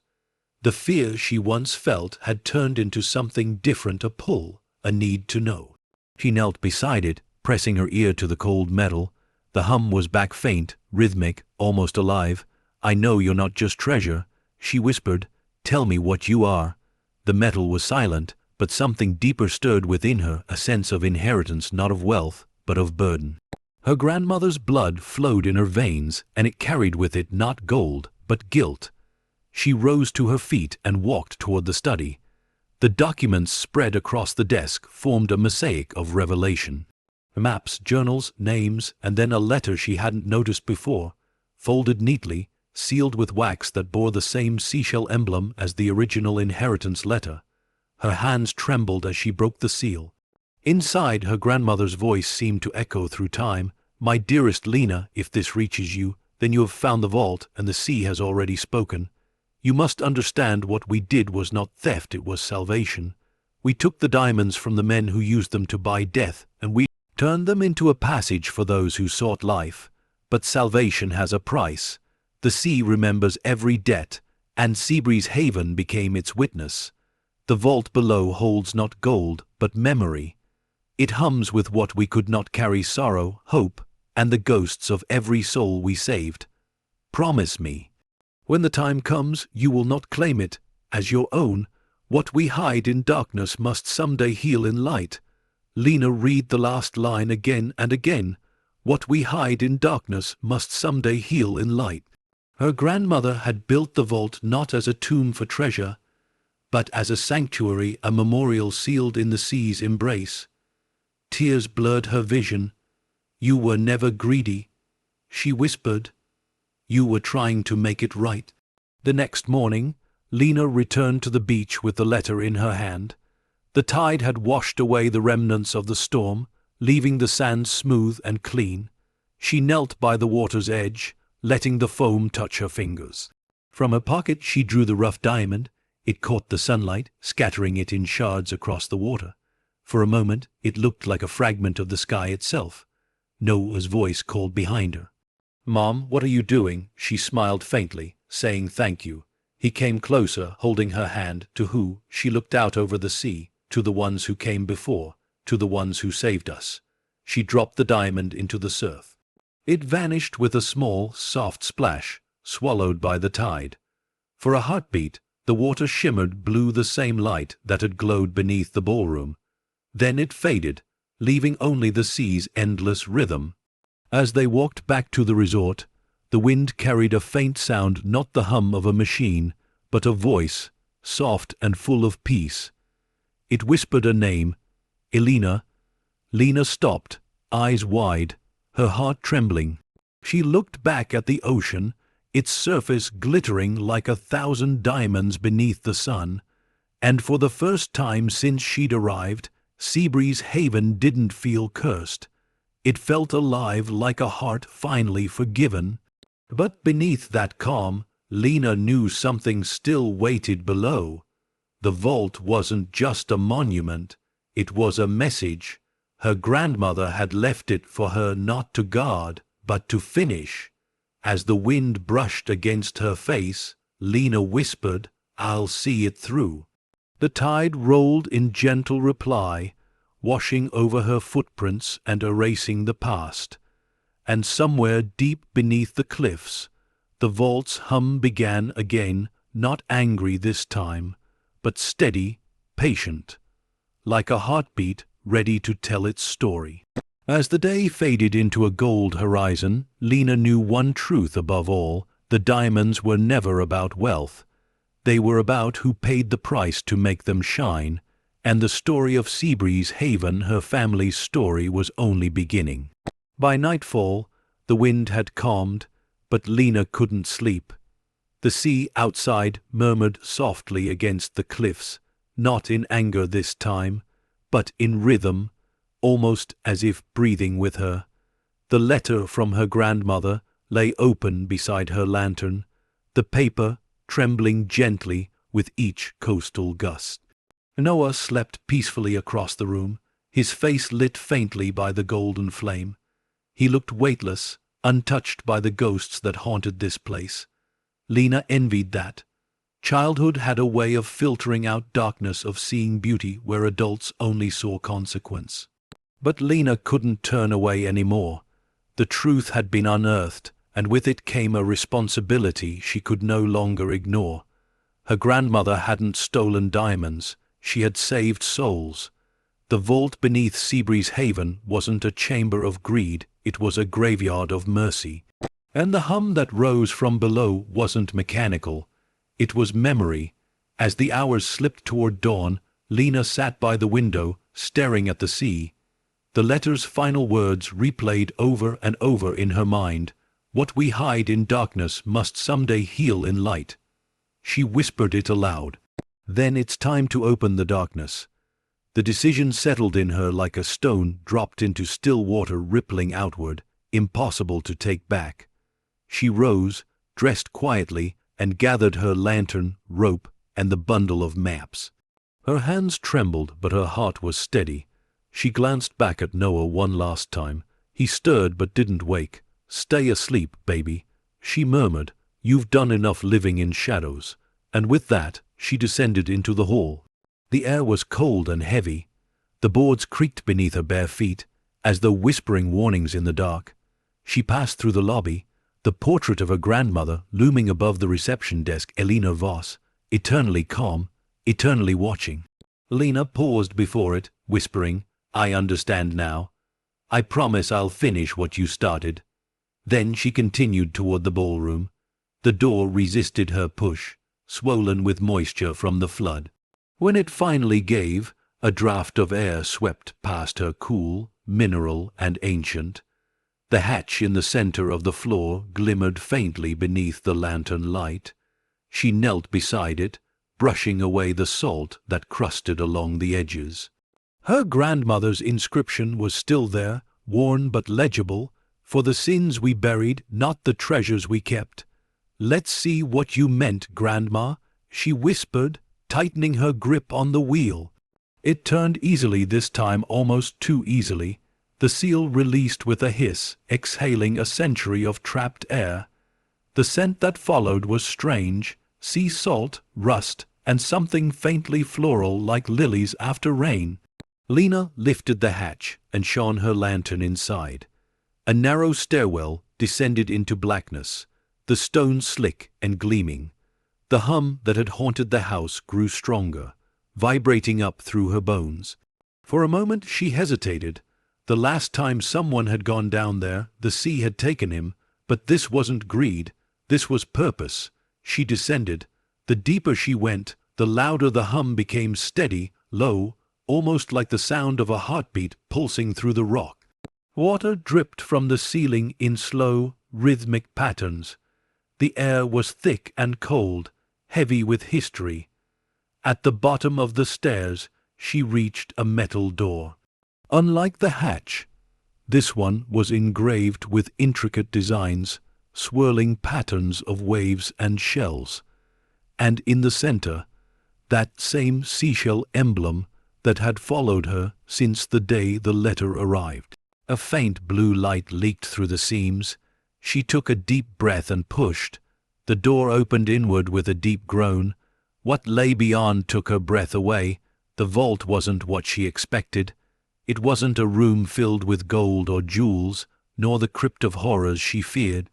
[SPEAKER 1] The fear she once felt had turned into something different, a pull, a need to know. She knelt beside it, pressing her ear to the cold metal. The hum was back, faint, rhythmic, almost alive. "I know you're not just treasure," she whispered. "Tell me what you are." The metal was silent, but something deeper stirred within her, a sense of inheritance, not of wealth, but of burden. Her grandmother's blood flowed in her veins, and it carried with it not gold, but guilt. She rose to her feet and walked toward the study. The documents spread across the desk formed a mosaic of revelation. Maps, journals, names, and then a letter she hadn't noticed before, folded neatly, sealed with wax that bore the same seashell emblem as the original inheritance letter. Her hands trembled as she broke the seal. Inside, her grandmother's voice seemed to echo through time. "My dearest Lena, if this reaches you, then you have found the vault, and the sea has already spoken. You must understand what we did was not theft, it was salvation. We took the diamonds from the men who used them to buy death, and we turned them into a passage for those who sought life. But salvation has a price. The sea remembers every debt, and Seabreeze Haven became its witness. The vault below holds not gold, but memory. It hums with what we could not carry: sorrow, hope, and the ghosts of every soul we saved. Promise me, when the time comes, you will not claim it as your own. What we hide in darkness must someday heal in light." Lena, read the last line again and again. "What we hide in darkness must someday heal in light." Her grandmother had built the vault not as a tomb for treasure, but as a sanctuary, a memorial sealed in the sea's embrace. Tears blurred her vision. "You were never greedy," she whispered. "You were trying to make it right." The next morning, Lena returned to the beach with the letter in her hand. The tide had washed away the remnants of the storm, leaving the sand smooth and clean. She knelt by the water's edge, letting the foam touch her fingers. From her pocket she drew the rough diamond. It caught the sunlight, scattering it in shards across the water. For a moment it looked like a fragment of the sky itself. Noah's voice called behind her. "Mom, what are you doing?" She smiled faintly, saying thank you. He came closer, holding her hand. "To who?" She looked out over the sea. "To the ones who came before, to the ones who saved us." She dropped the diamond into the surf. It vanished with a small, soft splash, swallowed by the tide. For a heartbeat, the water shimmered blue, the same light that had glowed beneath the ballroom. Then it faded, leaving only the sea's endless rhythm. As they walked back to the resort, the wind carried a faint sound, not the hum of a machine, but a voice, soft and full of peace. It whispered a name, Elena. Lena stopped, eyes wide, her heart trembling. She looked back at the ocean. its surface glittering like 1,000 diamonds beneath the sun, and for the first time since she'd arrived, Seabreeze Haven didn't feel cursed. It felt alive, like a heart finally forgiven. But beneath that calm, Lena knew something still waited below. The vault wasn't just a monument, it was a message. Her grandmother had left it for her not to guard, but to finish. As the wind brushed against her face, Lena whispered, "I'll see it through." The tide rolled in gentle reply, washing over her footprints and erasing the past. And somewhere deep beneath the cliffs, the vault's hum began again, not angry this time, but steady, patient, like a heartbeat ready to tell its story. As the day faded into a gold horizon, Lena knew one truth above all: the diamonds were never about wealth. They were about who paid the price to make them shine, and the story of Seabreeze Haven, her family's story, was only beginning. By nightfall, the wind had calmed, but Lena couldn't sleep. The sea outside murmured softly against the cliffs, not in anger this time, but in rhythm, almost as if breathing with her. The letter from her grandmother lay open beside her lantern, the paper trembling gently with each coastal gust. Noah slept peacefully across the room, his face lit faintly by the golden flame. He looked weightless, untouched by the ghosts that haunted this place. Lena envied that. Childhood had a way of filtering out darkness, of seeing beauty where adults only saw consequence. But Lena couldn't turn away anymore. The truth had been unearthed, and with it came a responsibility she could no longer ignore. Her grandmother hadn't stolen diamonds, she had saved souls. The vault beneath Seabreeze Haven wasn't a chamber of greed, it was a graveyard of mercy. And the hum that rose from below wasn't mechanical, it was memory. As the hours slipped toward dawn, Lena sat by the window, staring at the sea. The letter's final words replayed over and over in her mind: "What we hide in darkness must someday heal in light." She whispered it aloud. "Then it's time to open the darkness." The decision settled in her like a stone dropped into still water rippling outward, impossible to take back. She rose, dressed quietly, and gathered her lantern, rope, and the bundle of maps. Her hands trembled, but her heart was steady. She glanced back at Noah one last time. He stirred but didn't wake. "Stay asleep, baby," she murmured. "You've done enough living in shadows." And with that, she descended into the hall. The air was cold and heavy. The boards creaked beneath her bare feet, as though whispering warnings in the dark. She passed through the lobby, the portrait of her grandmother looming above the reception desk, Elena Voss, eternally calm, eternally watching. Lena paused before it, whispering, "I understand now. I promise I'll finish what you started." Then she continued toward the ballroom. The door resisted her push, swollen with moisture from the flood. When it finally gave, a draught of air swept past her, cool, mineral, and ancient. The hatch in the center of the floor glimmered faintly beneath the lantern light. She knelt beside it, brushing away the salt that crusted along the edges. Her grandmother's inscription was still there, worn but legible: "For the sins we buried, not the treasures we kept." "Let's see what you meant, Grandma," she whispered, tightening her grip on the wheel. It turned easily this time, almost too easily. The seal released with a hiss, exhaling a century of trapped air. The scent that followed was strange: sea salt, rust, and something faintly floral like lilies after rain. Lena lifted the hatch and shone her lantern inside. A narrow stairwell descended into blackness, the stones slick and gleaming. The hum that had haunted the house grew stronger, vibrating up through her bones. For a moment she hesitated. The last time someone had gone down there, the sea had taken him, but this wasn't greed, this was purpose. She descended. The deeper she went, the louder the hum became, steady, low, almost like the sound of a heartbeat pulsing through the rock. Water dripped from the ceiling in slow, rhythmic patterns. The air was thick and cold, heavy with history. At the bottom of the stairs, she reached a metal door. Unlike the hatch, this one was engraved with intricate designs, swirling patterns of waves and shells. And in the center, that same seashell emblem that had followed her since the day the letter arrived. A faint blue light leaked through the seams. She took a deep breath and pushed. The door opened inward with a deep groan. What lay beyond took her breath away. The vault wasn't what she expected. It wasn't a room filled with gold or jewels, nor the crypt of horrors she feared.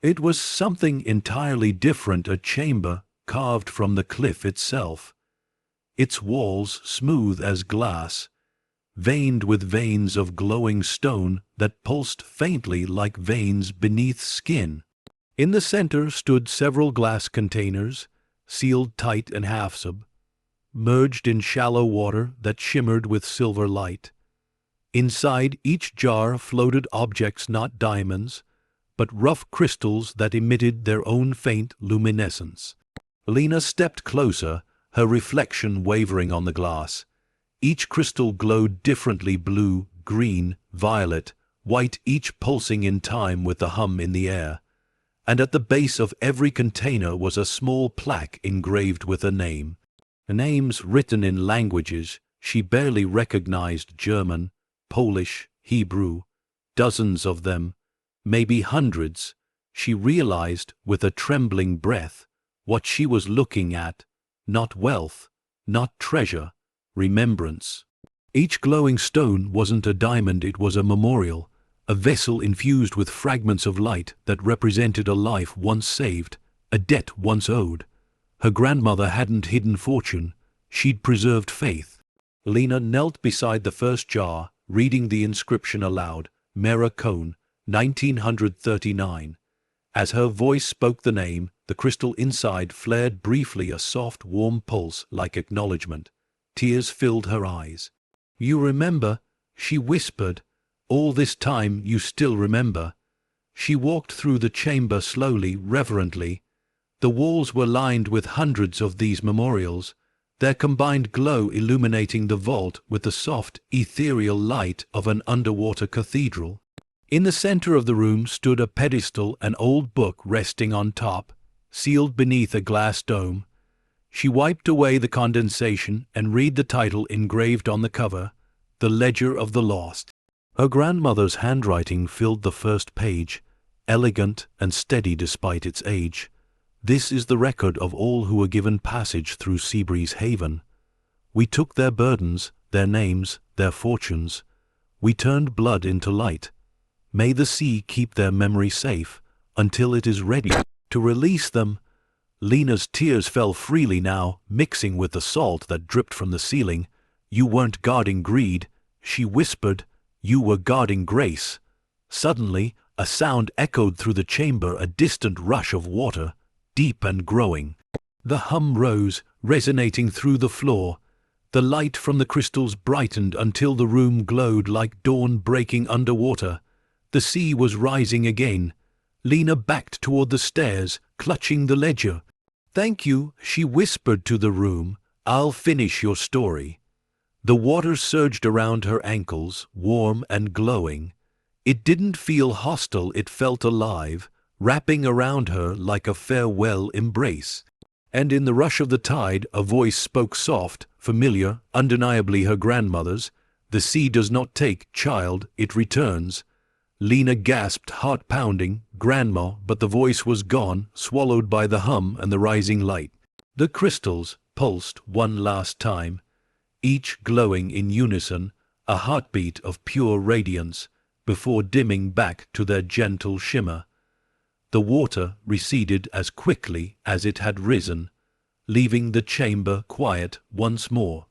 [SPEAKER 1] It was something entirely different, a chamber carved from the cliff itself. Its walls smooth as glass, veined with veins of glowing stone that pulsed faintly like veins beneath skin. In the center stood several glass containers, sealed tight and half-sub, merged in shallow water that shimmered with silver light. Inside each jar floated objects not diamonds, but rough crystals that emitted their own faint luminescence. Lena stepped closer, her reflection wavering on the glass. Each crystal glowed differently: blue, green, violet, white, each pulsing in time with the hum in the air. And at the base of every container was a small plaque engraved with a name. Names written in languages she barely recognized: German, Polish, Hebrew, dozens of them, maybe hundreds. She realized with a trembling breath what she was looking at: not wealth, not treasure, remembrance. Each glowing stone wasn't a diamond, it was a memorial, a vessel infused with fragments of light that represented a life once saved, a debt once owed. Her grandmother hadn't hidden fortune, she'd preserved faith. Lena knelt beside the first jar, reading the inscription aloud: Mera Cone, 1939. As her voice spoke the name, the crystal inside flared briefly, a soft, warm pulse like acknowledgement. Tears filled her eyes. "You remember," she whispered. "All this time you still remember." She walked through the chamber slowly, reverently. The walls were lined with hundreds of these memorials, their combined glow illuminating the vault with the soft, ethereal light of an underwater cathedral. In the center of the room stood a pedestal, an old book resting on top, sealed beneath a glass dome. She wiped away the condensation and read the title engraved on the cover: The Ledger of the Lost. Her grandmother's handwriting filled the first page, elegant and steady despite its age. "This is the record of all who were given passage through Seabreeze Haven. We took their burdens, their names, their fortunes. We turned blood into light. May the sea keep their memory safe until it is ready to release them." Lena's tears fell freely now, mixing with the salt that dripped from the ceiling. "You weren't guarding greed," she whispered. "You were guarding grace." Suddenly, a sound echoed through the chamber, a distant rush of water, deep and growing. The hum rose, resonating through the floor. The light from the crystals brightened until the room glowed like dawn breaking underwater. The sea was rising again. Lena backed toward the stairs, clutching the ledger. "Thank you," she whispered to the room. "I'll finish your story." The water surged around her ankles, warm and glowing. It didn't feel hostile, it felt alive, wrapping around her like a farewell embrace. And in the rush of the tide, a voice spoke, soft, familiar, undeniably her grandmother's. "The sea does not take, child, it returns." Lena gasped, heart pounding. "Grandma," but the voice was gone, swallowed by the hum and the rising light. The crystals pulsed one last time, each glowing in unison, a heartbeat of pure radiance, before dimming back to their gentle shimmer. The water receded as quickly as it had risen, leaving the chamber quiet once more.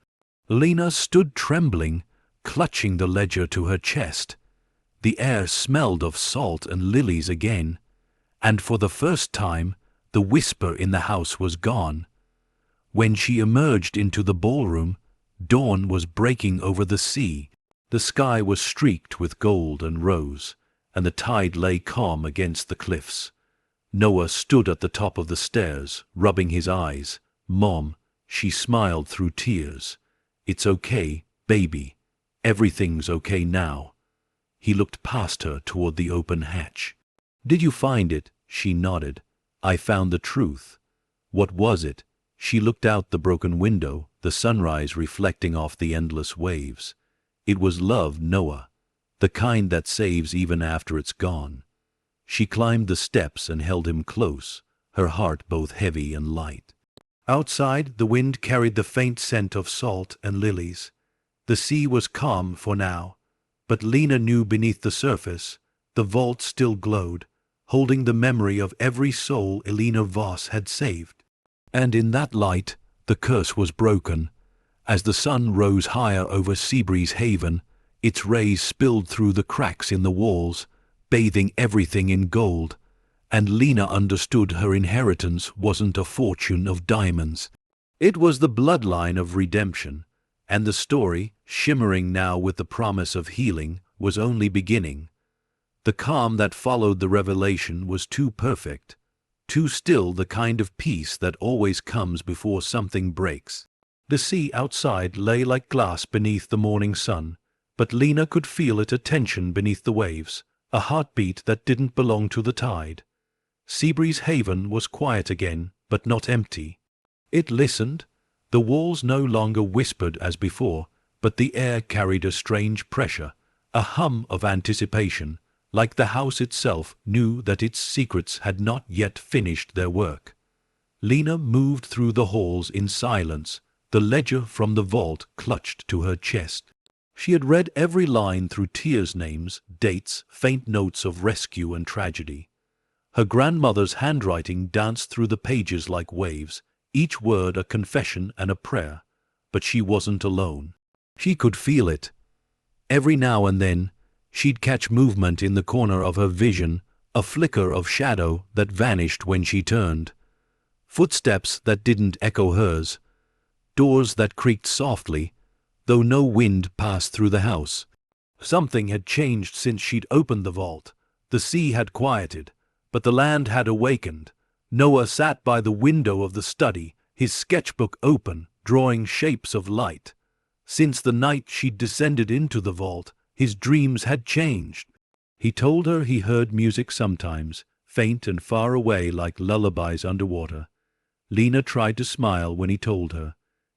[SPEAKER 1] Lena stood trembling, clutching the ledger to her chest. The air smelled of salt and lilies again, and for the first time the whisper in the house was gone. When she emerged into the ballroom, dawn was breaking over the sea. The sky was streaked with gold and rose, and the tide lay calm against the cliffs. Noah stood at the top of the stairs, rubbing his eyes. "Mom," she smiled through tears. "It's okay, baby. Everything's okay now." He looked past her toward the open hatch. "Did you find it?" She nodded. "I found the truth." "What was it?" She looked out the broken window, the sunrise reflecting off the endless waves. "It was love, Noah. The kind that saves even after it's gone." She climbed the steps and held him close, her heart both heavy and light. Outside, the wind carried the faint scent of salt and lilies. The sea was calm for now, but Lena knew beneath the surface, the vault still glowed, holding the memory of every soul Elena Voss had saved. And in that light, the curse was broken. As the sun rose higher over Seabreeze Haven, its rays spilled through the cracks in the walls, bathing everything in gold, and Lena understood her inheritance wasn't a fortune of diamonds. It was the bloodline of redemption, and the story, shimmering now with the promise of healing, was only beginning. The calm that followed the revelation was too perfect, too still, the kind of peace that always comes before something breaks. The sea outside lay like glass beneath the morning sun, but Lena could feel it, a tension beneath the waves, a heartbeat that didn't belong to the tide. Seabreeze Haven was quiet again, but not empty. It listened. The walls no longer whispered as before, but the air carried a strange pressure, a hum of anticipation, like the house itself knew that its secrets had not yet finished their work. Lena moved through the halls in silence, the ledger from the vault clutched to her chest. She had read every line through tears, names, dates, faint notes of rescue and tragedy. Her grandmother's handwriting danced through the pages like waves, each word a confession and a prayer. But she wasn't alone. She could feel it. Every now and then, she'd catch movement in the corner of her vision, a flicker of shadow that vanished when she turned. Footsteps that didn't echo hers. Doors that creaked softly, though no wind passed through the house. Something had changed since she'd opened the vault. The sea had quieted, but the land had awakened. Noah sat by the window of the study, his sketchbook open, drawing shapes of light. Since the night she'd descended into the vault, his dreams had changed. He told her he heard music sometimes, faint and far away like lullabies underwater. Lena tried to smile when he told her,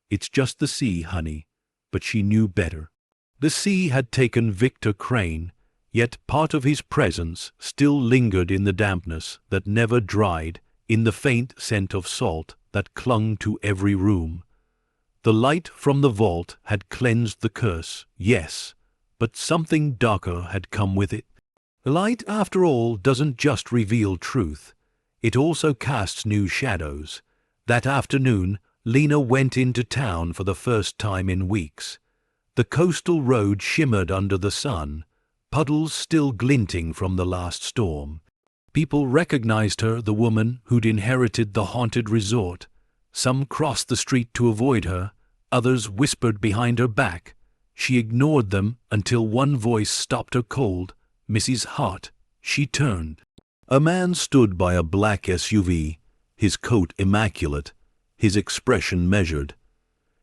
[SPEAKER 1] "It's just the sea, honey." But she knew better. The sea had taken Victor Crane, yet part of his presence still lingered in the dampness that never dried, in the faint scent of salt that clung to every room. The light from the vault had cleansed the curse, yes, but something darker had come with it. Light, after all, doesn't just reveal truth. It also casts new shadows. That afternoon, Lena went into town for the first time in weeks. The coastal road shimmered under the sun, puddles still glinting from the last storm. People recognized her, the woman who'd inherited the haunted resort. Some crossed the street to avoid her, others whispered behind her back. She ignored them until one voice stopped her cold. "Mrs. Hart." She turned. A man stood by a black SUV, his coat immaculate, his expression measured.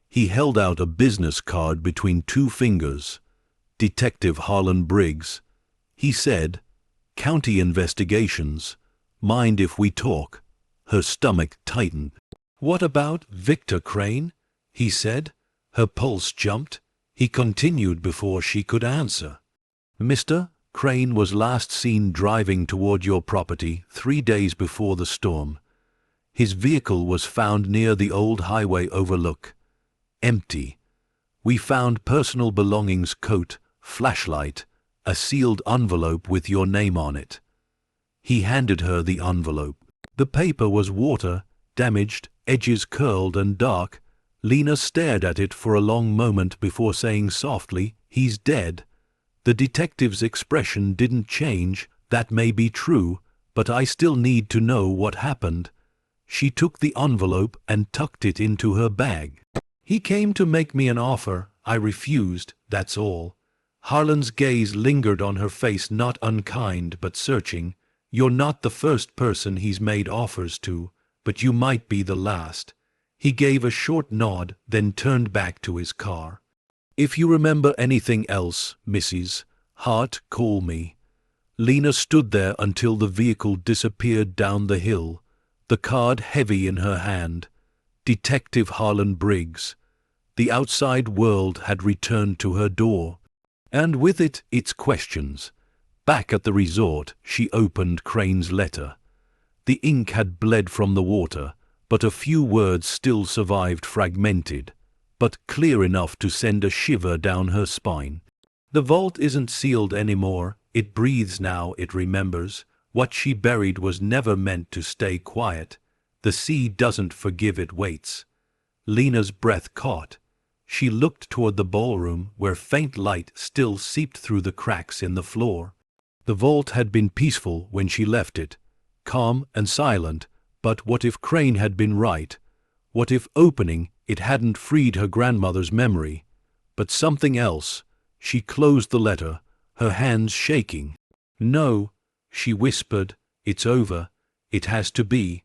[SPEAKER 1] He held out a business card between two fingers. "Detective Harlan Briggs." He said, "County Investigations. Mind if we talk?" Her stomach tightened. "What about Victor Crane?" he said. Her pulse jumped. He continued before she could answer. "Mr. Crane was last seen driving toward your property 3 days before the storm. His vehicle was found near the old highway overlook. Empty. We found personal belongings, coat, flashlight, a sealed envelope with your name on it." He handed her the envelope. The paper was water, damaged, edges curled and dark. Lena stared at it for a long moment before saying softly, "He's dead." The detective's expression didn't change. "That may be true, but I still need to know what happened." She took the envelope and tucked it into her bag. "He came to make me an offer. I refused, that's all." Harlan's gaze lingered on her face, not unkind but searching. You're not the first person he's made offers to, but you might be the last." He gave a short nod, then turned back to his car. "If you remember anything else, Mrs. Hart, call me." Lena stood there until the vehicle disappeared down the hill, the card heavy in her hand. Detective Harlan Briggs. The outside world had returned to her door, and with it its questions. Back at the resort, she opened Crane's letter. The ink had bled from the water, but a few words still survived, fragmented, but clear enough to send a shiver down her spine. "The vault isn't sealed anymore. It breathes now, it remembers. What she buried was never meant to stay quiet. The sea doesn't forgive, it waits." Lena's breath caught. She looked toward the ballroom, where faint light still seeped through the cracks in the floor. The vault had been peaceful when she left it, calm and silent, but what if Crane had been right? What if opening it hadn't freed her grandmother's memory, but something else? She closed the letter, her hands shaking. "No," she whispered, "it's over. It has to be."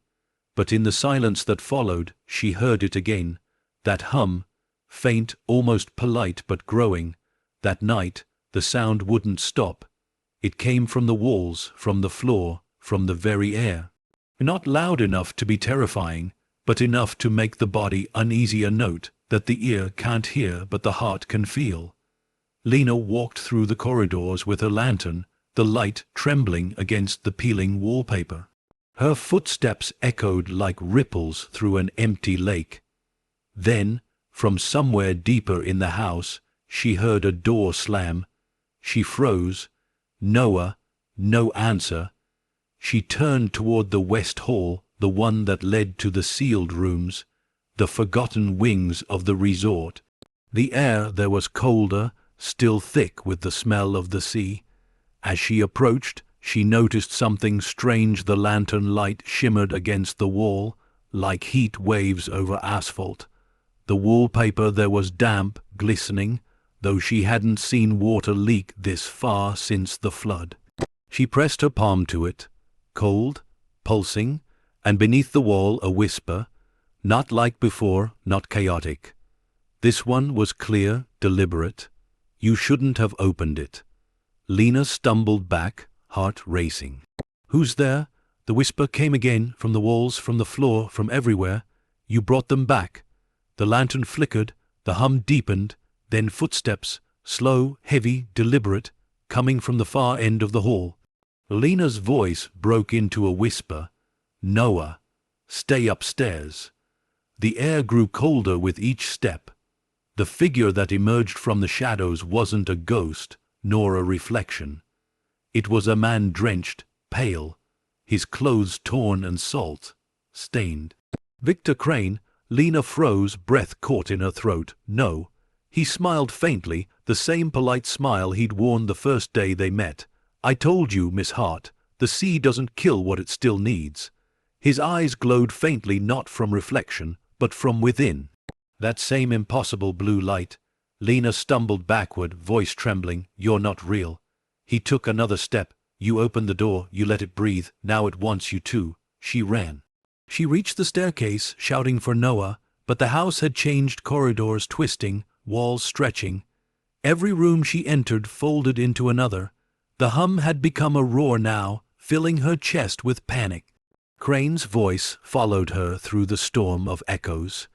[SPEAKER 1] But in the silence that followed, she heard it again, that hum, faint, almost polite but growing. That night, the sound wouldn't stop. It came from the walls, from the floor, from the very air. Not loud enough to be terrifying, but enough to make the body uneasy, a note that the ear can't hear but the heart can feel. Lena walked through the corridors with her lantern, the light trembling against the peeling wallpaper. Her footsteps echoed like ripples through an empty lake. Then, from somewhere deeper in the house, she heard a door slam. She froze. Noah, no answer. She turned toward the west hall, the one that led to the sealed rooms, the forgotten wings of the resort. The air there was colder, still thick with the smell of the sea. As she approached, she noticed something strange. The lantern light shimmered against the wall, like heat waves over asphalt. The wallpaper there was damp, glistening, though she hadn't seen water leak this far since the flood. She pressed her palm to it, cold, pulsing, and beneath the wall a whisper, not like before, not chaotic. This one was clear, deliberate. "You shouldn't have opened it." Lena stumbled back, heart racing. "Who's there?" The whisper came again, from the walls, from the floor, from everywhere. "You brought them back." The lantern flickered, the hum deepened, then footsteps, slow, heavy, deliberate, coming from the far end of the hall. Lena's voice broke into a whisper. "Noah, stay upstairs." The air grew colder with each step. The figure that emerged from the shadows wasn't a ghost, nor a reflection. It was a man drenched, pale, his clothes torn and salt-stained. Victor Crane. Lena froze, breath caught in her throat. No. He smiled faintly, the same polite smile he'd worn the first day they met. "I told you, Miss Hart, the sea doesn't kill what it still needs." His eyes glowed faintly, not from reflection, but from within. That same impossible blue light. Lena stumbled backward, voice trembling. "You're not real." He took another step. "You opened the door, you let it breathe, now it wants you too." She ran. She reached the staircase, shouting for Noah, but the house had changed, corridors twisting, walls stretching. Every room she entered folded into another. The hum had become a roar now, filling her chest with panic. Crane's voice followed her through the storm of echoes.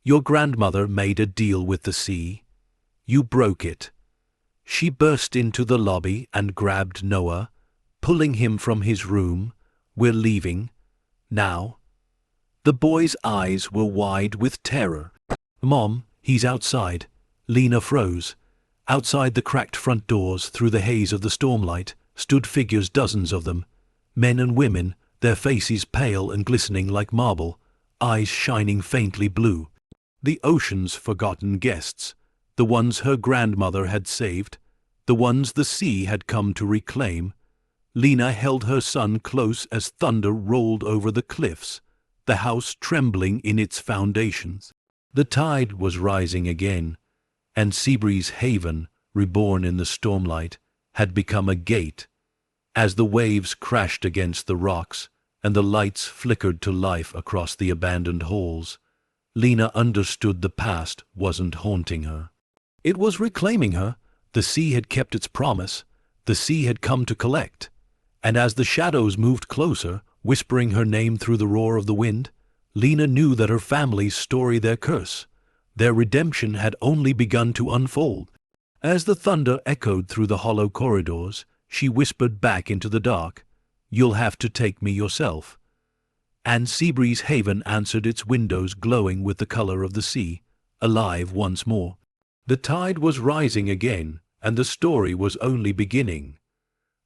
[SPEAKER 1] "Your grandmother made a deal with the sea. You broke it." She burst into the lobby and grabbed Noah, pulling him from his room. "We're leaving. Now." The boy's eyes were wide with terror. "Mom, he's outside." Lena froze. Outside the cracked front doors, through the haze of the stormlight, stood figures, dozens of them. Men and women, their faces pale and glistening like marble, eyes shining faintly blue. The ocean's forgotten guests, the ones her grandmother had saved, the ones the sea had come to reclaim. Lena held her son close as thunder rolled over the cliffs, the house trembling in its foundations. The tide was rising again, and Seabreeze Haven, reborn in the stormlight, had become a gate, As the waves crashed against the rocks and the lights flickered to life across the abandoned halls, Lena understood the past wasn't haunting her. It was reclaiming her. The sea had kept its promise. The sea had come to collect. And as the shadows moved closer, whispering her name through the roar of the wind, Lena knew that her family's story, their curse, their redemption had only begun to unfold. As the thunder echoed through the hollow corridors, she whispered back into the dark, "You'll have to take me yourself." And Seabreeze Haven answered, its windows glowing with the color of the sea, alive once more. The tide was rising again, and the story was only beginning.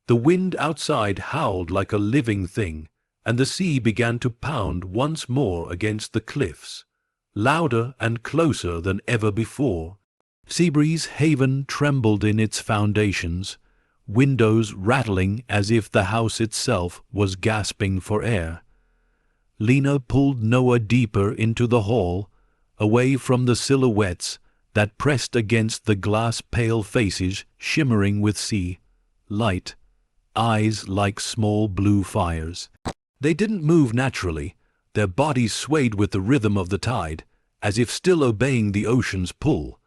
[SPEAKER 1] The wind outside howled like a living thing, and the sea began to pound once more against the cliffs, louder and closer than ever before. Seabreeze Haven trembled in its foundations, windows rattling as if the house itself was gasping for air. Lena pulled Noah deeper into the hall, away from the silhouettes that pressed against the glass-pale faces shimmering with sea light, eyes like small blue fires. They didn't move naturally. Their bodies swayed with the rhythm of the tide, as if still obeying the ocean's pull.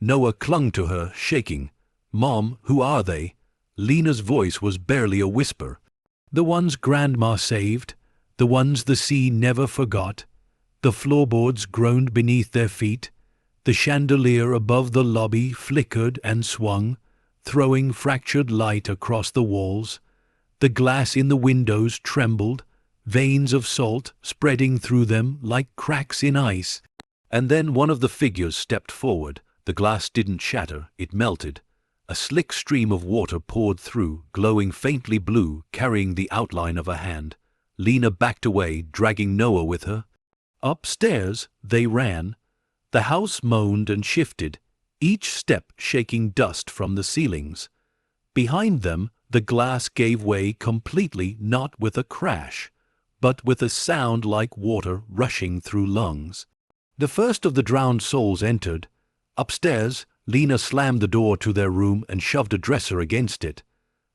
[SPEAKER 1] Noah clung to her, shaking. "Mom, who are they?" Lena's voice was barely a whisper. "The ones Grandma saved, the ones the sea never forgot." The floorboards groaned beneath their feet. The chandelier above the lobby flickered and swung, throwing fractured light across the walls. The glass in the windows trembled, veins of salt spreading through them like cracks in ice. And then one of the figures stepped forward. The glass didn't shatter, it melted. A slick stream of water poured through, glowing faintly blue, carrying the outline of a hand. Lena backed away, dragging Noah with her. Upstairs they ran. The house moaned and shifted, each step shaking dust from the ceilings. Behind them, the glass gave way completely, not with a crash, but with a sound like water rushing through lungs. The first of the drowned souls entered. Upstairs, Lena slammed the door to their room and shoved a dresser against it.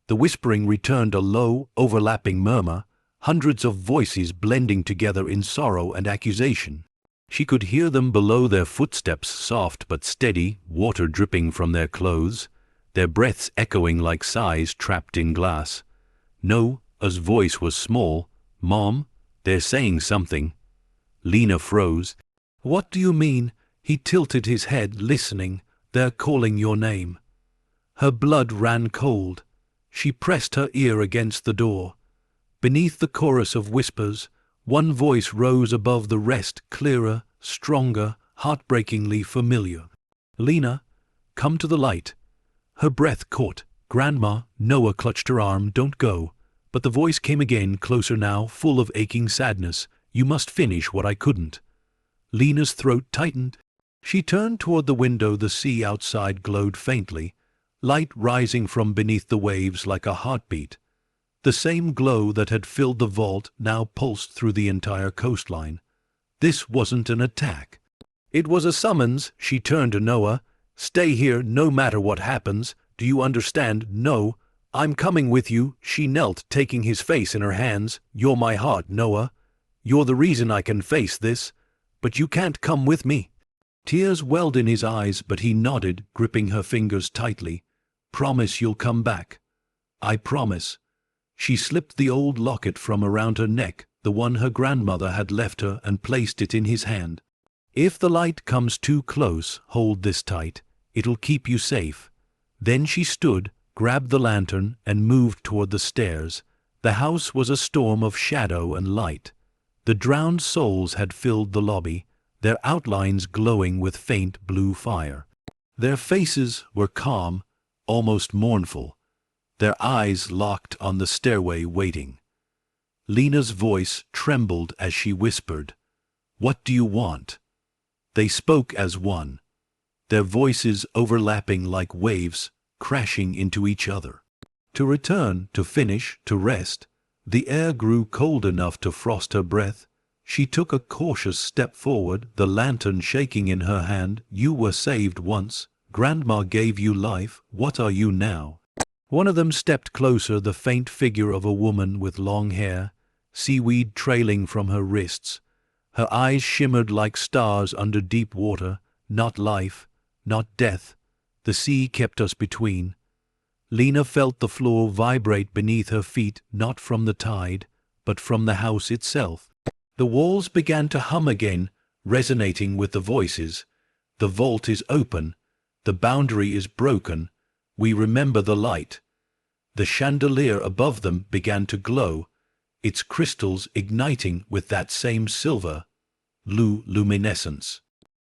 [SPEAKER 1] The whispering returned, a low, overlapping murmur, hundreds of voices blending together in sorrow and accusation. She could hear them below, their footsteps soft but steady, water dripping from their clothes, their breaths echoing like sighs trapped in glass. Noah's voice was small. "Mom, they're saying something." Lena froze. "What do you mean?" He tilted his head, listening. "They're calling your name." Her blood ran cold. She pressed her ear against the door. Beneath the chorus of whispers, one voice rose above the rest, clearer, stronger, heartbreakingly familiar. "Lena, come to the light." Her breath caught. "Grandma," Noah clutched her arm, "don't go." But the voice came again, closer now, full of aching sadness. "You must finish what I couldn't." Lena's throat tightened. She turned toward the window. The sea outside glowed faintly, light rising from beneath the waves like a heartbeat. The same glow that had filled the vault now pulsed through the entire coastline. This wasn't an attack. It was a summons. She turned to Noah. "Stay here no matter what happens. Do you understand? No. I'm coming with you." She knelt, taking his face in her hands. "You're my heart, Noah. You're the reason I can face this. But you can't come with me." Tears welled in his eyes, but he nodded, gripping her fingers tightly. "Promise you'll come back." "I promise." She slipped the old locket from around her neck, the one her grandmother had left her, and placed it in his hand. "If the light comes too close, hold this tight. It'll keep you safe." Then she stood, grabbed the lantern, and moved toward the stairs. The house was a storm of shadow and light. The drowned souls had filled the lobby, their outlines glowing with faint blue fire. Their faces were calm, almost mournful, their eyes locked on the stairway, waiting. Lena's voice trembled as she whispered, "What do you want?" They spoke as one, their voices overlapping like waves, crashing into each other. To return, to finish, to rest. The air grew cold enough to frost her breath. She took a cautious step forward, the lantern shaking in her hand. "You were saved once. Grandma gave you life. What are you now?" One of them stepped closer, the faint figure of a woman with long hair, seaweed trailing from her wrists. Her eyes shimmered like stars under deep water, not life, not death. The sea kept us between. Lena felt the floor vibrate beneath her feet, not from the tide, but from the house itself. The walls began to hum again, resonating with the voices. The vault is open. The boundary is broken. We remember the light. The chandelier above them began to glow, its crystals igniting with that same silver luminescence.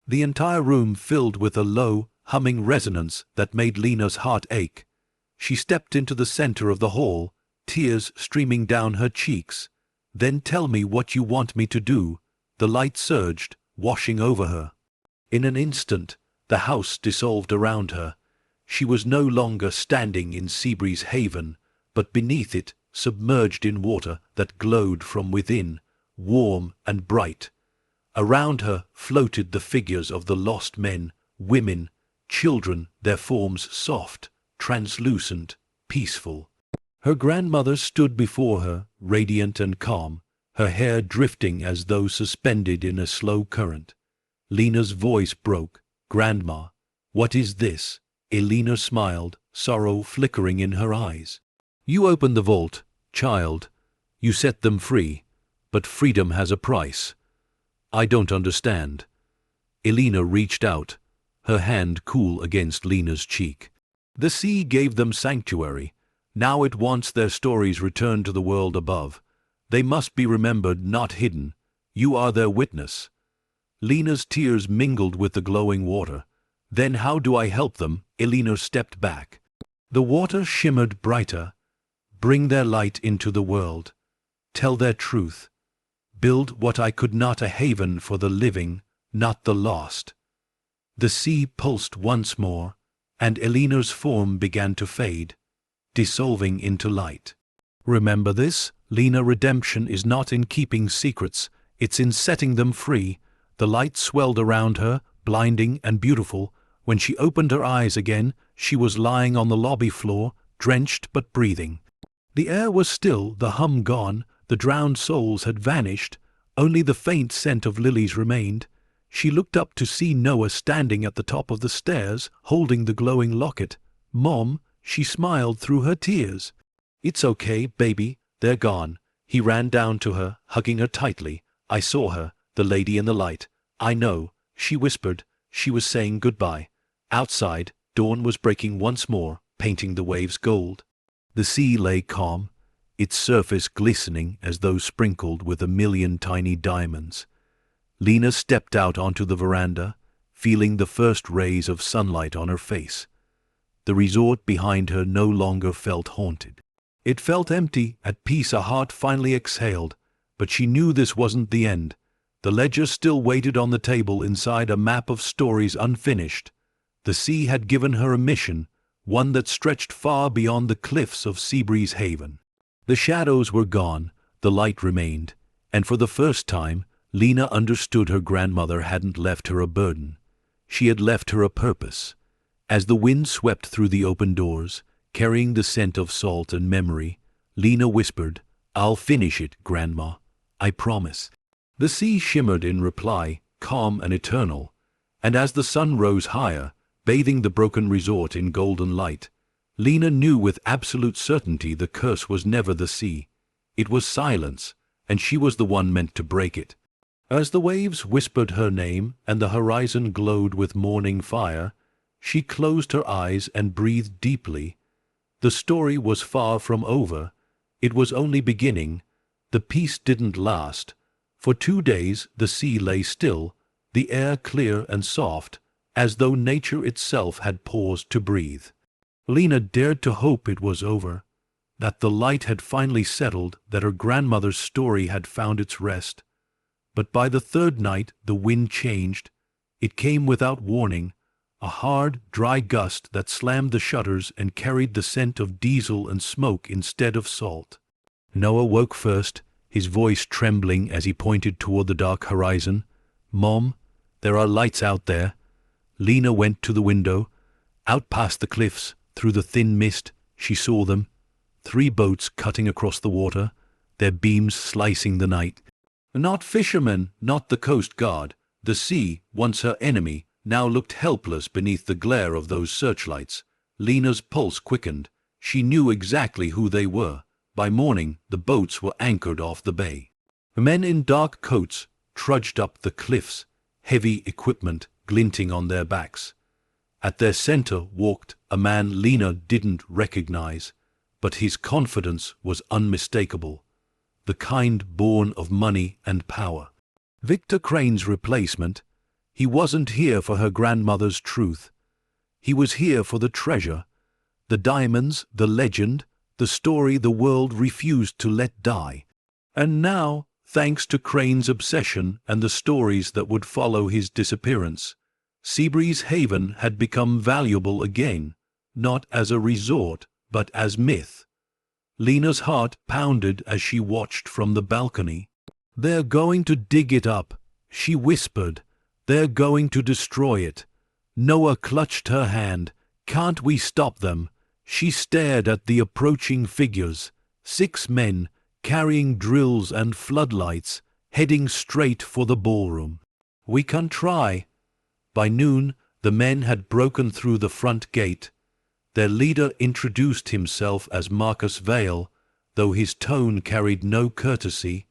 [SPEAKER 1] The entire room filled with a low, humming resonance that made Lena's heart ache. She stepped into the center of the hall, tears streaming down her cheeks. "Then tell me what you want me to do." The light surged, washing over her. In an instant, the house dissolved around her. She was no longer standing in Seabreeze Haven, but beneath it, submerged in water that glowed from within, warm and bright. Around her floated the figures of the lost men, women, children, their forms soft, translucent, peaceful. Her grandmother stood before her, radiant and calm, her hair drifting as though suspended in a slow current. Lena's voice broke. "Grandma, what is this?" Elena smiled, sorrow flickering in her eyes. "You opened the vault, child. You set them free, but freedom has a price. I don't understand." Elena reached out, her hand cool against Lena's cheek. "The sea gave them sanctuary. Now it wants their stories returned to the world above. They must be remembered, not hidden. You are their witness." Lena's tears mingled with the glowing water. "Then how do I help them?" Elena stepped back. The water shimmered brighter. "Bring their light into the world. Tell their truth. Build what I could not, a haven for the living, not the lost." The sea pulsed once more, and Elena's form began to fade, dissolving into light. "Remember this, Lena, redemption is not in keeping secrets, it's in setting them free." The light swelled around her, blinding and beautiful. When she opened her eyes again, she was lying on the lobby floor, drenched but breathing. The air was still, the hum gone, the drowned souls had vanished, only the faint scent of lilies remained. She looked up to see Noah standing at the top of the stairs, holding the glowing locket. "Mom," she smiled through her tears. "It's okay, baby, they're gone." He ran down to her, hugging her tightly. "I saw her, the lady in the light." "I know," she whispered. She was saying goodbye. Outside, dawn was breaking once more, painting the waves gold. The sea lay calm, its surface glistening as though sprinkled with a million tiny diamonds. Lena stepped out onto the veranda, feeling the first rays of sunlight on her face. The resort behind her no longer felt haunted. It felt empty, at peace. Her heart finally exhaled, but she knew this wasn't the end. The ledger still waited on the table inside, a map of stories unfinished. The sea had given her a mission, one that stretched far beyond the cliffs of Seabreeze Haven. The shadows were gone, the light remained, and for the first time, Lena understood her grandmother hadn't left her a burden. She had left her a purpose. As the wind swept through the open doors, carrying the scent of salt and memory, Lena whispered, "I'll finish it, Grandma. I promise." The sea shimmered in reply, calm and eternal, and as the sun rose higher, bathing the broken resort in golden light, Lena knew with absolute certainty the curse was never the sea. It was silence, and she was the one meant to break it. As the waves whispered her name and the horizon glowed with morning fire, she closed her eyes and breathed deeply. The story was far from over. It was only beginning. The peace didn't last. For 2 days the sea lay still, the air clear and soft, as though nature itself had paused to breathe. Lena dared to hope it was over, that the light had finally settled, that her grandmother's story had found its rest. But by the third night the wind changed. It came without warning, a hard, dry gust that slammed the shutters and carried the scent of diesel and smoke instead of salt. Noah woke first, his voice trembling as he pointed toward the dark horizon. "Mom, there are lights out there." Lena went to the window. Out past the cliffs, through the thin mist, she saw them, 3 boats cutting across the water, their beams slicing the night. Not fishermen, not the Coast Guard. The sea, once her enemy, now looked helpless beneath the glare of those searchlights. Lena's pulse quickened. She knew exactly who they were. By morning, the boats were anchored off the bay. Men in dark coats trudged up the cliffs, heavy equipment glinting on their backs. At their center walked a man Lena didn't recognize, but his confidence was unmistakable, the kind born of money and power. Victor Crane's replacement. He wasn't here for her grandmother's truth. He was here for the treasure, the diamonds, the legend, the story the world refused to let die. And now, thanks to Crane's obsession and the stories that would follow his disappearance, Seabreeze Haven had become valuable again, not as a resort, but as myth. Lena's heart pounded as she watched from the balcony. "They're going to dig it up," she whispered. "They're going to destroy it." Noah clutched her hand. "Can't we stop them?" She stared at the approaching figures, 6 men, carrying drills and floodlights, heading straight for the ballroom. "We can try." By noon, the men had broken through the front gate. Their leader introduced himself as Marcus Vale, though his tone carried no courtesy.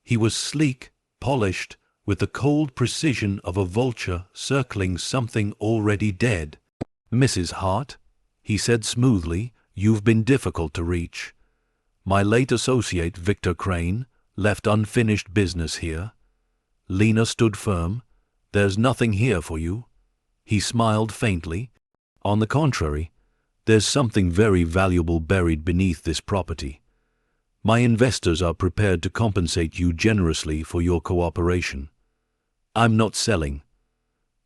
[SPEAKER 1] He was sleek, polished, with the cold precision of a vulture circling something already dead. "Mrs. Hart," he said smoothly, "you've been difficult to reach. My late associate, Victor Crane, left unfinished business here." Lena stood firm. "There's nothing here for you." He smiled faintly. "On the contrary, there's something very valuable buried beneath this property. My investors are prepared to compensate you generously for your cooperation. I'm not selling.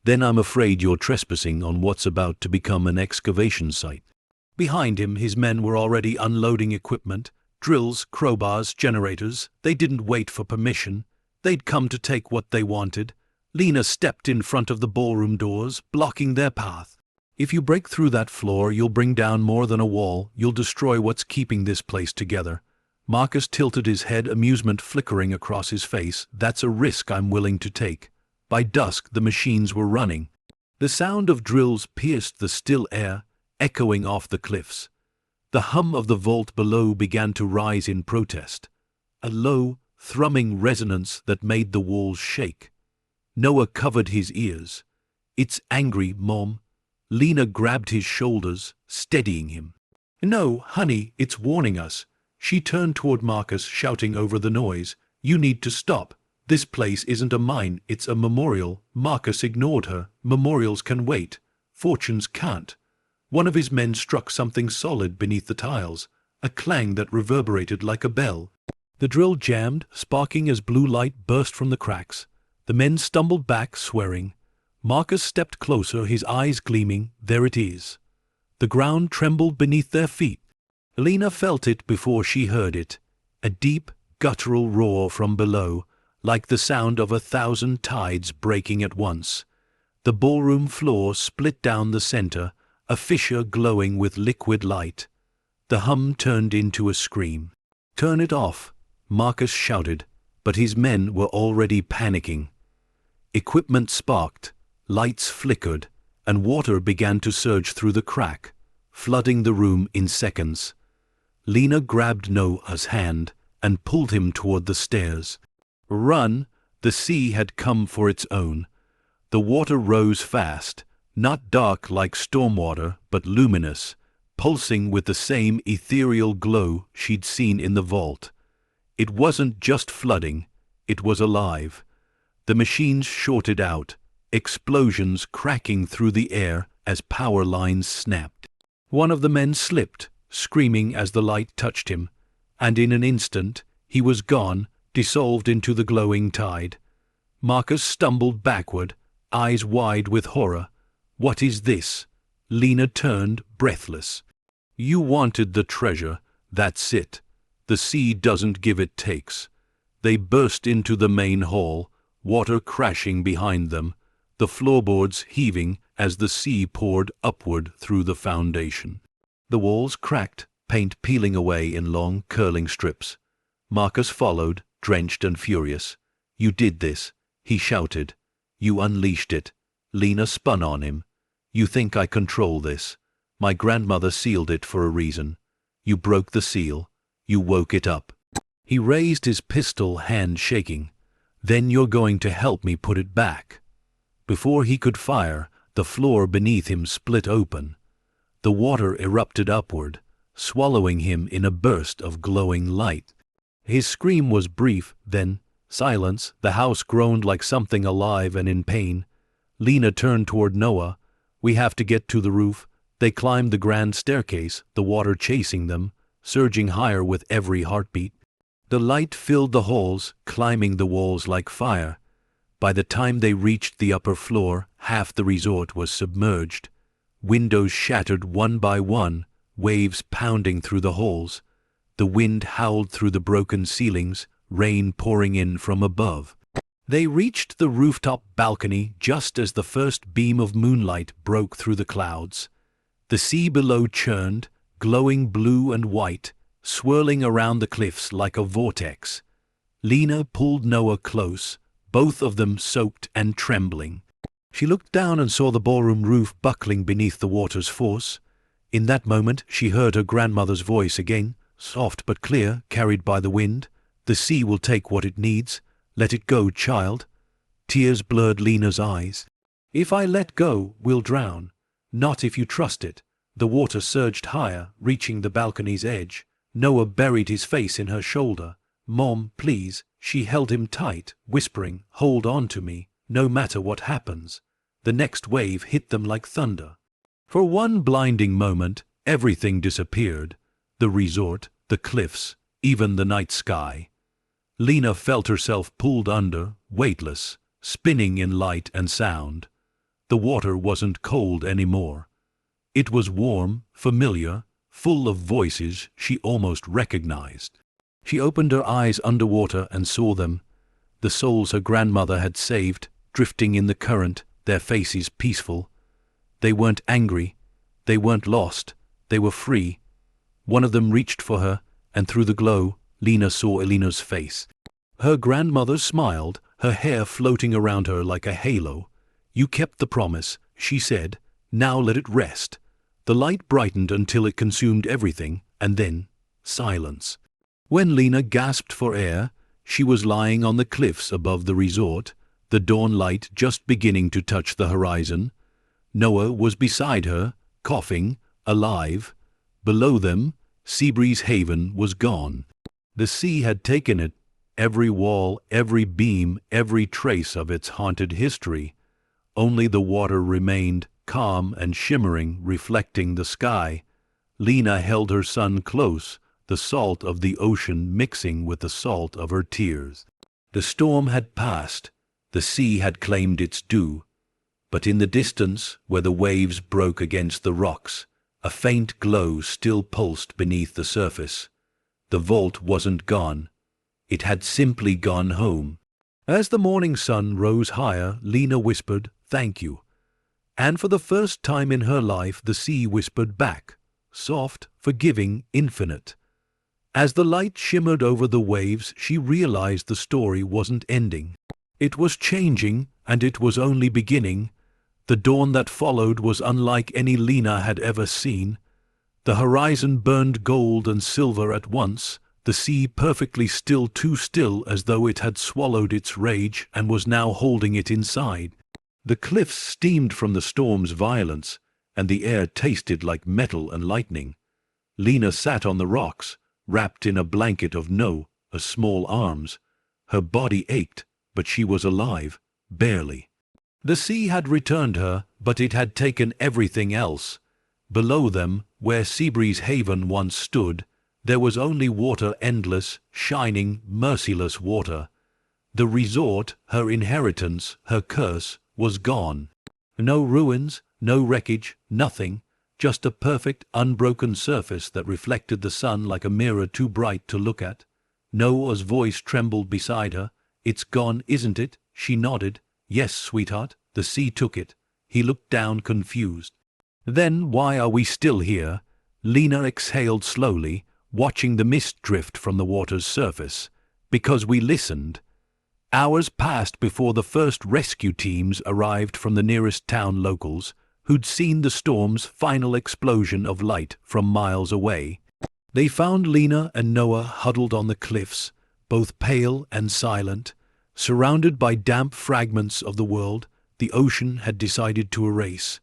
[SPEAKER 1] Then I'm afraid you're trespassing on what's about to become an excavation site." Behind him, his men were already unloading equipment, drills, crowbars, generators. They didn't wait for permission. They'd come to take what they wanted. Lena stepped in front of the ballroom doors, blocking their path. "If you break through that floor, you'll bring down more than a wall. You'll destroy what's keeping this place together." Marcus tilted his head, amusement flickering across his face. "That's a risk I'm willing to take." By dusk, the machines were running. The sound of drills pierced the still air, echoing off the cliffs. The hum of the vault below began to rise in protest, a low, thrumming resonance that made the walls shake. Noah covered his ears. "It's angry, Mom." Lena grabbed his shoulders, steadying him. "No, honey, it's warning us." She turned toward Marcus, shouting over the noise. "You need to stop. This place isn't a mine, it's a memorial." Marcus ignored her. "Memorials can wait. Fortunes can't." One of his men struck something solid beneath the tiles, a clang that reverberated like a bell. The drill jammed, sparking as blue light burst from the cracks. The men stumbled back, swearing. Marcus stepped closer, his eyes gleaming. "There it is." The ground trembled beneath their feet. Lena felt it before she heard it, a deep, guttural roar from below, like the sound of 1,000 tides breaking at once. The ballroom floor split down the center, a fissure glowing with liquid light. The hum turned into a scream. "Turn it off," Marcus shouted, but his men were already panicking. Equipment sparked, lights flickered, and water began to surge through the crack, flooding the room in seconds. Lena grabbed Noah's hand and pulled him toward the stairs. "Run!" The sea had come for its own. The water rose fast, not dark like stormwater, but luminous, pulsing with the same ethereal glow she'd seen in the vault. It wasn't just flooding, it was alive. The machines shorted out, explosions cracking through the air as power lines snapped. One of the men slipped, screaming as the light touched him, and in an instant he was gone, dissolved into the glowing tide. Marcus stumbled backward, eyes wide with horror. "What is this?" Lena turned, breathless. "You wanted the treasure, that's it. The sea doesn't give, it takes." They burst into the main hall, water crashing behind them, the floorboards heaving as the sea poured upward through the foundation. The walls cracked, paint peeling away in long, curling strips. Marcus followed, drenched and furious. "You did this," he shouted. "You unleashed it." Lena spun on him. "You think I control this? My grandmother sealed it for a reason. You broke the seal. You woke it up." He raised his pistol, hand shaking. "Then you're going to help me put it back." Before he could fire, the floor beneath him split open. The water erupted upward, swallowing him in a burst of glowing light. His scream was brief, then silence. The house groaned like something alive and in pain. Lena turned toward Noah. "We have to get to the roof." They climbed the grand staircase, the water chasing them, surging higher with every heartbeat. The light filled the halls, climbing the walls like fire. By the time they reached the upper floor, half the resort was submerged. Windows shattered one by one, waves pounding through the halls. The wind howled through the broken ceilings, rain pouring in from above. They reached the rooftop balcony just as the first beam of moonlight broke through the clouds. The sea below churned, glowing blue and white, swirling around the cliffs like a vortex. Lena pulled Noah close, both of them soaked and trembling. She looked down and saw the ballroom roof buckling beneath the water's force. In that moment she heard her grandmother's voice again, soft but clear, carried by the wind. "The sea will take what it needs. Let it go, child." Tears blurred Lena's eyes. "If I let go, we'll drown." "Not if you trust it." The water surged higher, reaching the balcony's edge. Noah buried his face in her shoulder. "Mom, please." She held him tight, whispering, "Hold on to me, no matter what happens." The next wave hit them like thunder. For one blinding moment, everything disappeared. The resort, the cliffs, even the night sky. Lena felt herself pulled under, weightless, spinning in light and sound. The water wasn't cold anymore. It was warm, familiar, full of voices she almost recognized. She opened her eyes underwater and saw them, the souls her grandmother had saved, drifting in the current, their faces peaceful. They weren't angry, they weren't lost, they were free. One of them reached for her, and through the glow, Lena saw Elena's face. Her grandmother smiled, her hair floating around her like a halo. "You kept the promise," she said. "Now let it rest." The light brightened until it consumed everything, and then silence. When Lena gasped for air, she was lying on the cliffs above the resort, the dawn light just beginning to touch the horizon. Noah was beside her, coughing, alive. Below them, Seabreeze Haven was gone. The sea had taken it, every wall, every beam, every trace of its haunted history. Only the water remained, calm and shimmering, reflecting the sky. Lena held her son close, the salt of the ocean mixing with the salt of her tears. The storm had passed, the sea had claimed its due, but in the distance, where the waves broke against the rocks, a faint glow still pulsed beneath the surface. The vault wasn't gone. It had simply gone home. As the morning sun rose higher, Lena whispered, "Thank you." And for the first time in her life, the sea whispered back, soft, forgiving, infinite. As the light shimmered over the waves, she realized the story wasn't ending. It was changing, and it was only beginning. The dawn that followed was unlike any Lena had ever seen. The horizon burned gold and silver at once, the sea perfectly still, too still, as though it had swallowed its rage and was now holding it inside. The cliffs steamed from the storm's violence, and the air tasted like metal and lightning. Lena sat on the rocks, wrapped in a blanket of a small arms. Her body ached, but she was alive, barely. The sea had returned her, but it had taken everything else. Below them, where Seabreeze Haven once stood, there was only water, endless, shining, merciless water. The resort, her inheritance, her curse, was gone. No ruins, no wreckage, nothing. Just a perfect, unbroken surface that reflected the sun like a mirror too bright to look at. Noah's voice trembled beside her. "It's gone, isn't it?" She nodded. "Yes, sweetheart, the sea took it." He looked down, confused. "Then why are we still here?" Lena exhaled slowly, watching the mist drift from the water's surface. Because we listened. Hours passed before the first rescue teams arrived from the nearest town locals, who'd seen the storm's final explosion of light from miles away. They found Lena and Noah huddled on the cliffs, both pale and silent, surrounded by damp fragments of the world the ocean had decided to erase.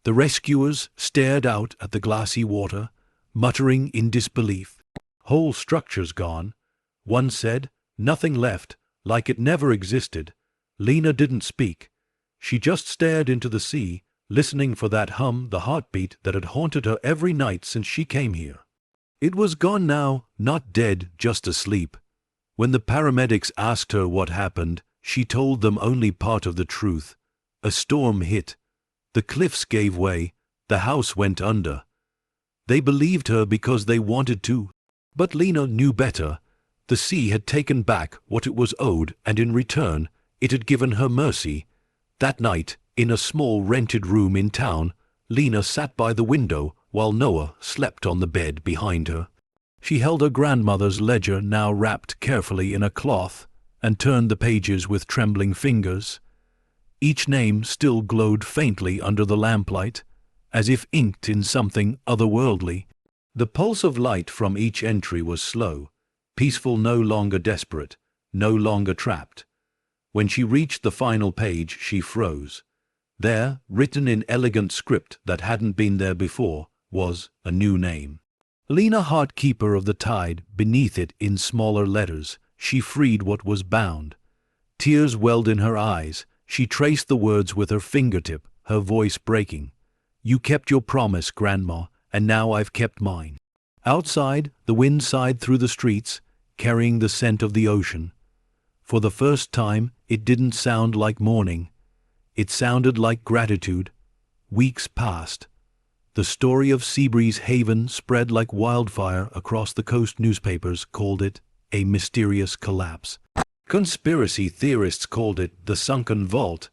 [SPEAKER 1] The rescuers stared out at the glassy water, muttering in disbelief. "Whole structure's gone," one said, "nothing left, like it never existed." Lena didn't speak. She just stared into the sea, listening for that hum, the heartbeat that had haunted her every night since she came here. It was gone now, not dead, just asleep. When the paramedics asked her what happened, she told them only part of the truth. A storm hit. The cliffs gave way. The house went under. They believed her because they wanted to. But Lena knew better. The sea had taken back what it was owed, and in return, it had given her mercy. That night, in a small rented room in town, Lena sat by the window while Noah slept on the bed behind her. She held her grandmother's ledger, now wrapped carefully in a cloth, and turned the pages with trembling fingers. Each name still glowed faintly under the lamplight, as if inked in something otherworldly. The pulse of light from each entry was slow, peaceful, no longer desperate, no longer trapped. When she reached the final page, she froze. There, written in elegant script that hadn't been there before, was a new name. Lena, Heartkeeper of the Tide. Beneath it, in smaller letters, she freed what was bound. Tears welled in her eyes. She traced the words with her fingertip, her voice breaking. "You kept your promise, Grandma, and now I've kept mine." Outside, the wind sighed through the streets, carrying the scent of the ocean. For the first time, it didn't sound like mourning. It sounded like gratitude. Weeks passed. The story of Seabreeze Haven spread like wildfire across the coast. Newspapers called it a mysterious collapse. Conspiracy theorists called it the sunken vault,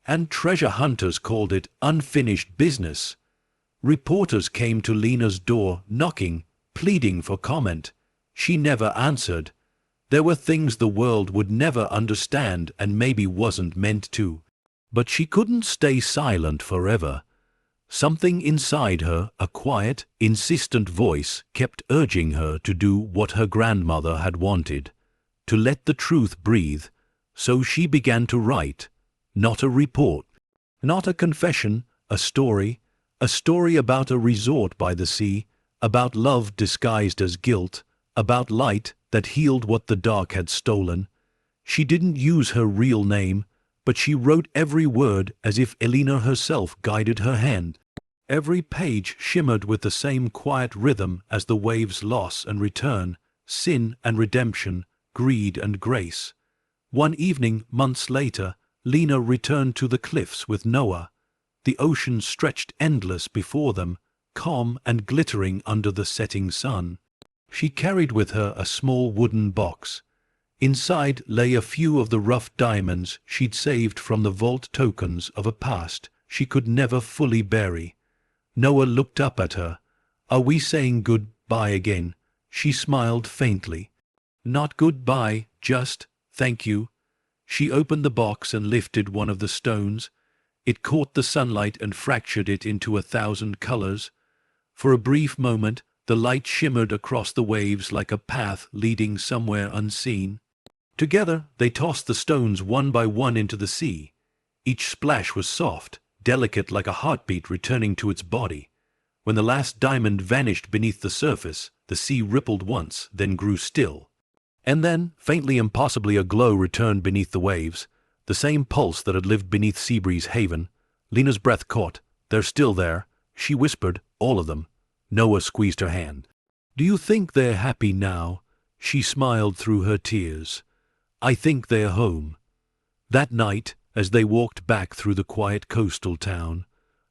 [SPEAKER 1] and treasure hunters called it unfinished business. Reporters came to Lena's door, knocking, pleading for comment. She never answered. There were things the world would never understand and maybe wasn't meant to. But she couldn't stay silent forever. Something inside her, a quiet, insistent voice, kept urging her to do what her grandmother had wanted, to let the truth breathe. So she began to write. Not a report, not a confession, a story about a resort by the sea, about love disguised as guilt, about light that healed what the dark had stolen. She didn't use her real name, but she wrote every word as if Elena herself guided her hand. Every page shimmered with the same quiet rhythm as the waves' loss and return, sin and redemption, greed and grace. One evening, months later, Lena returned to the cliffs with Noah. The ocean stretched endless before them, calm and glittering under the setting sun. She carried with her a small wooden box. Inside lay a few of the rough diamonds she'd saved from the vault, tokens of a past she could never fully bury. Noah looked up at her. "Are we saying goodbye again?" She smiled faintly. "Not goodbye, just thank you." She opened the box and lifted one of the stones. It caught the sunlight and fractured it into 1,000 colors. For a brief moment, the light shimmered across the waves like a path leading somewhere unseen. Together, they tossed the stones one by one into the sea. Each splash was soft, delicate, like a heartbeat returning to its body. When the last diamond vanished beneath the surface, the sea rippled once, then grew still. And then, faintly, impossibly, a glow returned beneath the waves, the same pulse that had lived beneath Seabreeze Haven. Lena's breath caught. "They're still there," she whispered, "all of them." Noah squeezed her hand. "Do you think they're happy now?" She smiled through her tears. "I think they're home." That night, as they walked back through the quiet coastal town,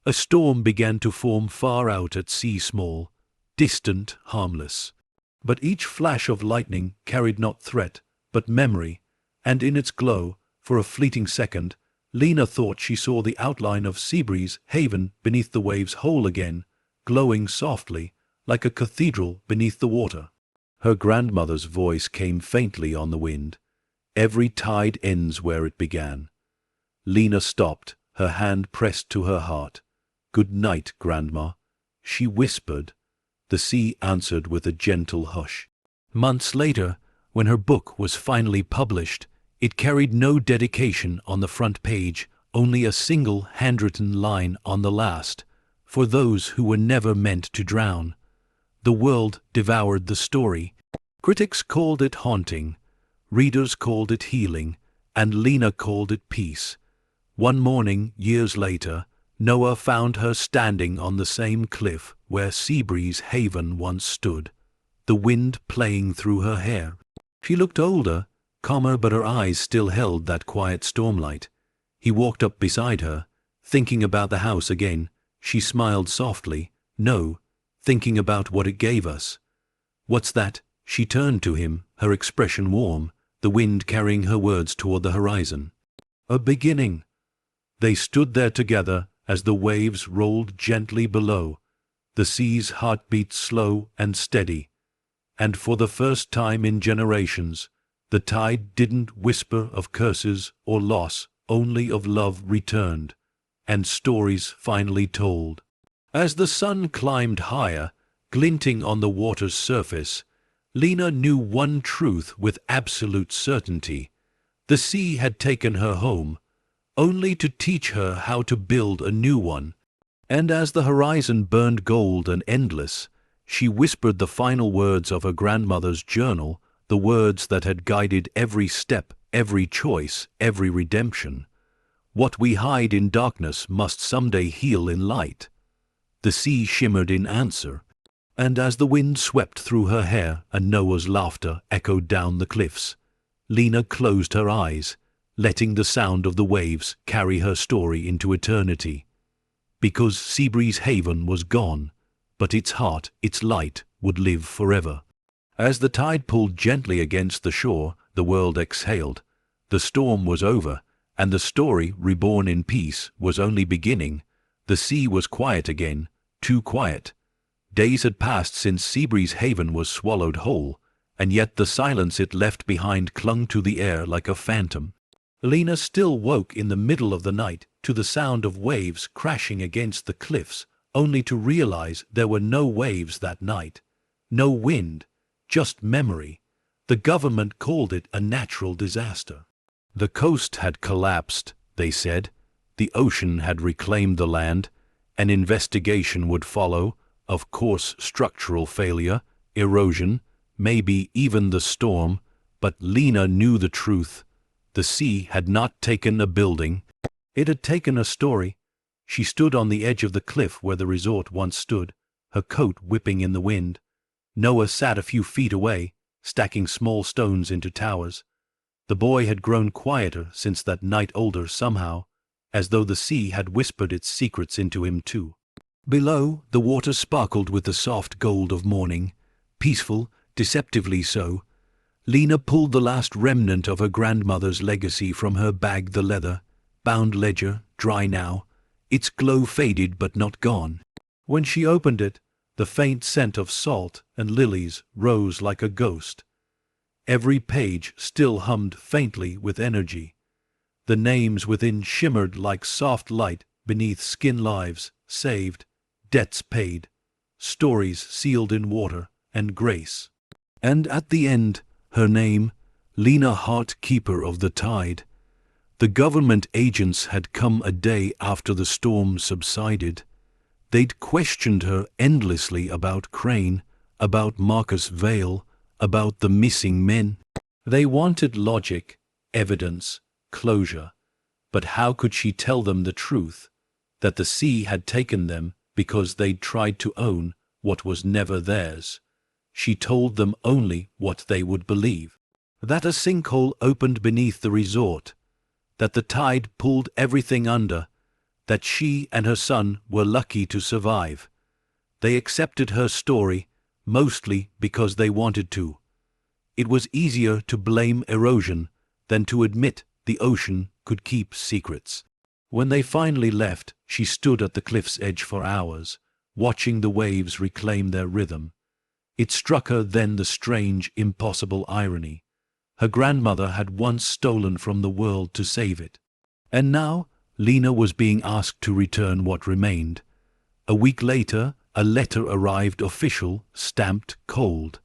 [SPEAKER 1] a storm began to form far out at sea, small, distant, harmless. But each flash of lightning carried not threat, but memory, and in its glow, for a fleeting second, Lena thought she saw the outline of Seabreeze Haven beneath the waves, whole again, glowing softly, like a cathedral beneath the water. Her grandmother's voice came faintly on the wind. Every tide ends where it began. Lena stopped, her hand pressed to her heart. "Good night, Grandma," she whispered. The sea answered with a gentle hush. Months later, when her book was finally published, it carried no dedication on the front page, only a single handwritten line on the last, "For those who were never meant to drown." The world devoured the story. Critics called it haunting, readers called it healing, and Lena called it peace. One morning, years later, Noah found her standing on the same cliff where Seabreeze Haven once stood, the wind playing through her hair. She looked older, calmer, but her eyes still held that quiet stormlight. He walked up beside her, thinking about the house again. She smiled softly. "No, thinking about what it gave us." "What's that?" She turned to him, her expression warm, the wind carrying her words toward the horizon. "A beginning." They stood there together as the waves rolled gently below. The sea's heart beat slow and steady. And for the first time in generations, the tide didn't whisper of curses or loss, only of love returned, and stories finally told. As the sun climbed higher, glinting on the water's surface, Lena knew one truth with absolute certainty. The sea had taken her home, only to teach her how to build a new one. And as the horizon burned gold and endless, she whispered the final words of her grandmother's journal, the words that had guided every step, every choice, every redemption. "What we hide in darkness must someday heal in light." The sea shimmered in answer, and as the wind swept through her hair and Noah's laughter echoed down the cliffs, Lena closed her eyes, letting the sound of the waves carry her story into eternity. Because Seabreeze Haven was gone, but its heart, its light, would live forever. As the tide pulled gently against the shore, the world exhaled. The storm was over, and the story, reborn in peace, was only beginning. The sea was quiet again, too quiet. Days had passed since Seabreeze Haven was swallowed whole, and yet the silence it left behind clung to the air like a phantom. Lena still woke in the middle of the night to the sound of waves crashing against the cliffs, only to realize there were no waves that night. No wind, just memory. The government called it a natural disaster. The coast had collapsed, they said. The ocean had reclaimed the land. An investigation would follow, of course structural failure, erosion, maybe even the storm, but Lena knew the truth. The sea had not taken a building. It had taken a story. She stood on the edge of the cliff where the resort once stood, her coat whipping in the wind. Noah sat a few feet away, stacking small stones into towers. The boy had grown quieter since that night, older somehow, as though the sea had whispered its secrets into him too. Below, the water sparkled with the soft gold of morning, peaceful, deceptively so. Lena pulled the last remnant of her grandmother's legacy from her bag, the leather-bound ledger, dry now. Its glow faded but not gone. When she opened it, the faint scent of salt and lilies rose like a ghost. Every page still hummed faintly with energy. The names within shimmered like soft light beneath skin, lives saved, debts paid, stories sealed in water and grace. And at the end, her name, Lena, Heart Keeper of the Tide. The government agents had come a day after the storm subsided. They'd questioned her endlessly about Crane, about Marcus Vale, about the missing men. They wanted logic, evidence, closure. But how could she tell them the truth? That the sea had taken them because they'd tried to own what was never theirs. She told them only what they would believe. That a sinkhole opened beneath the resort. That the tide pulled everything under. That she and her son were lucky to survive. They accepted her story, mostly because they wanted to. It was easier to blame erosion than to admit the ocean could keep secrets. When they finally left, she stood at the cliff's edge for hours, watching the waves reclaim their rhythm. It struck her then the strange, impossible irony. Her grandmother had once stolen from the world to save it. And now, Lena was being asked to return what remained. A week later, a letter arrived official, stamped cold.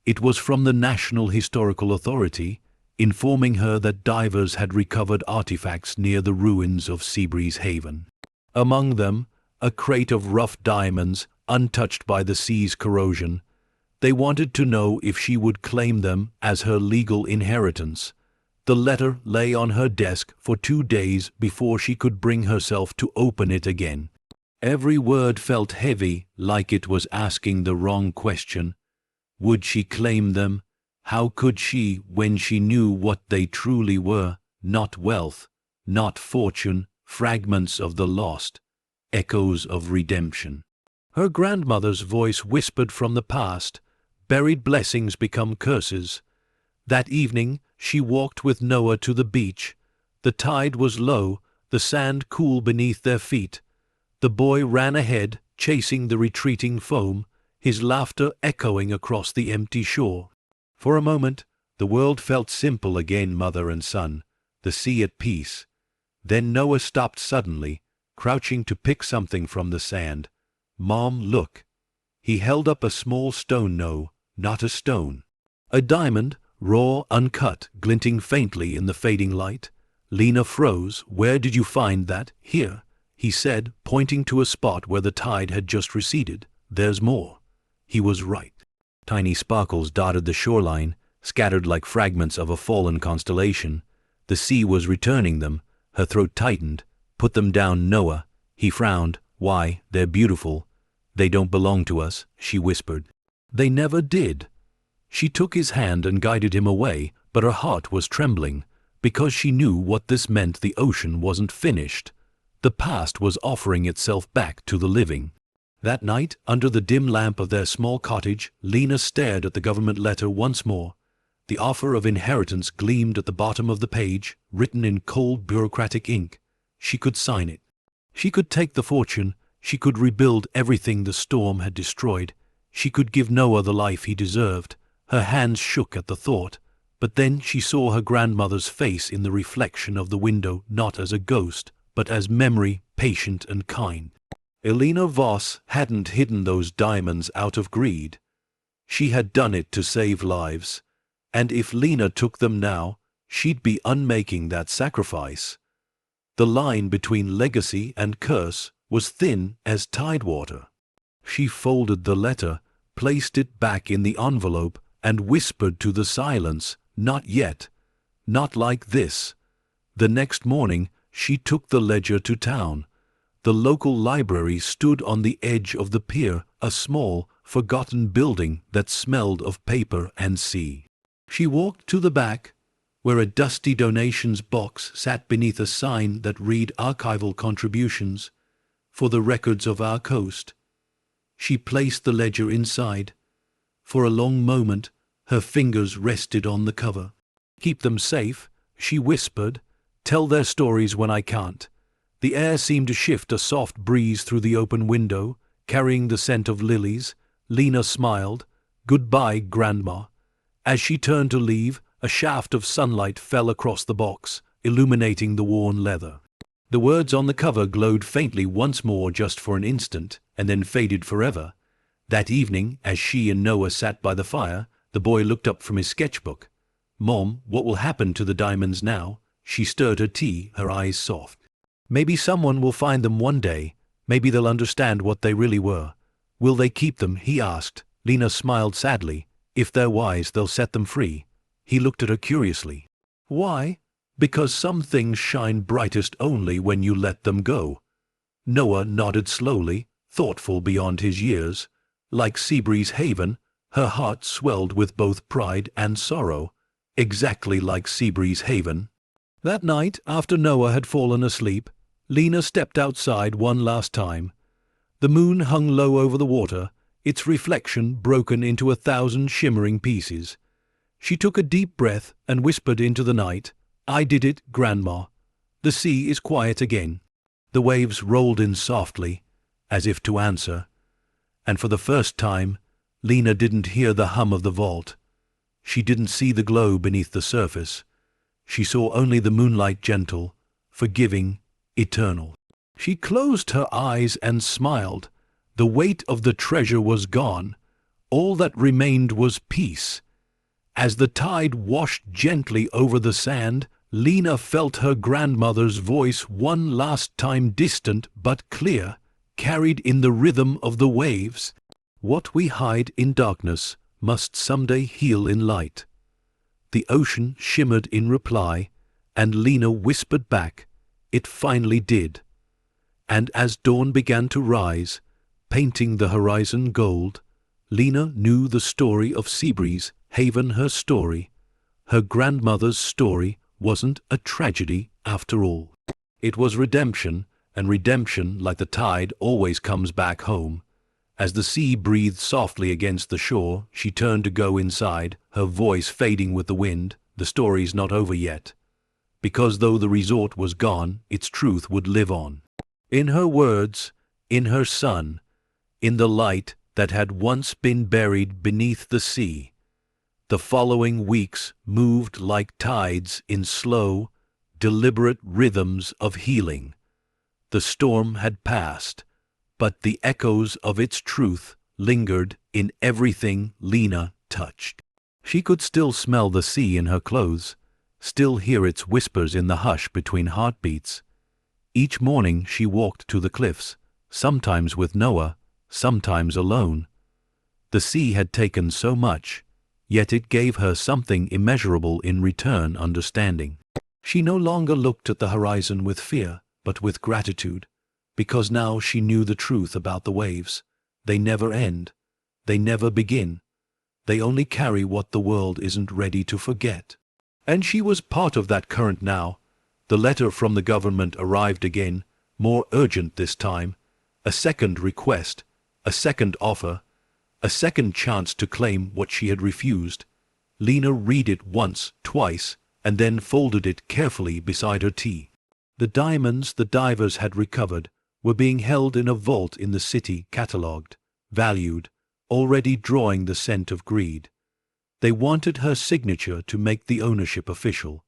[SPEAKER 1] It was from the National Historical Authority, informing her that divers had recovered artifacts near the ruins of Seabreeze Haven. Among them, a crate of rough diamonds, untouched by the sea's corrosion. They wanted to know if she would claim them as her legal inheritance. The letter lay on her desk for 2 days before she could bring herself to open it again. Every word felt heavy, like it was asking the wrong question. Would she claim them? How could she, when she knew what they truly were? Not wealth, not fortune, fragments of the lost, echoes of redemption. Her grandmother's voice whispered from the past, buried blessings become curses. That evening she walked with Noah to the beach. The tide was low, the sand cool beneath their feet. The boy ran ahead, chasing the retreating foam, his laughter echoing across the empty shore. For a moment, the world felt simple again, mother and son, the sea at peace. Then Noah stopped suddenly, crouching to pick something from the sand. Mom, look. He held up a small stone. No, not a stone. A diamond, raw, uncut, glinting faintly in the fading light. Lena froze. Where did you find that? Here, he said, pointing to a spot where the tide had just receded. There's more. He was right. Tiny sparkles dotted the shoreline, scattered like fragments of a fallen constellation. The sea was returning them. Her throat tightened. Put them down, Noah. He frowned. Why, they're beautiful. They don't belong to us, she whispered. They never did. She took his hand and guided him away, but her heart was trembling, because she knew what this meant. The ocean wasn't finished. The past was offering itself back to the living. That night, under the dim lamp of their small cottage, Lena stared at the government letter once more. The offer of inheritance gleamed at the bottom of the page, written in cold bureaucratic ink. She could sign it. She could take the fortune. She could rebuild everything the storm had destroyed. She could give Noah the life he deserved. Her hands shook at the thought. But then she saw her grandmother's face in the reflection of the window, not as a ghost, but as memory, patient and kind. Elena Voss hadn't hidden those diamonds out of greed. She had done it to save lives. And if Lena took them now, she'd be unmaking that sacrifice. The line between legacy and curse was thin as tidewater. She folded the letter, placed it back in the envelope, and whispered to the silence, "Not yet. Not like this." The next morning, she took the ledger to town. The local library stood on the edge of the pier, a small, forgotten building that smelled of paper and sea. She walked to the back, where a dusty donations box sat beneath a sign that read "Archival Contributions for the records of our coast." She placed the ledger inside. For a long moment, her fingers rested on the cover. "Keep them safe," she whispered. "Tell their stories when I can't." The air seemed to shift, a soft breeze through the open window, carrying the scent of lilies. Lena smiled. "Goodbye, Grandma." As she turned to leave, a shaft of sunlight fell across the box, illuminating the worn leather. The words on the cover glowed faintly once more, just for an instant, and then faded forever. That evening, as she and Noah sat by the fire, the boy looked up from his sketchbook. "Mom, what will happen to the diamonds now?" She stirred her tea, her eyes soft. "Maybe someone will find them one day. Maybe they'll understand what they really were." "Will they keep them?" he asked. Lena smiled sadly. "If they're wise, they'll set them free." He looked at her curiously. "Why?" "Because some things shine brightest only when you let them go." Noah nodded slowly, thoughtful beyond his years. Like Seabreeze Haven, her heart swelled with both pride and sorrow. Exactly like Seabreeze Haven. That night, after Noah had fallen asleep, Lena stepped outside one last time. The moon hung low over the water, its reflection broken into 1,000 shimmering pieces. She took a deep breath and whispered into the night, "I did it, Grandma." The sea is quiet again. The waves rolled in softly, as if to answer. And for the first time, Lena didn't hear the hum of the vault. She didn't see the glow beneath the surface. She saw only the moonlight, gentle, forgiving, eternal. She closed her eyes and smiled. The weight of the treasure was gone. All that remained was peace. As the tide washed gently over the sand, Lena felt her grandmother's voice one last time, distant but clear, carried in the rhythm of the waves. What we hide in darkness must someday heal in light. The ocean shimmered in reply, and Lena whispered back, it finally did. And as dawn began to rise, painting the horizon gold, Lena knew the story of Seabreeze Haven, her story. Her grandmother's story wasn't a tragedy after all. It was redemption, and redemption, like the tide, always comes back home. As the sea breathed softly against the shore, she turned to go inside, her voice fading with the wind. The story's not over yet. Because though the resort was gone, its truth would live on. In her words, in her son, in the light that had once been buried beneath the sea. The following weeks moved like tides in slow, deliberate rhythms of healing. The storm had passed, but the echoes of its truth lingered in everything Lena touched. She could still smell the sea in her clothes, still hear its whispers in the hush between heartbeats. Each morning she walked to the cliffs, sometimes with Noah, sometimes alone. The sea had taken so much, yet it gave her something immeasurable in return: understanding. She no longer looked at the horizon with fear, but with gratitude, because now she knew the truth about the waves. They never end. They never begin. They only carry what the world isn't ready to forget. And she was part of that current now. The letter from the government arrived again, more urgent this time. A second request, a second offer, a second chance to claim what she had refused. Lena read it once, twice, and then folded it carefully beside her tea. The diamonds the divers had recovered were being held in a vault in the city, catalogued, valued, already drawing the scent of greed. They wanted her signature to make the ownership official,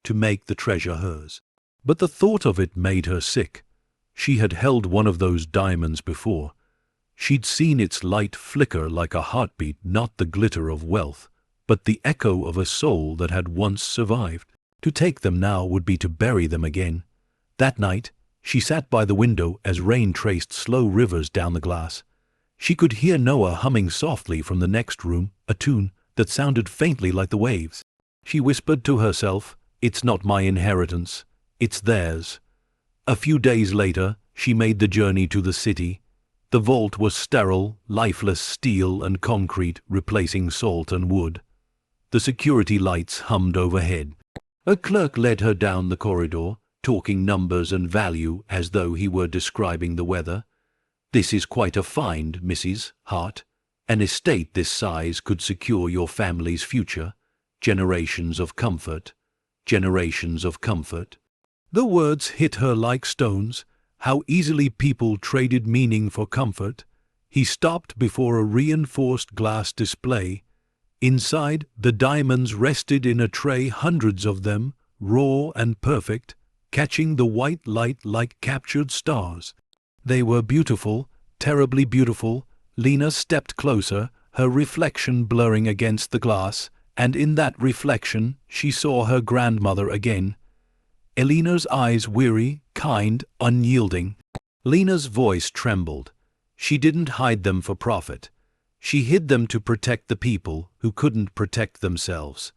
[SPEAKER 1] to make the treasure hers. But the thought of it made her sick. She had held one of those diamonds before. She'd seen its light flicker like a heartbeat, not the glitter of wealth, but the echo of a soul that had once survived. To take them now would be to bury them again. That night, she sat by the window as rain traced slow rivers down the glass. She could hear Noah humming softly from the next room, a tune that sounded faintly like the waves. She whispered to herself, "It's not my inheritance, it's theirs." A few days later, she made the journey to the city. The vault was sterile, lifeless steel and concrete replacing salt and wood. The security lights hummed overhead. A clerk led her down the corridor, talking numbers and value as though he were describing the weather. "This is quite a find, Mrs. Hart. An estate this size could secure your family's future. Generations of comfort. Generations of comfort." The words hit her like stones. How easily people traded meaning for comfort. He stopped before a reinforced glass display. Inside, the diamonds rested in a tray, hundreds of them, raw and perfect, catching the white light like captured stars. They were beautiful, terribly beautiful. Lena stepped closer, her reflection blurring against the glass, and in that reflection she saw her grandmother again. Elena's eyes weary, kind, unyielding. Lena's voice trembled. She didn't hide them for profit. She hid them to protect the people who couldn't protect themselves.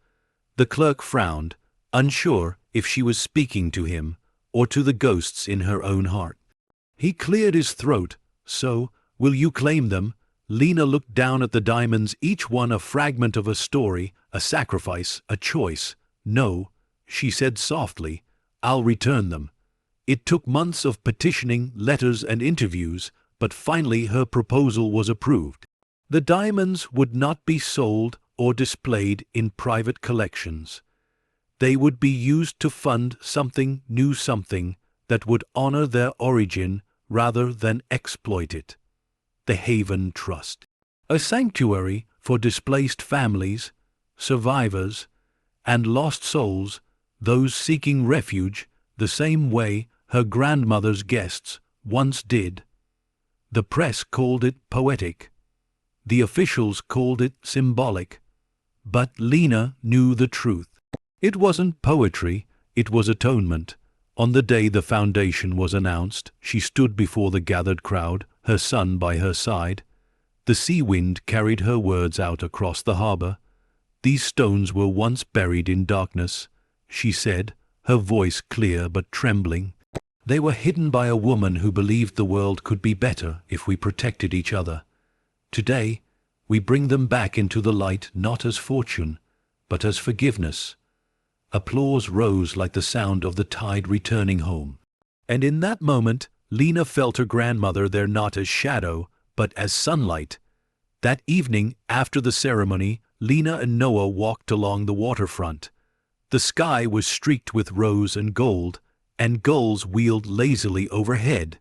[SPEAKER 1] The clerk frowned, unsure if she was speaking to him or to the ghosts in her own heart. He cleared his throat. "So, will you claim them?" Lena looked down at the diamonds, each one a fragment of a story, a sacrifice, a choice. "No," she said softly, "I'll return them." It took months of petitioning, letters and interviews, but finally her proposal was approved. The diamonds would not be sold or displayed in private collections. They would be used to fund something new, something that would honor their origin rather than exploit it. the Haven Trust. A sanctuary for displaced families, survivors, and lost souls, those seeking refuge the same way her grandmother's guests once did. The press called it poetic. The officials called it symbolic. But Lena knew the truth. It wasn't poetry, it was atonement. On the day the foundation was announced, she stood before the gathered crowd, her son by her side. The sea wind carried her words out across the harbor. "These stones were once buried in darkness," she said, her voice clear but trembling. "They were hidden by a woman who believed the world could be better if we protected each other. Today, we bring them back into the light not as fortune, but as forgiveness." Applause rose like the sound of the tide returning home. And in that moment, Lena felt her grandmother there not as shadow, but as sunlight. That evening, after the ceremony, Lena and Noah walked along the waterfront. The sky was streaked with rose and gold, and gulls wheeled lazily overhead.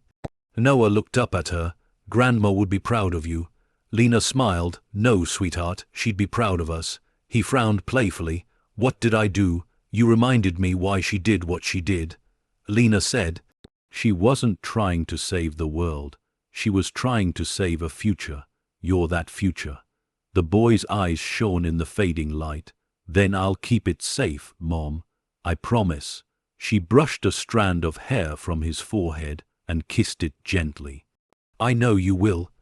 [SPEAKER 1] Noah looked up at her. "Grandma would be proud of you." Lena smiled. "No, sweetheart, she'd be proud of us." He frowned playfully. "What did I do? You reminded me why she did what she did." Lena said, "She wasn't trying to save the world. She was trying to save a future. You're that future." The boy's eyes shone in the fading light. "Then I'll keep it safe, Mom. I promise." She brushed a strand of hair from his forehead and kissed it gently. "I know you will."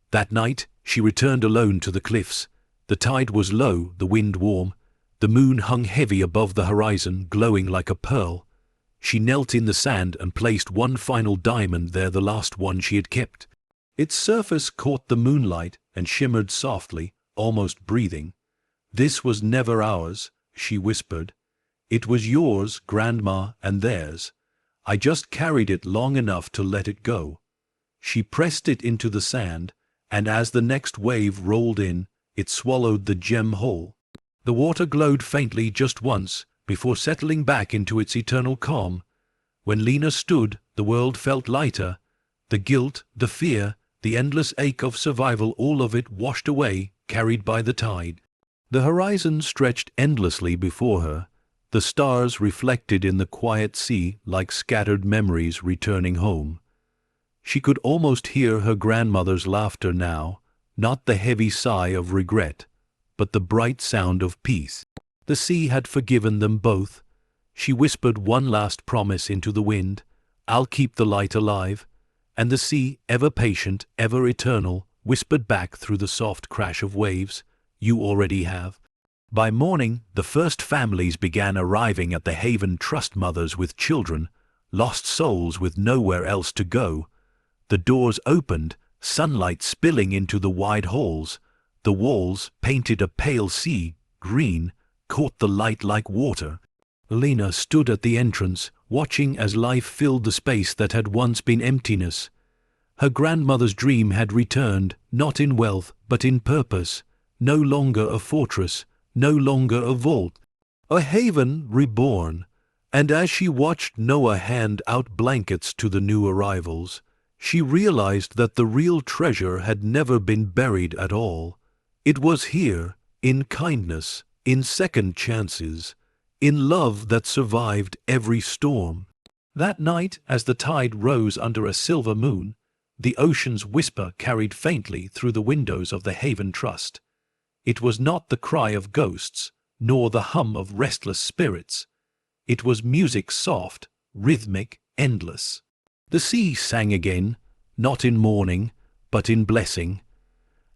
[SPEAKER 1] That night, she returned alone to the cliffs. The tide was low, the wind warm. The moon hung heavy above the horizon, glowing like a pearl. She knelt in the sand and placed one final diamond there, the last one she had kept. Its surface caught the moonlight and shimmered softly, almost breathing. "This was never ours," she whispered. "It was yours, Grandma, and theirs. I just carried it long enough to let it go." She pressed it into the sand, and as the next wave rolled in, it swallowed the gem whole. The water glowed faintly just once, before settling back into its eternal calm. When Lena stood, the world felt lighter. The guilt, the fear, the endless ache of survival, all of it washed away, carried by the tide. The horizon stretched endlessly before her, the stars reflected in the quiet sea like scattered memories returning home. She could almost hear her grandmother's laughter now, not the heavy sigh of regret, but the bright sound of peace. The sea had forgiven them both. She whispered one last promise into the wind, "I'll keep the light alive." And the sea, ever patient, ever eternal, whispered back through the soft crash of waves, "You already have." By morning, the first families began arriving at the Haven Trust, mothers with children, lost souls with nowhere else to go. The doors opened, sunlight spilling into the wide halls. The walls, painted a pale sea green, caught the light like water. Lena stood at the entrance, watching as life filled the space that had once been emptiness. Her grandmother's dream had returned, not in wealth, but in purpose. No longer a fortress, no longer a vault. A haven reborn. And as she watched Noah hand out blankets to the new arrivals, she realized that the real treasure had never been buried at all. It was here, in kindness, in second chances, in love that survived every storm. That night, as the tide rose under a silver moon, the ocean's whisper carried faintly through the windows of the Haven Trust. It was not the cry of ghosts, nor the hum of restless spirits. It was music soft, rhythmic, endless. The sea sang again, not in mourning, but in blessing.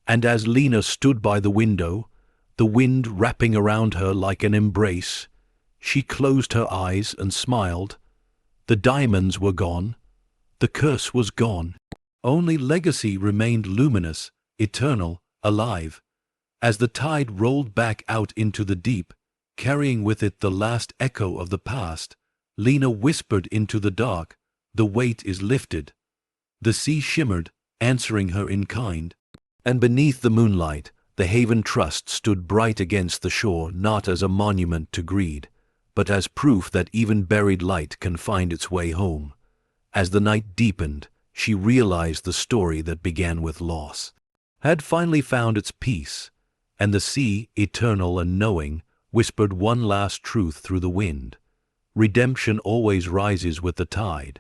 [SPEAKER 1] And as Lena stood by the window, the wind wrapping around her like an embrace, she closed her eyes and smiled. The diamonds were gone. The curse was gone. Only legacy remained, luminous, eternal, alive. As the tide rolled back out into the deep, carrying with it the last echo of the past, Lena whispered into the dark, "The weight is lifted." The sea shimmered, answering her in kind. And beneath the moonlight, the Haven Trust stood bright against the shore, not as a monument to greed, but as proof that even buried light can find its way home. As the night deepened, she realized the story that began with loss had finally found its peace, and the sea, eternal and knowing, whispered one last truth through the wind. Redemption always rises with the tide.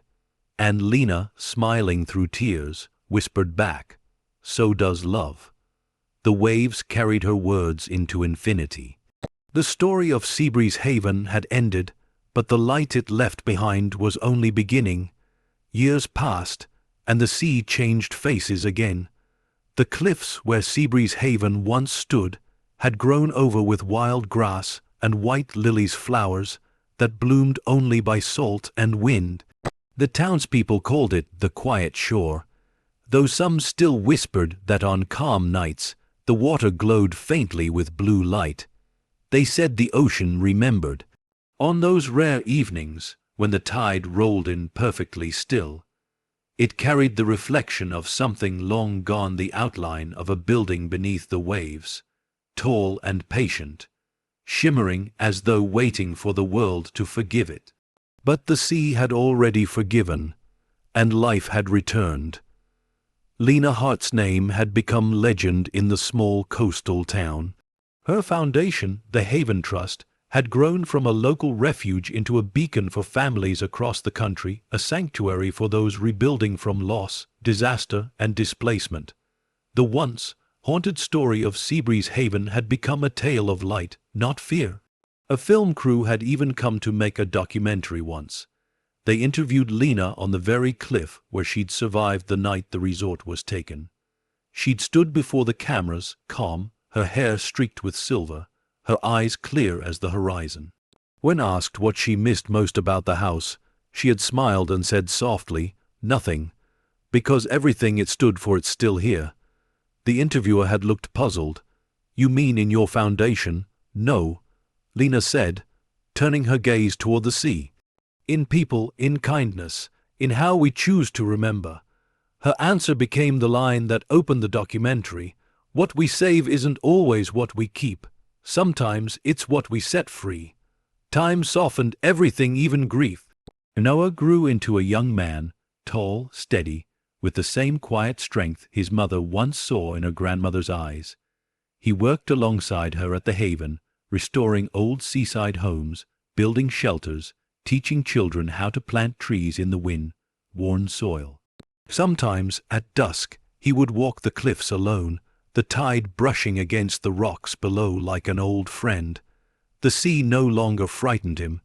[SPEAKER 1] And Lena, smiling through tears, whispered back, so does love. The waves carried her words into infinity. The story of Seabreeze Haven had ended, but the light it left behind was only beginning. Years passed, and the sea changed faces again. The cliffs where Seabreeze Haven once stood had grown over with wild grass and white lilies flowers that bloomed only by salt and wind. The townspeople called it the Quiet Shore, though some still whispered that on calm nights the water glowed faintly with blue light. They said the ocean remembered. On those rare evenings, when the tide rolled in perfectly still, it carried the reflection of something long gone, the outline of a building beneath the waves, tall and patient, shimmering as though waiting for the world to forgive it. But the sea had already forgiven, and life had returned. Lena Hart's name had become legend in the small coastal town. Her foundation, the Haven Trust, had grown from a local refuge into a beacon for families across the country, a sanctuary for those rebuilding from loss, disaster, and displacement. The once haunted story of Seabreeze Haven had become a tale of light, not fear. A film crew had even come to make a documentary once. They interviewed Lena on the very cliff where she'd survived the night the resort was taken. She'd stood before the cameras, calm, her hair streaked with silver, her eyes clear as the horizon. When asked what she missed most about the house, she had smiled and said softly, "Nothing, because everything it stood for is still here." The interviewer had looked puzzled. "You mean in your foundation?" "No," Lena said, turning her gaze toward the sea. "In people, in kindness, in how we choose to remember." Her answer became the line that opened the documentary. What we save isn't always what we keep. Sometimes it's what we set free. Time softened everything, even grief. Noah grew into a young man, tall, steady, with the same quiet strength his mother once saw in her grandmother's eyes. He worked alongside her at the Haven, restoring old seaside homes, building shelters, teaching children how to plant trees in the wind-worn soil. Sometimes, at dusk, he would walk the cliffs alone, the tide brushing against the rocks below like an old friend. The sea no longer frightened him.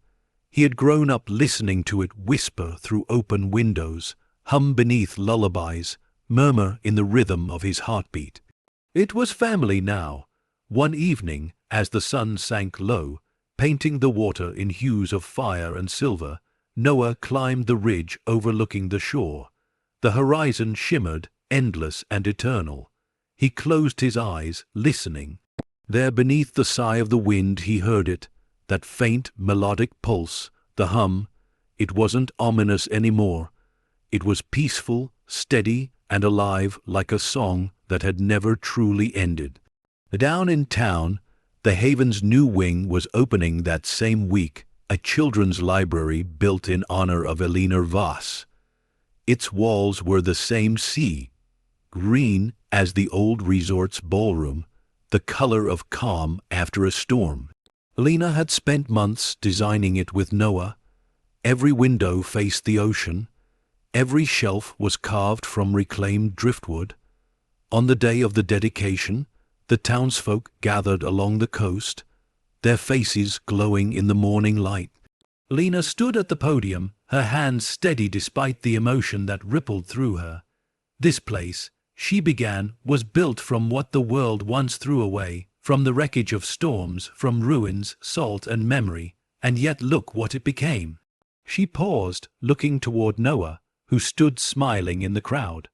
[SPEAKER 1] He had grown up listening to it whisper through open windows, hum beneath lullabies, murmur in the rhythm of his heartbeat. It was family now. One evening, as the sun sank low, painting the water in hues of fire and silver, Noah climbed the ridge overlooking the shore. The horizon shimmered, endless and eternal. He closed his eyes, listening. There beneath the sigh of the wind he heard it, that faint melodic pulse, the hum. It wasn't ominous anymore. It was peaceful, steady, and alive like a song that had never truly ended. Down in town, the Haven's new wing was opening that same week, a children's library built in honor of Eleanor Voss. Its walls were the same sea, green as the old resort's ballroom, the color of calm after a storm. Lena had spent months designing it with Noah. Every window faced the ocean. Every shelf was carved from reclaimed driftwood. On the day of the dedication, the townsfolk gathered along the coast, their faces glowing in the morning light. Lena stood at the podium, her hands steady despite the emotion that rippled through her. This place, she began, was built from what the world once threw away, from the wreckage of storms, from ruins, salt and memory, and yet look what it became. She paused, looking toward Noah, who stood smiling in the crowd.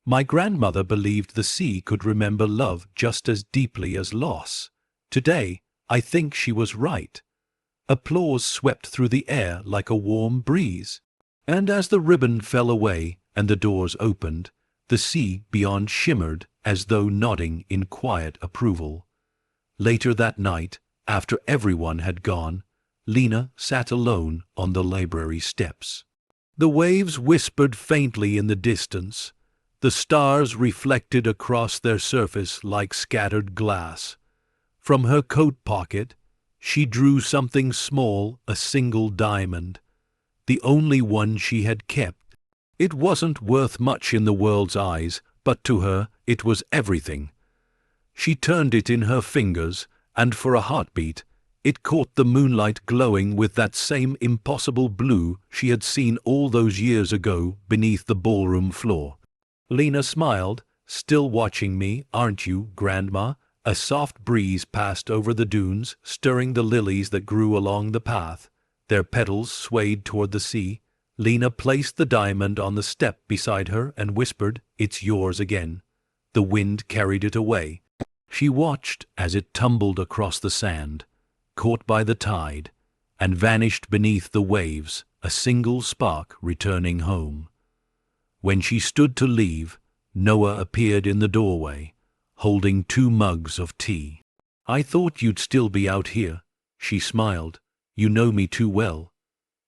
[SPEAKER 1] My grandmother believed the sea could remember love just as deeply as loss. Today, I think she was right. Applause swept through the air like a warm breeze. And as the ribbon fell away and the doors opened, the sea beyond shimmered as though nodding in quiet approval. Later that night, after everyone had gone, Lena sat alone on the library steps. The waves whispered faintly in the distance. The stars reflected across their surface like scattered glass. From her coat pocket, she drew something small, a single diamond, the only one she had kept. It wasn't worth much in the world's eyes, but to her it was everything. She turned it in her fingers, and for a heartbeat, it caught the moonlight glowing with that same impossible blue she had seen all those years ago beneath the ballroom floor. Lena smiled, still watching me, aren't you, Grandma? A soft breeze passed over the dunes, stirring the lilies that grew along the path. Their petals swayed toward the sea. Lena placed the diamond on the step beside her and whispered, "It's yours again." The wind carried it away. She watched as it tumbled across the sand, caught by the tide, and vanished beneath the waves, a single spark returning home. When she stood to leave, Noah appeared in the doorway, holding 2 mugs of tea. "I thought you'd still be out here," she smiled. "You know me too well."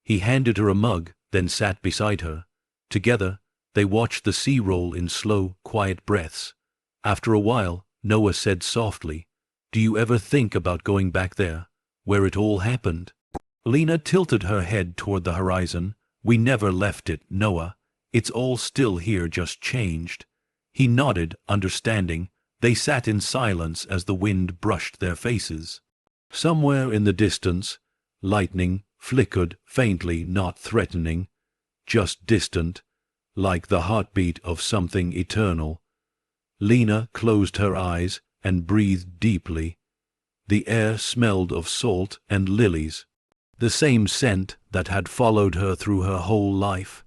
[SPEAKER 1] He handed her a mug, then sat beside her. Together, they watched the sea roll in slow, quiet breaths. After a while, Noah said softly, "Do you ever think about going back there, where it all happened?" Lena tilted her head toward the horizon. "We never left it, Noah. It's all still here, just changed." He nodded, understanding. They sat in silence as the wind brushed their faces. Somewhere in the distance, lightning flickered faintly, not threatening, just distant, like the heartbeat of something eternal. Lena closed her eyes and breathed deeply. The air smelled of salt and lilies, the same scent that had followed her through her whole life.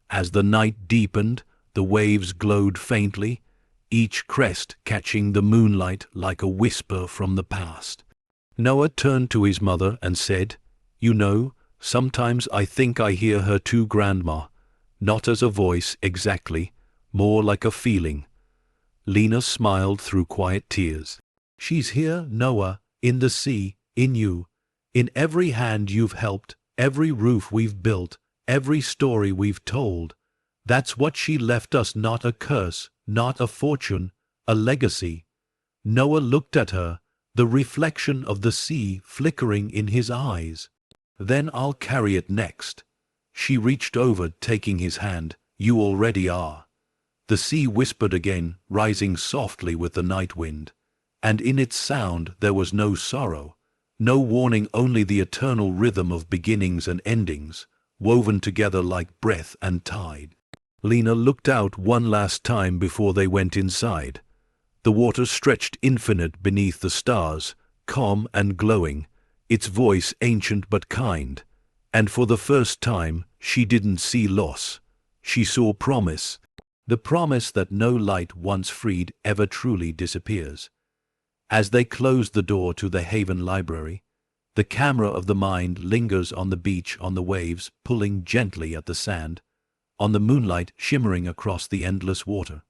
[SPEAKER 1] As the night deepened, the waves glowed faintly, each crest catching the moonlight like a whisper from the past. Noah turned to his mother and said, "You know, sometimes I think I hear her too, Grandma. Not as a voice exactly, more like a feeling." Lena smiled through quiet tears. "She's here, Noah, in the sea, in you, in every hand you've helped, every roof we've built, every story we've told. That's what she left us, not a curse, not a fortune, a legacy." Noah looked at her, the reflection of the sea flickering in his eyes. "Then I'll carry it next." She reached over, taking his hand. "You already are." The sea whispered again, rising softly with the night wind. And in its sound there was no sorrow, no warning, only the eternal rhythm of beginnings and endings, woven together like breath and tide. Lena looked out one last time before they went inside. The water stretched infinite beneath the stars, calm and glowing, its voice ancient but kind. And for the first time, she didn't see loss. She saw promise. The promise that no light once freed ever truly disappears. As they closed the door to the Haven Library, the camera of the mind lingers on the beach, on the waves, pulling gently at the sand, on the moonlight shimmering across the endless water.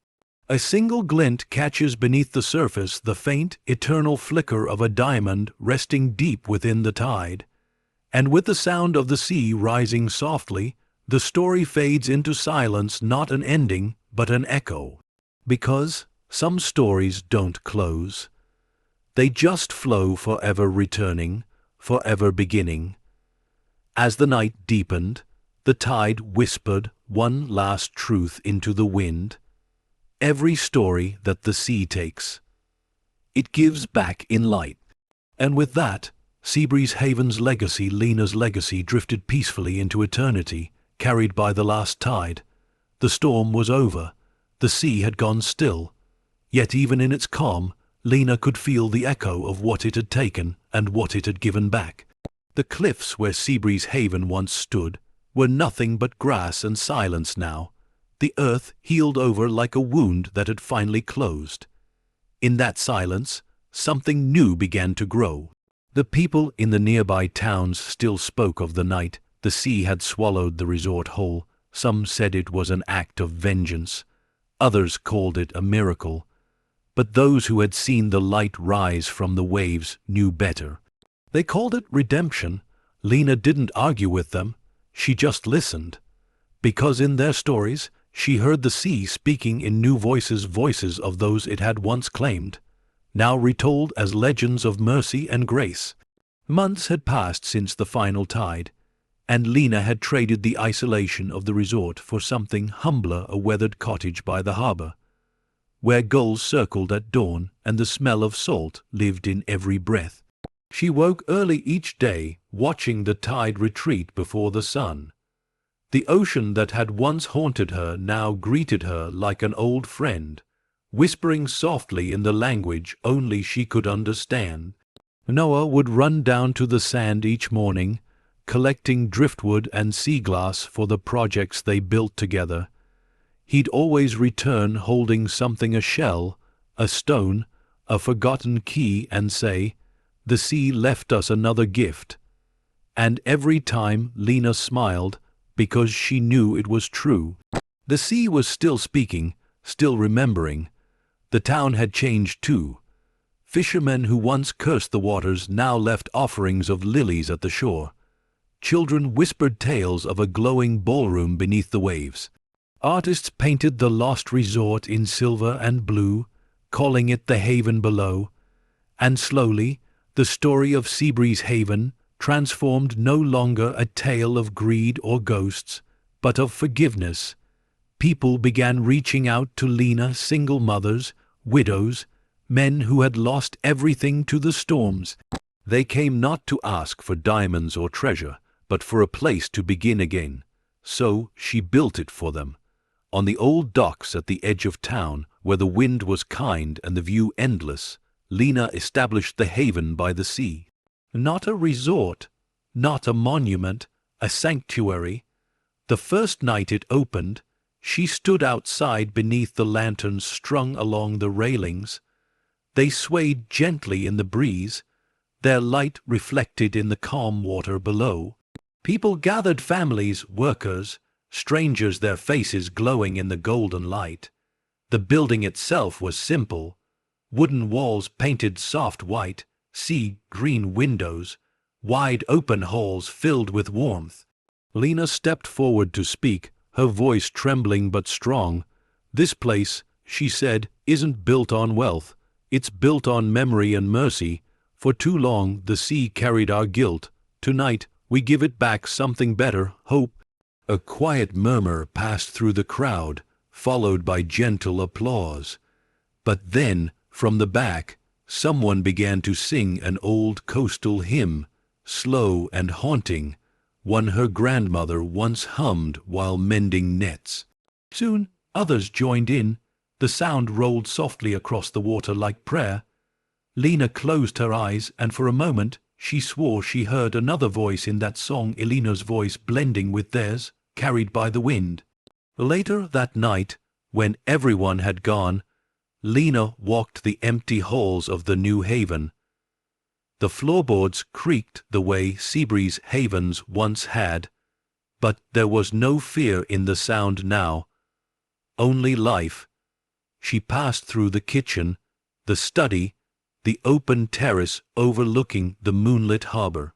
[SPEAKER 1] A single glint catches beneath the surface the faint, eternal flicker of a diamond resting deep within the tide. And with the sound of the sea rising softly, the story fades into silence, not an ending, but an echo. Because some stories don't close. They just flow, forever returning, forever beginning. As the night deepened, the tide whispered one last truth into the wind. Every story that the sea takes, it gives back in light. And with that, Seabreeze Haven's legacy, Lena's legacy, drifted peacefully into eternity, carried by the last tide. The storm was over. The sea had gone still. Yet even in its calm, Lena could feel the echo of what it had taken and what it had given back. The cliffs where Seabreeze Haven once stood were nothing but grass and silence now. The earth healed over like a wound that had finally closed. In that silence, something new began to grow. The people in the nearby towns still spoke of the night. The sea had swallowed the resort whole. Some said it was an act of vengeance. Others called it a miracle. But those who had seen the light rise from the waves knew better. They called it redemption. Lena didn't argue with them. She just listened. because in their stories she heard the sea speaking in new voices of those it had once claimed, now retold as legends of mercy and grace. Months had passed since the final tide, and Lena had traded the isolation of the resort for something humbler, a weathered cottage by the harbor, where gulls circled at dawn and the smell of salt lived in every breath. She woke early each day, watching the tide retreat before the sun. The ocean that had once haunted her now greeted her like an old friend, whispering softly in the language only she could understand. Noah would run down to the sand each morning, collecting driftwood and sea glass for the projects they built together. He'd always return holding something, a shell, a stone, a forgotten key, and say, "The sea left us another gift." And every time Lena smiled, because she knew it was true. The sea was still speaking, still remembering. The town had changed too. Fishermen who once cursed the waters now left offerings of lilies at the shore. Children whispered tales of a glowing ballroom beneath the waves. Artists painted the lost resort in silver and blue, calling it the haven below. And slowly, the story of Seabreeze Haven transformed no longer a tale of greed or ghosts, but of forgiveness. People began reaching out to Lena, single mothers, widows, men who had lost everything to the storms. They came not to ask for diamonds or treasure, but for a place to begin again. So she built it for them. On the old docks at the edge of town, where the wind was kind and the view endless, Lena established the haven by the sea. Not a resort, not a monument, a sanctuary. The first night it opened, she stood outside beneath the lanterns strung along the railings. They swayed gently in the breeze, their light reflected in the calm water below. People gathered, families, workers, strangers, their faces glowing in the golden light. The building itself was simple, wooden walls painted soft white, sea green windows, wide open halls filled with warmth. Lena stepped forward to speak, her voice trembling but strong. "This place," she said, "isn't built on wealth. It's built on memory and mercy. For too long the sea carried our guilt. Tonight we give it back, something better, hope." A quiet murmur passed through the crowd, followed by gentle applause. But then, from the back, someone began to sing an old coastal hymn, slow and haunting, one her grandmother once hummed while mending nets. Soon others joined in. The sound rolled softly across the water like prayer. Lena closed her eyes, and for a moment she swore she heard another voice in that song, Elena's voice blending with theirs, carried by the wind. Later that night, when everyone had gone, Lena walked the empty halls of the new haven. The floorboards creaked the way Seabreeze havens once had, but there was no fear in the sound now, only life. She passed through the kitchen, the study, the open terrace overlooking the moonlit harbor.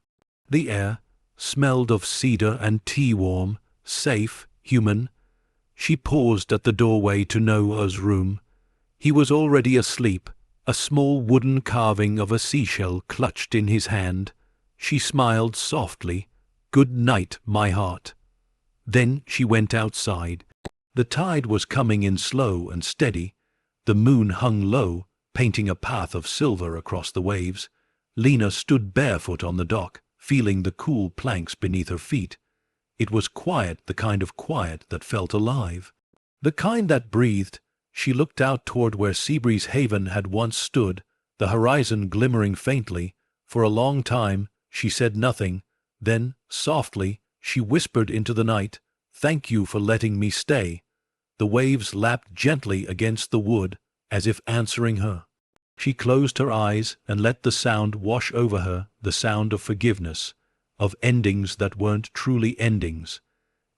[SPEAKER 1] The air smelled of cedar and tea, warm, safe, human. She paused at the doorway to Noah's room. He was already asleep, a small wooden carving of a seashell clutched in his hand. She smiled softly. "Good night, my heart." Then she went outside. The tide was coming in slow and steady. The moon hung low, painting a path of silver across the waves. Lena stood barefoot on the dock, feeling the cool planks beneath her feet. It was quiet, the kind of quiet that felt alive, the kind that breathed. She looked out toward where Seabreeze Haven had once stood, the horizon glimmering faintly. For a long time she said nothing. Then, softly, she whispered into the night, "Thank you for letting me stay." The waves lapped gently against the wood, as if answering her. She closed her eyes and let the sound wash over her, the sound of forgiveness, of endings that weren't truly endings.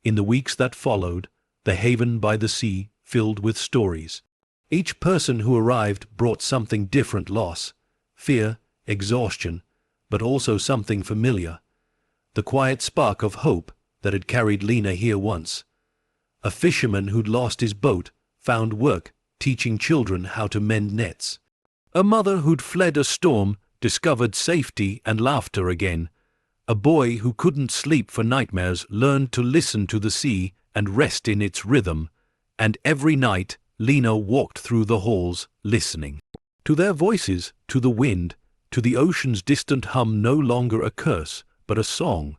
[SPEAKER 1] In the weeks that followed, the haven by the sea filled with stories. Each person who arrived brought something different: loss, fear, exhaustion, but also something familiar. The quiet spark of hope that had carried Lena here once. A fisherman who'd lost his boat found work teaching children how to mend nets. A mother who'd fled a storm discovered safety and laughter again. A boy who couldn't sleep for nightmares learned to listen to the sea and rest in its rhythm. And every night, Lena walked through the halls, listening. To their voices, to the wind, to the ocean's distant hum, no longer a curse, but a song.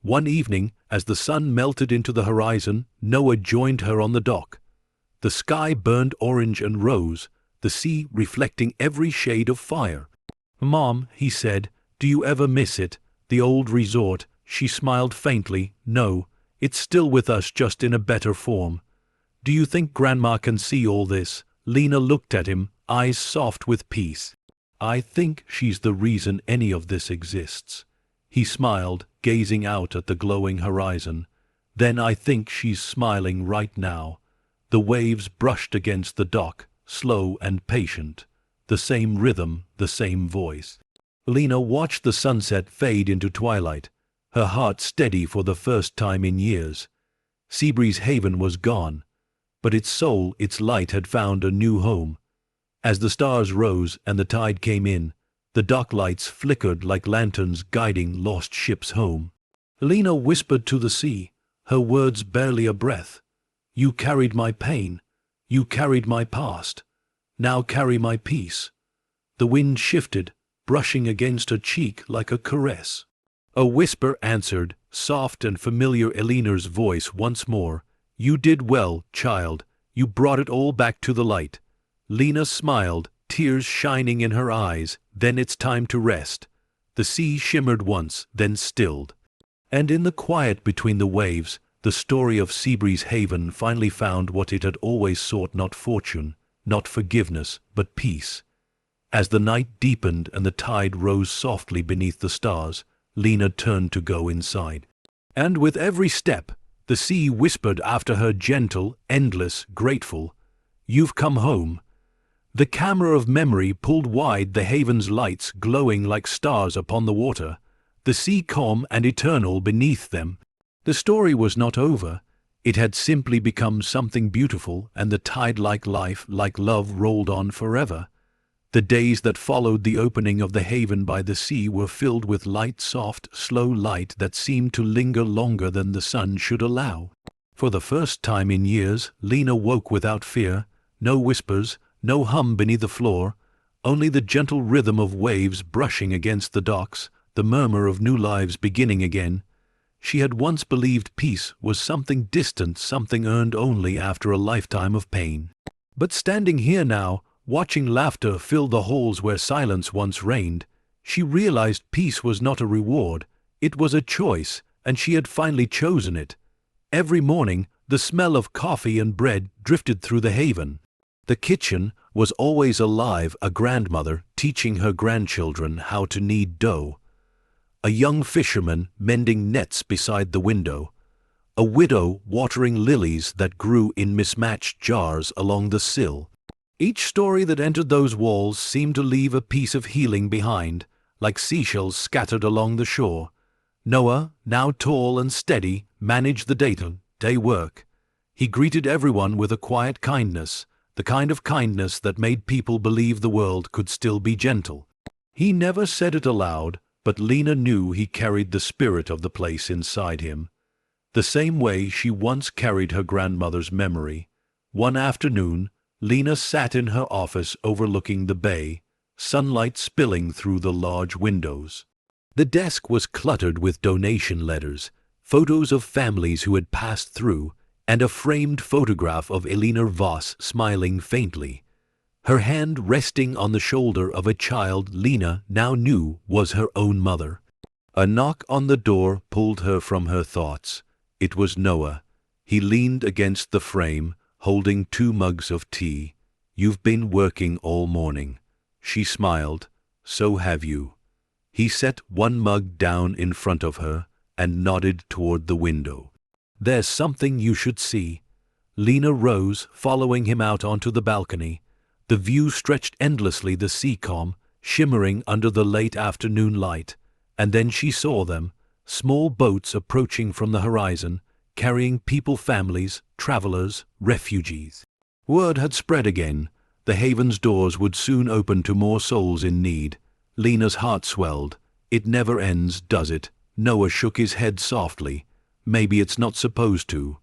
[SPEAKER 1] One evening, as the sun melted into the horizon, Noah joined her on the dock. The sky burned orange and rose, the sea reflecting every shade of fire. "Mom," he said, "do you ever miss it? The old resort?" She smiled faintly. "No, it's still with us, just in a better form." "Do you think Grandma can see all this?" Lena looked at him, eyes soft with peace. "I think she's the reason any of this exists." He smiled, gazing out at the glowing horizon. "Then I think she's smiling right now." The waves brushed against the dock, slow and patient. The same rhythm, the same voice. Lena watched the sunset fade into twilight, her heart steady for the first time in years. Seabreeze Haven was gone, but its soul, its light, had found a new home. As the stars rose and the tide came in, the dock lights flickered like lanterns guiding lost ships home. Lena whispered to the sea, her words barely a breath. "You carried my pain. You carried my past. Now carry my peace." The wind shifted, brushing against her cheek like a caress. A whisper answered, soft and familiar, Eleanor's voice once more. "You did well, child. You brought it all back to the light." Lena smiled, tears shining in her eyes. "Then it's time to rest." The sea shimmered once, then stilled. And in the quiet between the waves, the story of Seabreeze Haven finally found what it had always sought: not fortune, not forgiveness, but peace. As the night deepened and the tide rose softly beneath the stars, Lena turned to go inside. And with every step, the sea whispered after her, gentle, endless, grateful, "You've come home." The camera of memory pulled wide, the haven's lights glowing like stars upon the water, the sea calm and eternal beneath them. The story was not over. It had simply become something beautiful, and the tide, like life, like love, rolled on forever. The days that followed the opening of the haven by the sea were filled with light, soft, slow light that seemed to linger longer than the sun should allow. For the first time in years, Lena woke without fear. No whispers, no hum beneath the floor, only the gentle rhythm of waves brushing against the docks, the murmur of new lives beginning again. She had once believed peace was something distant, something earned only after a lifetime of pain. But standing here now, watching laughter fill the halls where silence once reigned, she realized peace was not a reward, it was a choice, and she had finally chosen it. Every morning, the smell of coffee and bread drifted through the haven. The kitchen was always alive, a grandmother teaching her grandchildren how to knead dough. A young fisherman mending nets beside the window. A widow watering lilies that grew in mismatched jars along the sill. Each story that entered those walls seemed to leave a piece of healing behind, like seashells scattered along the shore. Noah, now tall and steady, managed the day work. He greeted everyone with a quiet kindness, the kind of kindness that made people believe the world could still be gentle. He never said it aloud, but Lena knew he carried the spirit of the place inside him, the same way she once carried her grandmother's memory. One afternoon, Lena sat in her office overlooking the bay, sunlight spilling through the large windows. The desk was cluttered with donation letters, photos of families who had passed through, and a framed photograph of Eleanor Voss smiling faintly. Her hand resting on the shoulder of a child Lena now knew was her own mother. A knock on the door pulled her from her thoughts. It was Noah. He leaned against the frame, holding 2 mugs of tea. "You've been working all morning." She smiled. "So have you." He set one mug down in front of her and nodded toward the window. "There's something you should see." Lena rose, following him out onto the balcony. The view stretched endlessly, the sea calm, shimmering under the late afternoon light. And then she saw them, small boats approaching from the horizon, carrying people, families, travelers, refugees. Word had spread again. The haven's doors would soon open to more souls in need. Lena's heart swelled. It never ends, does it? Noah shook his head softly. Maybe it's not supposed to.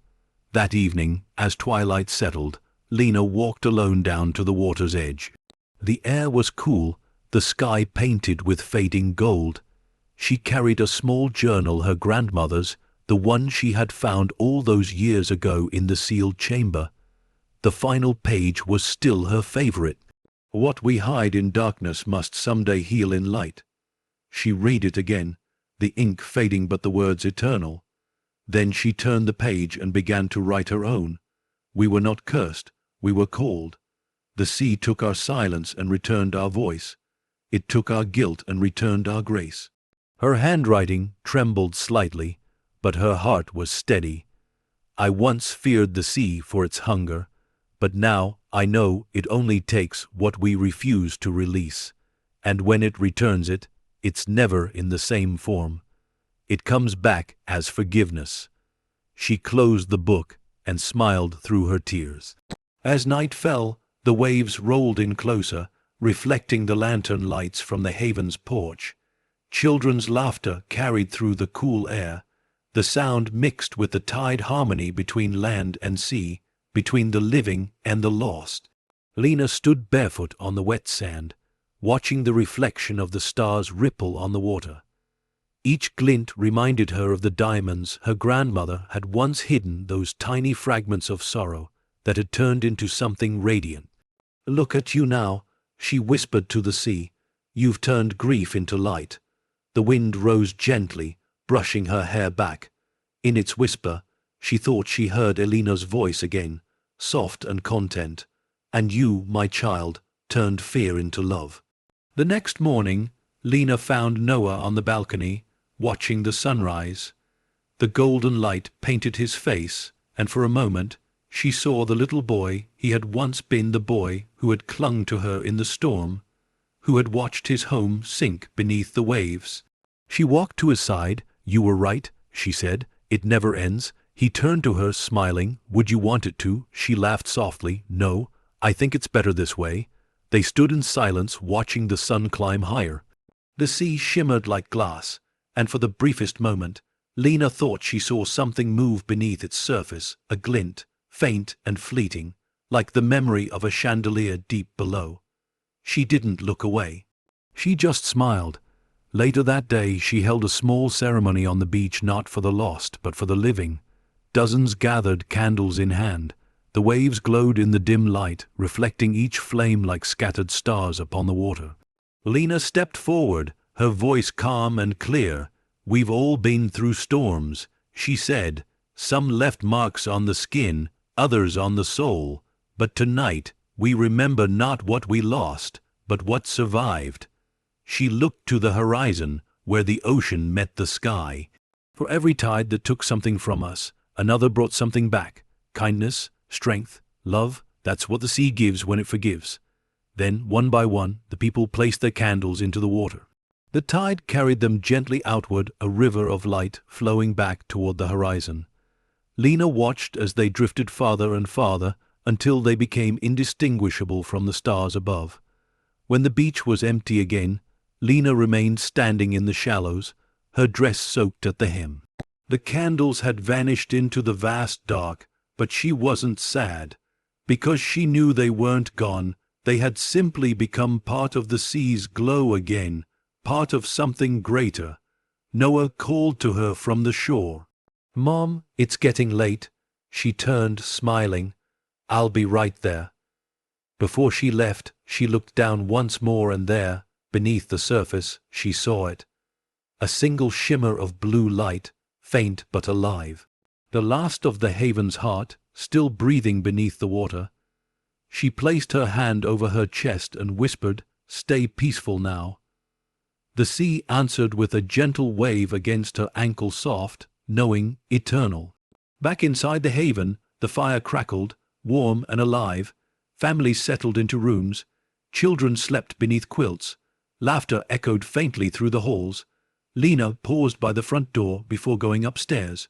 [SPEAKER 1] That evening, as twilight settled, Lena walked alone down to the water's edge. The air was cool, the sky painted with fading gold. She carried a small journal, her grandmother's, the one she had found all those years ago in the sealed chamber. The final page was still her favorite. What we hide in darkness must someday heal in light. She read it again, the ink fading but the words eternal. Then she turned the page and began to write her own. We were not cursed, we were called. The sea took our silence and returned our voice. It took our guilt and returned our grace. Her handwriting trembled slightly, but her heart was steady. I once feared the sea for its hunger, but now I know it only takes what we refuse to release. And when it returns it, it's never in the same form. It comes back as forgiveness. She closed the book and smiled through her tears. As night fell, the waves rolled in closer, reflecting the lantern lights from the haven's porch. Children's laughter carried through the cool air. The sound mixed with the tide harmony between land and sea, between the living and the lost. Lena stood barefoot on the wet sand, watching the reflection of the stars ripple on the water. Each glint reminded her of the diamonds her grandmother had once hidden, those tiny fragments of sorrow that had turned into something radiant. "Look at you now," she whispered to the sea. "You've turned grief into light." The wind rose gently, brushing her hair back. In its whisper, she thought she heard Elena's voice again, soft and content. "And you, my child, turned fear into love." The next morning, Lena found Noah on the balcony, watching the sunrise. The golden light painted his face, and for a moment she saw the little boy he had once been, the boy who had clung to her in the storm, who had watched his home sink beneath the waves. She walked to his side. "You were right," she said. "It never ends." He turned to her, smiling. "Would you want it to?" She laughed softly. "No, I think it's better this way." They stood in silence, watching the sun climb higher. The sea shimmered like glass, and for the briefest moment, Lena thought she saw something move beneath its surface, a glint, faint and fleeting, like the memory of a chandelier deep below. She didn't look away. She just smiled. Later that day, she held a small ceremony on the beach, not for the lost, but for the living. Dozens gathered, candles in hand. The waves glowed in the dim light, reflecting each flame like scattered stars upon the water. Lena stepped forward, her voice calm and clear. "We've all been through storms," she said. "Some left marks on the skin, others on the soul. But tonight, we remember not what we lost, but what survived." She looked to the horizon, where the ocean met the sky. For every tide that took something from us, another brought something back. Kindness, strength, love, that's what the sea gives when it forgives. Then, one by one, the people placed their candles into the water. The tide carried them gently outward, a river of light flowing back toward the horizon. Lena watched as they drifted farther and farther until they became indistinguishable from the stars above. When the beach was empty again, Lena remained standing in the shallows, her dress soaked at the hem. The candles had vanished into the vast dark, but she wasn't sad. Because she knew they weren't gone, they had simply become part of the sea's glow again, part of something greater. Noah called to her from the shore. "Mom, it's getting late." She turned, smiling. "I'll be right there." Before she left, she looked down once more, and there, beneath the surface, she saw it. A single shimmer of blue light, faint but alive. The last of the haven's heart, still breathing beneath the water. She placed her hand over her chest and whispered, "Stay peaceful now." The sea answered with a gentle wave against her ankle, soft, knowing, eternal. Back inside the haven, the fire crackled, warm and alive. Families settled into rooms. Children slept beneath quilts. Laughter echoed faintly through the halls. Lena paused by the front door before going upstairs.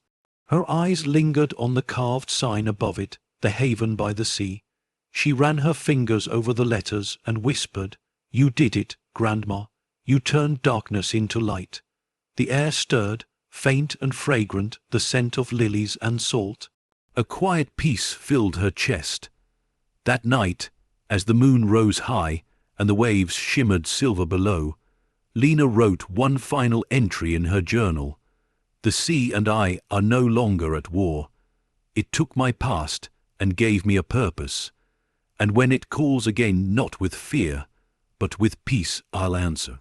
[SPEAKER 1] Her eyes lingered on the carved sign above it, the haven by the sea. She ran her fingers over the letters and whispered, "You did it, Grandma. You turned darkness into light." The air stirred, faint and fragrant, the scent of lilies and salt. A quiet peace filled her chest. That night, as the moon rose high and the waves shimmered silver below, Lena wrote one final entry in her journal. "The sea and I are no longer at war. It took my past and gave me a purpose. And when it calls again, not with fear, but with peace, I'll answer."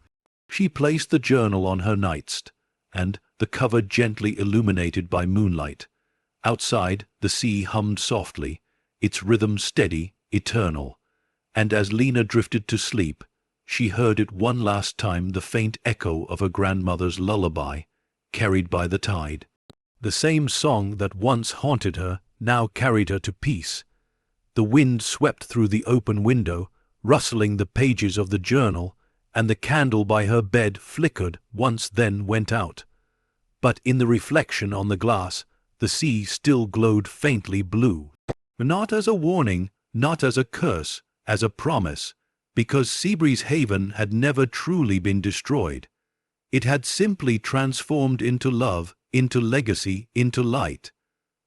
[SPEAKER 1] She placed the journal on her nightstand, and, the cover gently illuminated by moonlight, outside the sea hummed softly, its rhythm steady, eternal. And as Lena drifted to sleep, she heard it one last time, the faint echo of her grandmother's lullaby, carried by the tide. The same song that once haunted her now carried her to peace. The wind swept through the open window, rustling the pages of the journal, and the candle by her bed flickered once, then went out. But in the reflection on the glass, the sea still glowed faintly blue. Not as a warning, not as a curse, as a promise, because Seabreeze Haven had never truly been destroyed. It had simply transformed into love, into legacy, into light.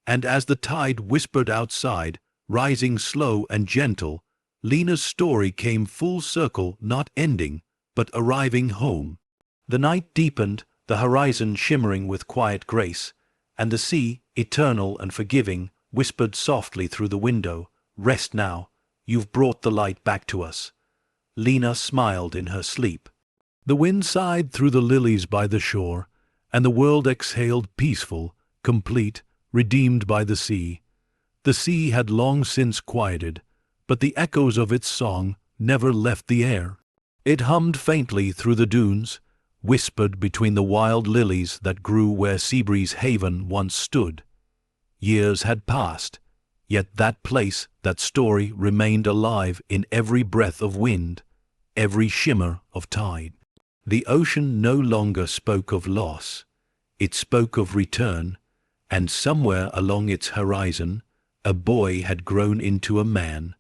[SPEAKER 1] And as the tide whispered outside, rising slow and gentle, Lena's story came full circle, not ending, but arriving home. The night deepened, the horizon shimmering with quiet grace, and the sea, eternal and forgiving, whispered softly through the window, "Rest now, you've brought the light back to us." Lena smiled in her sleep. The wind sighed through the lilies by the shore, and the world exhaled peaceful, complete, redeemed by the sea. The sea had long since quieted, but the echoes of its song never left the air. It hummed faintly through the dunes, whispered between the wild lilies that grew where Seabreeze Haven once stood. Years had passed, yet that place, that story, remained alive in every breath of wind, every shimmer of tide. The ocean no longer spoke of loss. It spoke of return, and somewhere along its horizon, a boy had grown into a man.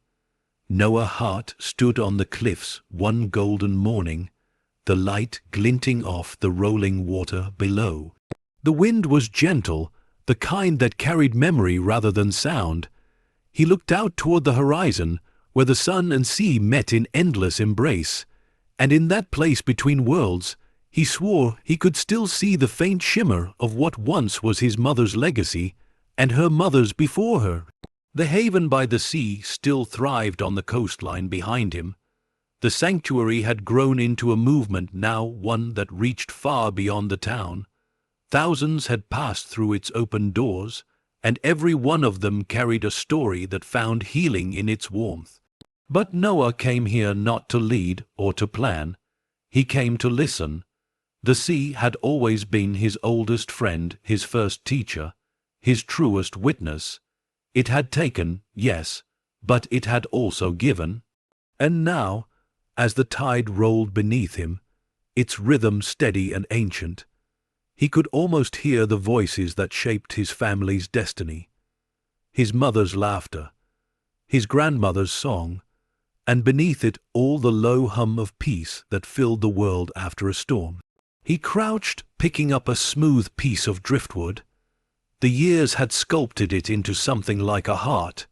[SPEAKER 1] Noah Hart stood on the cliffs one golden morning, the light glinting off the rolling water below. The wind was gentle, the kind that carried memory rather than sound. He looked out toward the horizon, where the sun and sea met in endless embrace, and in that place between worlds, he swore he could still see the faint shimmer of what once was his mother's legacy, and her mother's before her. The haven by the sea still thrived on the coastline behind him. The sanctuary had grown into a movement now, one that reached far beyond the town. Thousands had passed through its open doors, and every one of them carried a story that found healing in its warmth. But Noah came here not to lead or to plan. He came to listen. The sea had always been his oldest friend, his first teacher, his truest witness. It had taken, yes, but it had also given. And now, as the tide rolled beneath him, its rhythm steady and ancient, he could almost hear the voices that shaped his family's destiny. His mother's laughter, his grandmother's song, and beneath it all the low hum of peace that filled the world after a storm. He crouched, picking up a smooth piece of driftwood. The years had sculpted it into something like a heart.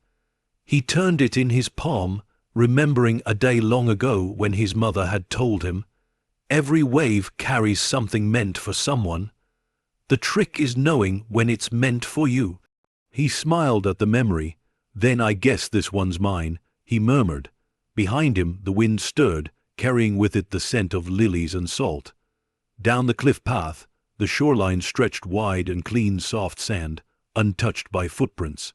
[SPEAKER 1] He turned it in his palm, remembering a day long ago when his mother had told him, "Every wave carries something meant for someone. The trick is knowing when it's meant for you." He smiled at the memory. "Then I guess this one's mine," he murmured. Behind him the wind stirred, carrying with it the scent of lilies and salt. Down the cliff path, the shoreline stretched wide and clean soft sand, untouched by footprints.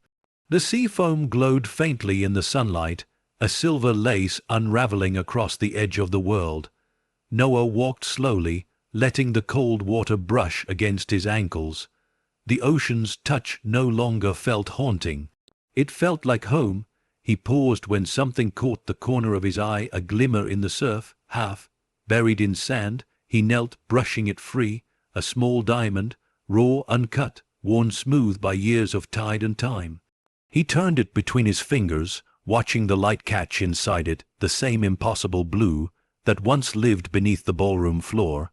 [SPEAKER 1] The sea foam glowed faintly in the sunlight, a silver lace unraveling across the edge of the world. Noah walked slowly, letting the cold water brush against his ankles. The ocean's touch no longer felt haunting. It felt like home. He paused when something caught the corner of his eye, a glimmer in the surf, half buried in sand. He knelt, brushing it free, a small diamond, raw, uncut, worn smooth by years of tide and time. He turned it between his fingers, watching the light catch inside it, the same impossible blue that once lived beneath the ballroom floor.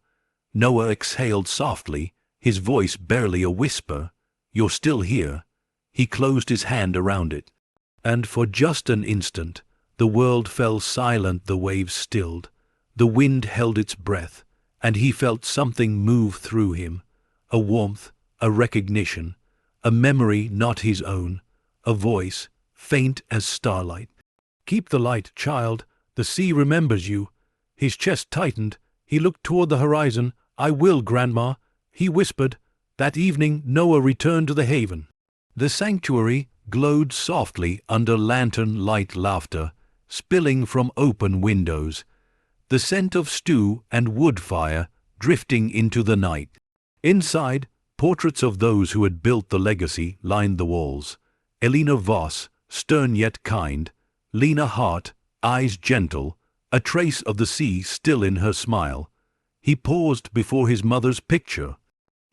[SPEAKER 1] Noah exhaled softly, his voice barely a whisper. "You're still here." He closed his hand around it. And for just an instant, the world fell silent, the waves stilled. The wind held its breath, and he felt something move through him. A warmth, a recognition, a memory not his own, a voice, faint as starlight. "Keep the light, child. The sea remembers you." His chest tightened. He looked toward the horizon. "I will, Grandma," he whispered. That evening Noah returned to the haven. The sanctuary glowed softly under lantern-light laughter, spilling from open windows. The scent of stew and wood fire drifting into the night. Inside, portraits of those who had built the legacy lined the walls. Elena Voss, stern yet kind. Lena Hart, eyes gentle, a trace of the sea still in her smile. He paused before his mother's picture.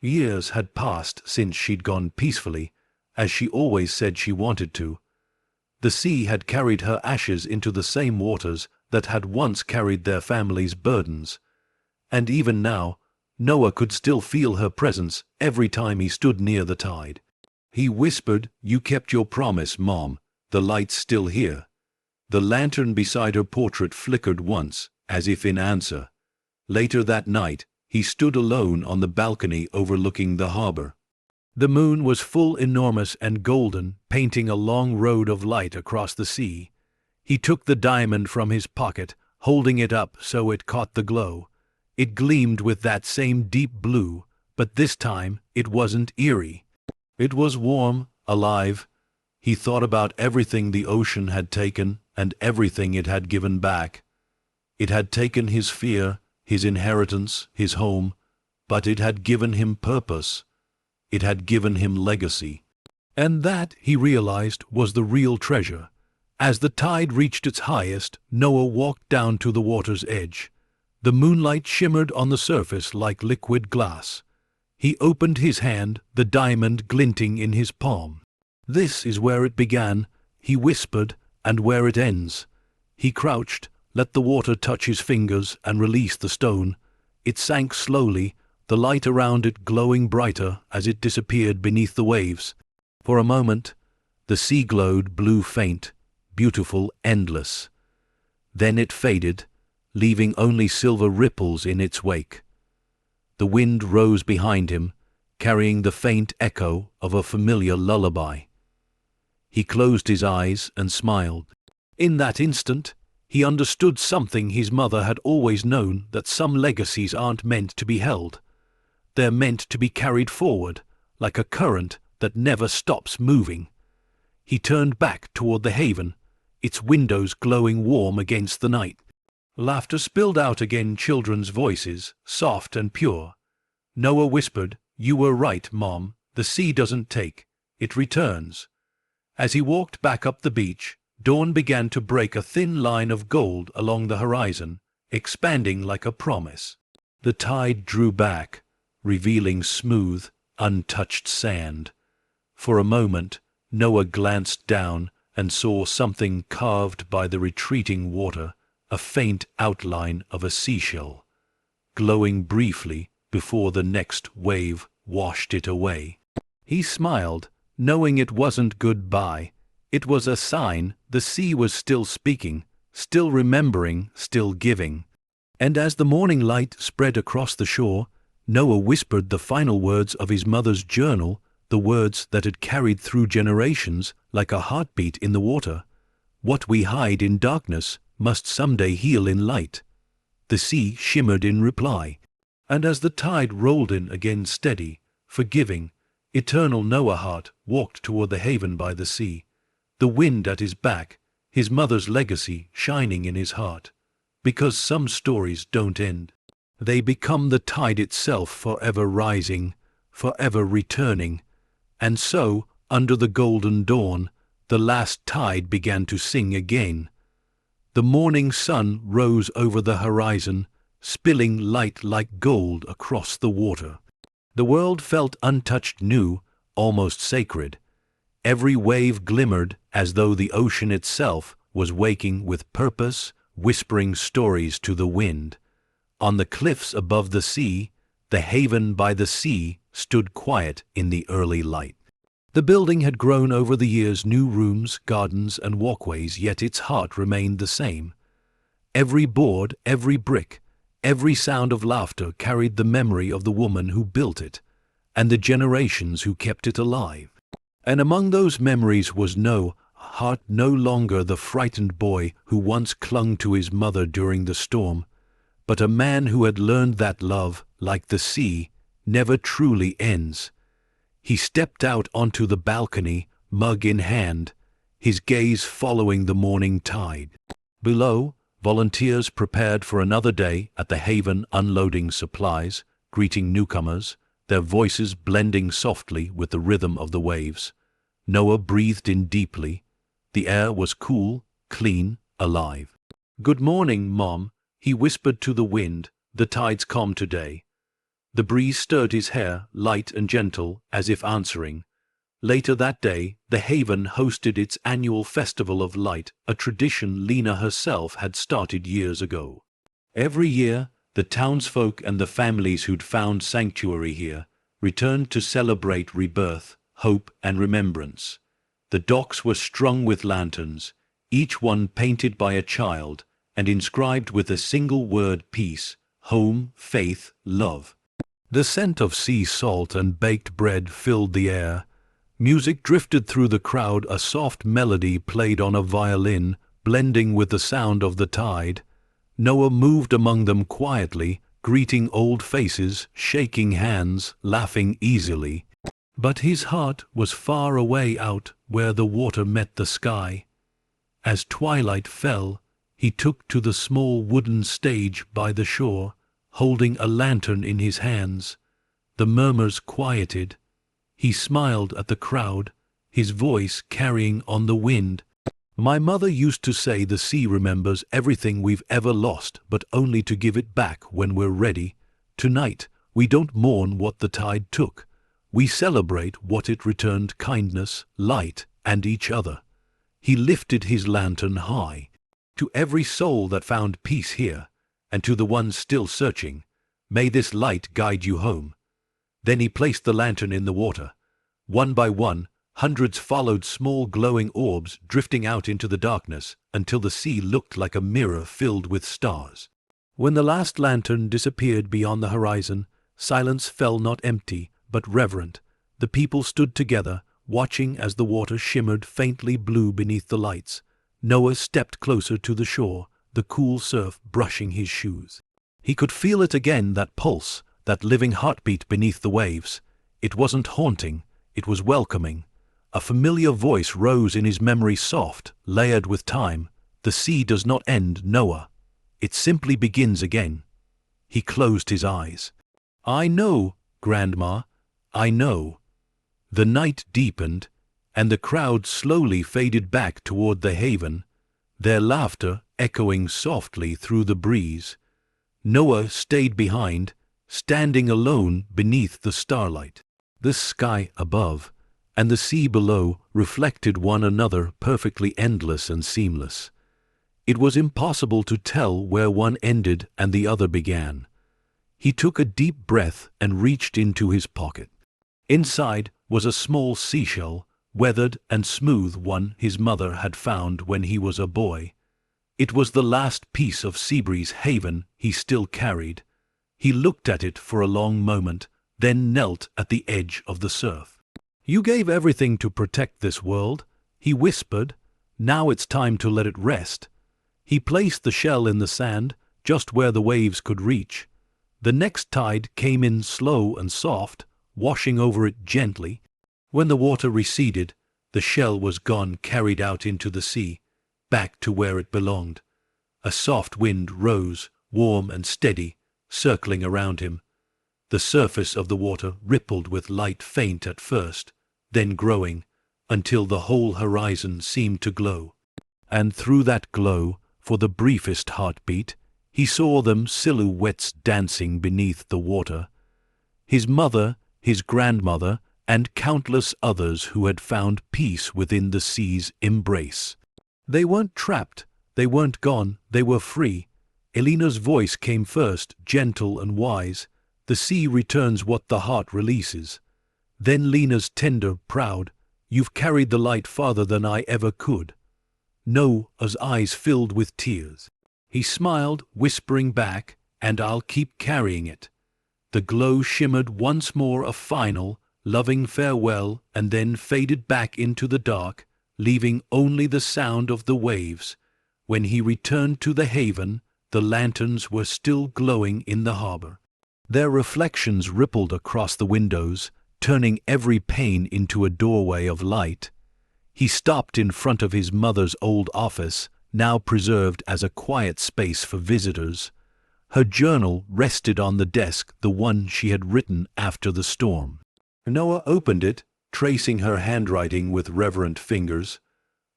[SPEAKER 1] Years had passed since she'd gone peacefully, as she always said she wanted to. The sea had carried her ashes into the same waters that had once carried their family's burdens. And even now, Noah could still feel her presence every time he stood near the tide. He whispered, "You kept your promise, Mom. The light's still here." The lantern beside her portrait flickered once, as if in answer. Later that night, he stood alone on the balcony overlooking the harbor. The moon was full, enormous and golden, painting a long road of light across the sea. He took the diamond from his pocket, holding it up so it caught the glow. It gleamed with that same deep blue, but this time it wasn't eerie. It was warm, alive. He thought about everything the ocean had taken and everything it had given back. It had taken his fear, his inheritance, his home, but it had given him purpose. It had given him legacy. And that, he realized, was the real treasure. As the tide reached its highest, Noah walked down to the water's edge. The moonlight shimmered on the surface like liquid glass. He opened his hand, the diamond glinting in his palm. "This is where it began," he whispered, "and where it ends." He crouched, let the water touch his fingers, and released the stone. It sank slowly, the light around it glowing brighter as it disappeared beneath the waves. For a moment, the sea glowed blue faint, beautiful, endless. Then it faded, leaving only silver ripples in its wake. The wind rose behind him, carrying the faint echo of a familiar lullaby. He closed his eyes and smiled. In that instant, he understood something his mother had always known, that some legacies aren't meant to be held. They're meant to be carried forward, like a current that never stops moving. He turned back toward the haven, its windows glowing warm against the night. Laughter spilled out again, children's voices, soft and pure. Noah whispered, "You were right, Mom. The sea doesn't take, it returns." As he walked back up the beach, dawn began to break a thin line of gold along the horizon, expanding like a promise. The tide drew back, revealing smooth, untouched sand. For a moment, Noah glanced down and saw something carved by the retreating water, a faint outline of a seashell, glowing briefly before the next wave washed it away. He smiled, knowing it wasn't goodbye. It was a sign the sea was still speaking, still remembering, still giving. And as the morning light spread across the shore, Noah whispered the final words of his mother's journal, the words that had carried through generations like a heartbeat in the water. "What we hide in darkness must someday heal in light." The sea shimmered in reply. And as the tide rolled in again, steady, forgiving, eternal, Noah Hart walked toward the haven by the sea, the wind at his back, his mother's legacy shining in his heart. Because some stories don't end. They become the tide itself, forever rising, forever returning. And so, under the golden dawn, the last tide began to sing again. The morning sun rose over the horizon, spilling light like gold across the water. The world felt untouched, new, almost sacred. Every wave glimmered as though the ocean itself was waking with purpose, whispering stories to the wind. On the cliffs above the sea, the haven by the sea stood quiet in the early light. The building had grown over the years, new rooms, gardens, and walkways, yet its heart remained the same. Every board, every brick, every sound of laughter carried the memory of the woman who built it, and the generations who kept it alive. And among those memories was Hart, no longer the frightened boy who once clung to his mother during the storm, but a man who had learned that love, like the sea, never truly ends. He stepped out onto the balcony, mug in hand, his gaze following the morning tide. Below, volunteers prepared for another day at the haven, unloading supplies, greeting newcomers, their voices blending softly with the rhythm of the waves. Noah breathed in deeply. The air was cool, clean, alive. "Good morning, Mom," he whispered to the wind. "The tide's calm today." The breeze stirred his hair, light and gentle, as if answering. Later that day, the haven hosted its annual Festival of Light, a tradition Lena herself had started years ago. Every year, the townsfolk and the families who'd found sanctuary here returned to celebrate rebirth, hope, and remembrance. The docks were strung with lanterns, each one painted by a child and inscribed with a single word: peace, home, faith, love. The scent of sea salt and baked bread filled the air. Music drifted through the crowd, a soft melody played on a violin, blending with the sound of the tide. Noah moved among them quietly, greeting old faces, shaking hands, laughing easily. But his heart was far away out where the water met the sky. As twilight fell, he took to the small wooden stage by the shore, holding a lantern in his hands. The murmurs quieted. He smiled at the crowd, his voice carrying on the wind. "My mother used to say the sea remembers everything we've ever lost, but only to give it back when we're ready. Tonight, we don't mourn what the tide took. We celebrate what it returned: kindness, light, and each other." He lifted his lantern high. "To every soul that found peace here, and to the ones still searching, may this light guide you home." Then he placed the lantern in the water. One by one, hundreds followed, small glowing orbs drifting out into the darkness until the sea looked like a mirror filled with stars. When the last lantern disappeared beyond the horizon, silence fell, not empty, but reverent. The people stood together, watching as the water shimmered faintly blue beneath the lights. Noah stepped closer to the shore, the cool surf brushing his shoes. He could feel it again, that pulse, that living heartbeat beneath the waves. It wasn't haunting, it was welcoming. A familiar voice rose in his memory, soft, layered with time. "The sea does not end, Noah. It simply begins again." He closed his eyes. "I know, Grandma, I know." The night deepened, and the crowd slowly faded back toward the haven, their laughter echoing softly through the breeze. Noah stayed behind, standing alone beneath the starlight. The sky above and the sea below reflected one another, perfectly endless and seamless. It was impossible to tell where one ended and the other began. He took a deep breath and reached into his pocket. Inside was a small seashell, weathered and smooth, one his mother had found when he was a boy. It was the last piece of Seabreeze haven he still carried. He looked at it for a long moment, then knelt at the edge of the surf. "You gave everything to protect this world," he whispered. "Now it's time to let it rest." He placed the shell in the sand, just where the waves could reach. The next tide came in slow and soft, washing over it gently. When the water receded, the shell was gone, carried out into the sea, back to where it belonged. A soft wind rose, warm and steady, circling around him. The surface of the water rippled with light, faint at first, then growing, until the whole horizon seemed to glow. And through that glow, for the briefest heartbeat, he saw them, silhouettes dancing beneath the water. His mother, his grandmother, and countless others who had found peace within the sea's embrace. They weren't trapped, they weren't gone, they were free. Elena's voice came first, gentle and wise. The sea returns what the heart releases. Then Lena's tender, proud, "You've carried the light farther than I ever could." Noah's eyes filled with tears. He smiled, whispering back, "And I'll keep carrying it." The glow shimmered once more, a final, loving farewell, and then faded back into the dark, leaving only the sound of the waves. When he returned to the haven, the lanterns were still glowing in the harbor. Their reflections rippled across the windows, turning every pane into a doorway of light. He stopped in front of his mother's old office, now preserved as a quiet space for visitors. Her journal rested on the desk, the one she had written after the storm. Noah opened it, tracing her handwriting with reverent fingers.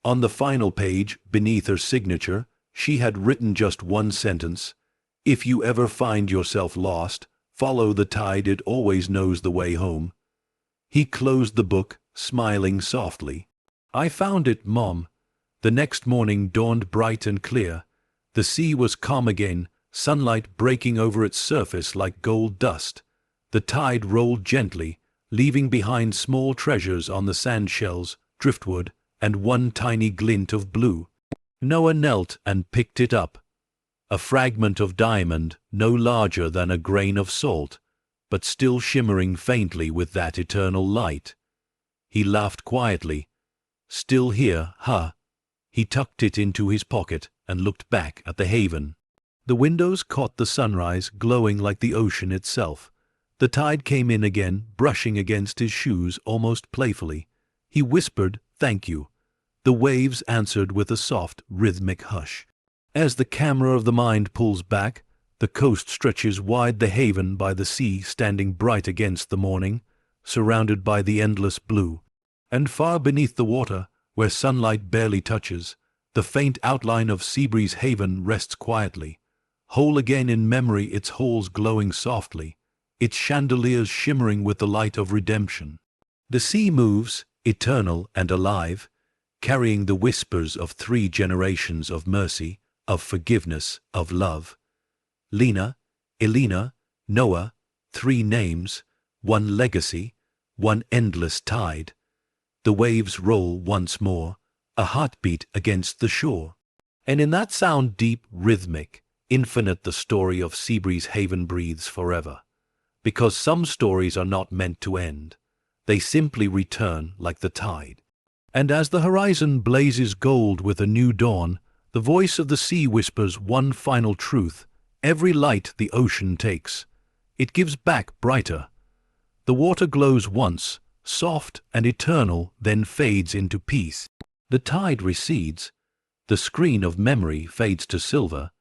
[SPEAKER 1] On the final page, beneath her signature, she had written just one sentence: "If you ever find yourself lost, follow the tide, it always knows the way home." He closed the book, smiling softly. "I found it, Mom." The next morning dawned bright and clear. The sea was calm again, sunlight breaking over its surface like gold dust. The tide rolled gently, leaving behind small treasures on the sand shells, driftwood, and one tiny glint of blue. Noah knelt and picked it up. A fragment of diamond, no larger than a grain of salt, but still shimmering faintly with that eternal light. He laughed quietly. "Still here, huh?" He tucked it into his pocket and looked back at the haven. The windows caught the sunrise, glowing like the ocean itself. The tide came in again, brushing against his shoes almost playfully. He whispered, "Thank you." The waves answered with a soft, rhythmic hush. As the camera of the mind pulls back, the coast stretches wide, the haven by the sea standing bright against the morning, surrounded by the endless blue. And far beneath the water, where sunlight barely touches, the faint outline of Seabreeze Haven rests quietly, whole again in memory, its halls glowing softly, its chandeliers shimmering with the light of redemption. The sea moves, eternal and alive, carrying the whispers of 3 generations of mercy, of forgiveness, of love. Lena, Elena, Noah, 3 names, 1 legacy, 1 endless tide. The waves roll once more, a heartbeat against the shore. And in that sound, deep, rhythmic, infinite, the story of Seabreeze Haven breathes forever. Because some stories are not meant to end. They simply return like the tide. And as the horizon blazes gold with a new dawn, the voice of the sea whispers one final truth: every light the ocean takes, it gives back brighter. The water glows once, soft and eternal, then fades into peace. The tide recedes, the screen of memory fades to silver,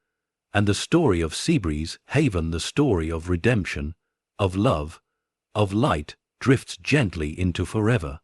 [SPEAKER 1] and the story of Seabreeze Haven, the story of redemption, of love, of light, drifts gently into forever.